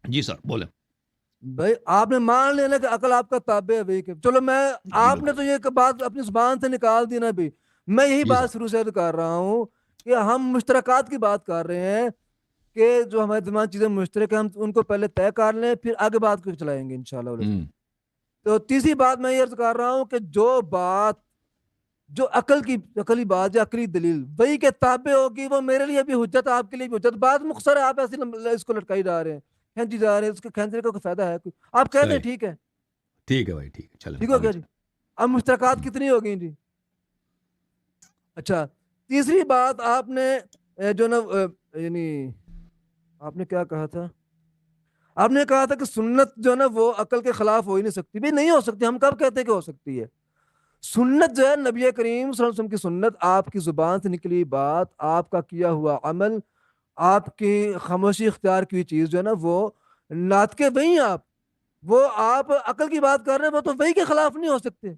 [SPEAKER 1] جی سر بولیں.
[SPEAKER 2] بھائی آپ نے مان لینا کہ عقل آپ کا تابع ہے وہی کے، چلو میں آپ نے تو یہ بات اپنی زبان سے نکال دی نا بھی، میں یہی
[SPEAKER 1] جی
[SPEAKER 2] بات
[SPEAKER 1] سر.
[SPEAKER 2] شروع سے کر رہا ہوں کہ ہم مشترکات کی بات کر رہے ہیں کہ جو ہمارے تمام چیزیں مشترک ہیں ہم ان کو پہلے طے کر لیں پھر آگے بات کو چلائیں گے انشاءاللہ. تو تیسری بات میں یہ عرض کر رہا ہوں کہ جو بات جو عقلی بات یا عقلی دلیل وہی کے تابع ہوگی وہ میرے لیے بھی حجت، آپ کے لیے بھی حجت. بات مختصر ہے، آپ ایسے اس کو لٹکائی جا رہے ہیں، کھینچی جا رہے ہیں، اس کے کھینچنے کا کوئی فائدہ ہے کوئی؟ آپ کہتے ہیں ٹھیک ہے،
[SPEAKER 1] ٹھیک ہے بھائی، ٹھیک ہے چلیں
[SPEAKER 2] ٹھیک ہو
[SPEAKER 1] آگے
[SPEAKER 2] گیا جی. اب مشترکات کتنی ہو گئی جی؟ اچھا تیسری بات آپ نے جو نا یعنی آپ نے کیا کہا تھا، آپ نے کہا تھا کہ سنت جو ہے نا وہ عقل کے خلاف ہو ہی نہیں سکتی. بھی نہیں ہو سکتی، ہم کب کہتے ہیں کہ ہو سکتی ہے؟ سنت جو ہے نبی کریم صلی اللہ علیہ وسلم کی سنت، آپ کی زبان سے نکلی بات، آپ کا کیا ہوا عمل، آپ کی خاموشی اختیار کی چیز جو ہے نا وہ نعت کے وہی ہیں. وہ آپ عقل کی بات کر رہے ہیں، وہ تو وہی کے خلاف نہیں ہو سکتے.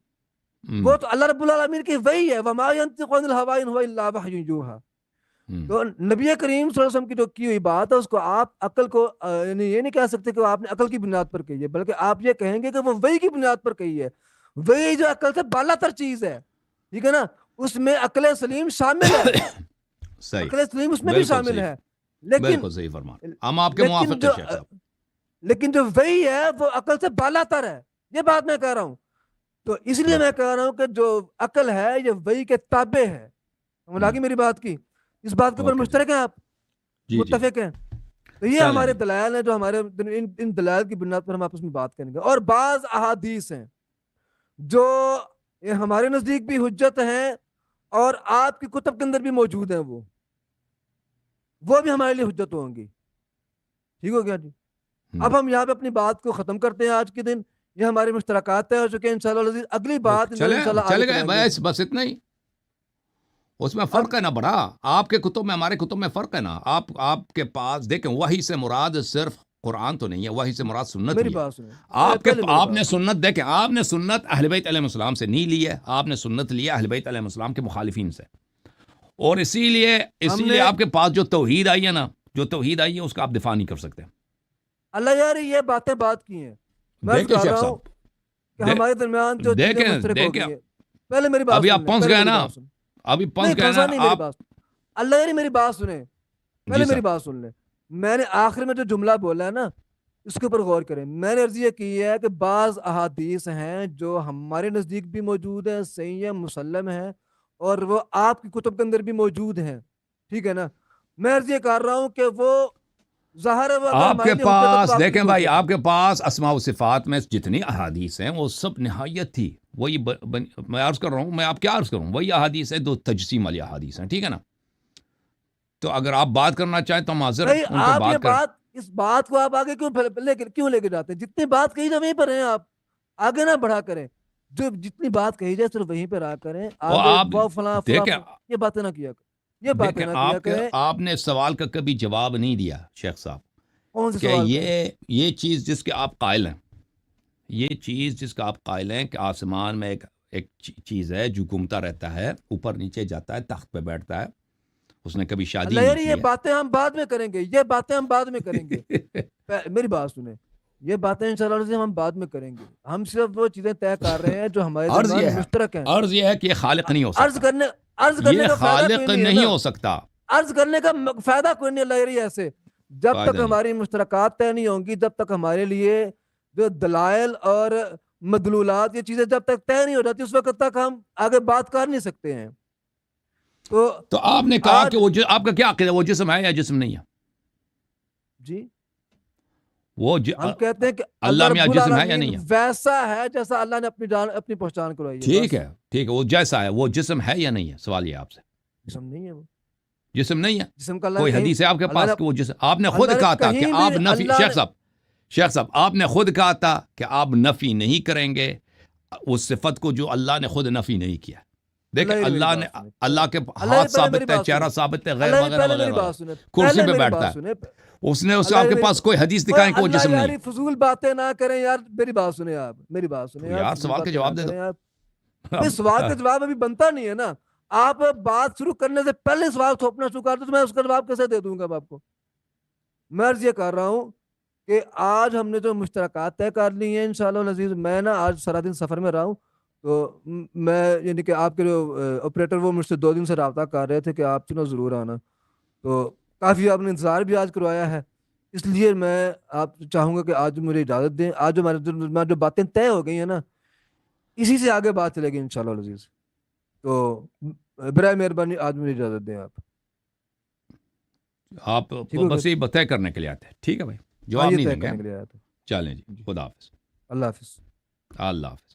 [SPEAKER 2] وہ تو اللہ رب العالمین کی وحی ہے، وَمَا يَنطِقُ عَنِ الْهَوَىٰ إِنْ هُوَ إِلَّا وَحْيٌ يُوحَىٰ. تو نبی کریم صلی اللہ علیہ وسلم کی جو کی ہوئی بات ہے اس کو آپ عقل کو یعنی یہ نہیں کہہ سکتے کہ وہ آپ نے عقل کی بنیاد پر کہی ہے، بلکہ آپ یہ کہیں گے کہ وہ وحی کی بنیاد پر کہی ہے. وہی جو عقل سے بالا تر چیز ہے، ٹھیک ہے نا، اس میں عقل سلیم شامل ہے.
[SPEAKER 1] صحیح،
[SPEAKER 2] عقل سلیم اس میں بھی شامل ہے، لیکن
[SPEAKER 1] بالکل صحیح فرما، ہم آپ کے موافق ہیں شیخ صاحب.
[SPEAKER 2] لیکن جو وہی ہے وہ عقل سے بالا تر ہے، یہ بات میں کہہ رہا ہوں. تو اس لیے میں کہہ رہا ہوں کہ جو عقل ہے یہ وحی کے تابع ہے. سمجھ آ گئی میری بات کی؟ اس بات کے اوپر مشترک ہیں آپ، متفق ہیں؟ تو یہ ہمارے دلائل ہیں جو ہمارے ان دلائل کی بنیاد پر ہم آپس میں بات کریں گے. اور بعض احادیث ہیں جو ہمارے نزدیک بھی حجت ہیں اور آپ کی کتب کے اندر بھی موجود ہیں، وہ بھی ہمارے لیے حجت ہوں گی. ٹھیک ہو گیا جی؟ اب ہم یہاں پہ اپنی بات کو ختم کرتے ہیں آج کے دن. یہ ہمارے مشترکات طے ہو چکے ہیں انشاءاللہ. اگلی بات
[SPEAKER 1] چلے گئے بس اتنا ہی. اس میں فرق ہے نا بڑا، آپ کے کتب میں ہمارے کتب میں فرق ہے نا. آپ کے پاس دیکھیں وحی سے مراد صرف قرآن تو نہیں ہے، وحی سے مراد سنت بھی ہے. آپ نے سنت دیکھیں، آپ نے سنت اہل بیت علیہ السلام سے نہیں لی ہے، آپ نے سنت لی ہے اہل بیت علیہ السلام کے مخالفین سے. اور اسی لیے آپ کے پاس جو توحید آئی ہے نا، جو توحید آئی ہے اس کا آپ دفاع نہیں کر سکتے.
[SPEAKER 2] اللہ یار یہ باتیں بات کی ہیں، میں کہہ رہا ہوں کہ ہمارے درمیان جو چیزیں مشترک ہو گئی ہیں. پہلے میری بات
[SPEAKER 1] ابھی آپ پہنچ گئے نا، ابھی پہنچ گئے نا آپ.
[SPEAKER 2] اللہ یار میری بات سنیں، پہلے میری بات سن لیں. میں نے آخر میں جو جملہ بولا ہے نا اس کے اوپر غور کریں. میں نے عرض یہ کی ہے کہ بعض احادیث ہیں جو ہمارے نزدیک بھی موجود ہیں، صحیح ہے، مسلم ہے، اور وہ آپ کی کتب کے اندر بھی موجود ہیں. ٹھیک ہے نا. میں عرض یہ کر رہا ہوں کہ وہ ظاہر ہے
[SPEAKER 1] آپ کے پاس دیکھیں بھائی، آپ کے پاس اسماء و صفات میں جتنی احادیث ہیں وہ سب نہایت تھی. وہی میں عرض کر رہا ہوں، میں آپ کیا عرض کروں، وہی احادیث ہے دو تجسیم والی احادیث ہیں. ٹھیک ہے نا. تو اگر آپ بات کرنا چاہیں تو ہم حاضر ہیں ان پہ بات کریں.
[SPEAKER 2] اس بات کو آپ آگے کیوں لے کے جاتے ہیں؟ جتنی بات کہی جائے وہیں پر رہیں آپ، آگے نہ بڑھا کریں، جو جتنی بات کہی جائے صرف وہیں پہ رہا کریں،
[SPEAKER 1] وہ
[SPEAKER 2] آگے
[SPEAKER 1] آپ
[SPEAKER 2] وہ فلاں
[SPEAKER 1] دیکھیں
[SPEAKER 2] یہ باتیں نہ کیا کریں، یہ باتیں
[SPEAKER 1] دیکھیں
[SPEAKER 2] نہ کیا کریں۔
[SPEAKER 1] آپ نے سوال کا کبھی جواب نہیں دیا شیخ صاحب
[SPEAKER 2] کون سے
[SPEAKER 1] کہ
[SPEAKER 2] سوال کا؟
[SPEAKER 1] یہ چیز جس کے آپ قائل ہیں، یہ چیز جس کا آپ قائل ہیں کہ آسمان میں ایک چیز ہے جو گھومتا رہتا ہے، اوپر نیچے جاتا ہے، تخت پہ بیٹھتا ہے، اس نے کبھی شادی
[SPEAKER 2] اللہ یار
[SPEAKER 1] نہیں
[SPEAKER 2] یہ
[SPEAKER 1] کی
[SPEAKER 2] باتیں ہم بعد میں کریں گے، یہ باتیں ہم بعد میں کریں گے،
[SPEAKER 1] ہے
[SPEAKER 2] میری بات سنیں، یہ باتیں انشاءاللہ ہم بعد میں کریں گے، ہم صرف وہ چیزیں طے کر رہے ہیں جو ہمارے
[SPEAKER 1] عرض یہ
[SPEAKER 2] درمیان
[SPEAKER 1] ہے
[SPEAKER 2] مشترک ہیں۔
[SPEAKER 1] عرض یہ ہے کہ یہ خالق نہیں ہو
[SPEAKER 2] عرض
[SPEAKER 1] سکتا،
[SPEAKER 2] کرنے
[SPEAKER 1] یہ
[SPEAKER 2] کا فائدہ کوئی
[SPEAKER 1] خالق
[SPEAKER 2] نہیں ہے
[SPEAKER 1] نہیں
[SPEAKER 2] نا،
[SPEAKER 1] ہو سکتا،
[SPEAKER 2] عرض کرنے کا فائدہ کوئی نہیں، اللہ یار ایسے جب
[SPEAKER 1] فائدہ
[SPEAKER 2] تک
[SPEAKER 1] نہیں۔
[SPEAKER 2] ہماری مشترکات طے نہیں ہوں گی، جب تک ہمارے لیے جو دلائل اور مدلولات یہ چیزیں جب تک طے نہیں ہو جاتی، اس وقت تک ہم آگے بات کر نہیں سکتے ہیں۔
[SPEAKER 1] تو آپ نے کہا
[SPEAKER 2] آج
[SPEAKER 1] کہ وہ آپ کا کیا عقیدہ، وہ جسم ہے یا جسم نہیں ہے؟
[SPEAKER 2] جی
[SPEAKER 1] وہ
[SPEAKER 2] ہم کہتے ہیں کہ
[SPEAKER 1] اللہ
[SPEAKER 2] اللہ
[SPEAKER 1] میں
[SPEAKER 2] رب
[SPEAKER 1] جسم ہے یا
[SPEAKER 2] العالمین
[SPEAKER 1] نہیں ہے؟
[SPEAKER 2] ویسا ہے جیسا اللہ نے اپنی پہچان کروائی ہے،
[SPEAKER 1] ٹھیک
[SPEAKER 2] بس
[SPEAKER 1] ہے ٹھیک ہے، وہ جیسا ہے وہ جسم ہے یا نہیں ہے؟ سوال یہ آپ سے،
[SPEAKER 2] جسم نہیں ہے وہ،
[SPEAKER 1] جسم نہیں ہے؟
[SPEAKER 2] جسم کا اللہ نے
[SPEAKER 1] کوئی
[SPEAKER 2] کہیں
[SPEAKER 1] حدیث ہے آپ کے
[SPEAKER 2] اللہ
[SPEAKER 1] پاس
[SPEAKER 2] نے
[SPEAKER 1] کہ وہ جسم؟ آپ نے خود
[SPEAKER 2] اللہ نے
[SPEAKER 1] کہا تھا کہ
[SPEAKER 2] کہیں بھی
[SPEAKER 1] آپ نفی،
[SPEAKER 2] اللہ نے
[SPEAKER 1] شیخ صاحب آپ نے خود کہا تھا کہ آپ نفی نہیں کریں گے اس صفت کو جو اللہ نے خود نفی نہیں کیا۔ دیکھیں
[SPEAKER 2] اللہ
[SPEAKER 1] اللہ
[SPEAKER 2] میری
[SPEAKER 1] نے
[SPEAKER 2] بات سنیں،
[SPEAKER 1] اللہ کے
[SPEAKER 2] اللہ
[SPEAKER 1] ہاتھ
[SPEAKER 2] پہلے میری
[SPEAKER 1] ثابت ہے،
[SPEAKER 2] بات
[SPEAKER 1] چہرہ
[SPEAKER 2] سنیں،
[SPEAKER 1] ثابت ہے، غیر
[SPEAKER 2] اللہ
[SPEAKER 1] وغیرہ
[SPEAKER 2] پہلے
[SPEAKER 1] وغیرہ
[SPEAKER 2] میری
[SPEAKER 1] وغیرہ،
[SPEAKER 2] بات سنیں،
[SPEAKER 1] کرسی
[SPEAKER 2] پہلے
[SPEAKER 1] پہ
[SPEAKER 2] میری
[SPEAKER 1] بیٹھتا
[SPEAKER 2] بات
[SPEAKER 1] ہے،
[SPEAKER 2] سنیں،
[SPEAKER 1] اس نے
[SPEAKER 2] اللہ
[SPEAKER 1] آپ کے پاس کوئی حدیث دکھائیں کہ وہ
[SPEAKER 2] اللہ
[SPEAKER 1] جسم نہیں
[SPEAKER 2] یاری
[SPEAKER 1] ہے؟
[SPEAKER 2] فضول باتیں نہ کریں یار، میری بات سنیں آپ، میری بات سنیں
[SPEAKER 1] تو
[SPEAKER 2] یار،
[SPEAKER 1] یار
[SPEAKER 2] فضول
[SPEAKER 1] سوال کا
[SPEAKER 2] باتیں نہ
[SPEAKER 1] جواب دے دو۔
[SPEAKER 2] کریں آپ، بھئی سوال کا جواب ابھی بنتا نہیں ہے نا، آپ بات شروع کرنے سے پہلے سوال تھوپنا شروع کر دو تو میں اس کا جواب کیسے دے دوں گا آپ کو؟ میں عرض یہ کر رہا ہوں کہ آج ہم نے جو مشترکات طے کر لی ہیں انشاءاللہ العزیز، میں نا آج سارا دن سفر میں رہا ہوں، تو میں یعنی کہ آپ کے جو آپریٹر وہ مجھ سے 2 دن سے رابطہ کر رہے تھے کہ آپ چنو ضرور آنا، تو کافی آپ نے انتظار بھی آج کروایا ہے، اس لیے میں آپ چاہوں گا کہ آج مجھے اجازت دیں، آج جو ہمارے جو باتیں طے ہو گئی ہیں نا، اسی سے آگے بات چلے گی انشاءاللہ العزیز، تو برائے مہربانی آج مجھے اجازت دیں آپ،
[SPEAKER 1] آپ
[SPEAKER 2] ٹھیک ہو
[SPEAKER 1] بس
[SPEAKER 2] گیا؟
[SPEAKER 1] یہ طے کرنے کے لیے آتے ہیں، ٹھیک ہے بھائی،
[SPEAKER 2] ہاں
[SPEAKER 1] جواب
[SPEAKER 2] یہ
[SPEAKER 1] نہیں
[SPEAKER 2] طے
[SPEAKER 1] دیں گے
[SPEAKER 2] کرنے
[SPEAKER 1] ہم؟
[SPEAKER 2] کے لیے آیا تھا
[SPEAKER 1] چلیں جی،
[SPEAKER 2] جی،
[SPEAKER 1] خدا حافظ،
[SPEAKER 2] اللہ حافظ۔
[SPEAKER 1] اللہ حافظ۔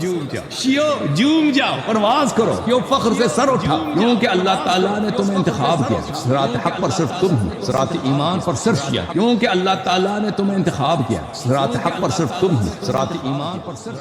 [SPEAKER 1] جھوم جاؤ، جھوم جاؤ، پرواز کرو، کیوں فخر سے سر اٹھا، کیونکہ اللہ تعالیٰ نے تمہیں انتخاب کیا، صراط حق پر صرف تم ہو، صراط ایمان پر صرف کیا، کیونکہ اللہ تعالیٰ نے تمہیں انتخاب کیا، صراط حق پر صرف تم ہو، صراط ایمان پر صرف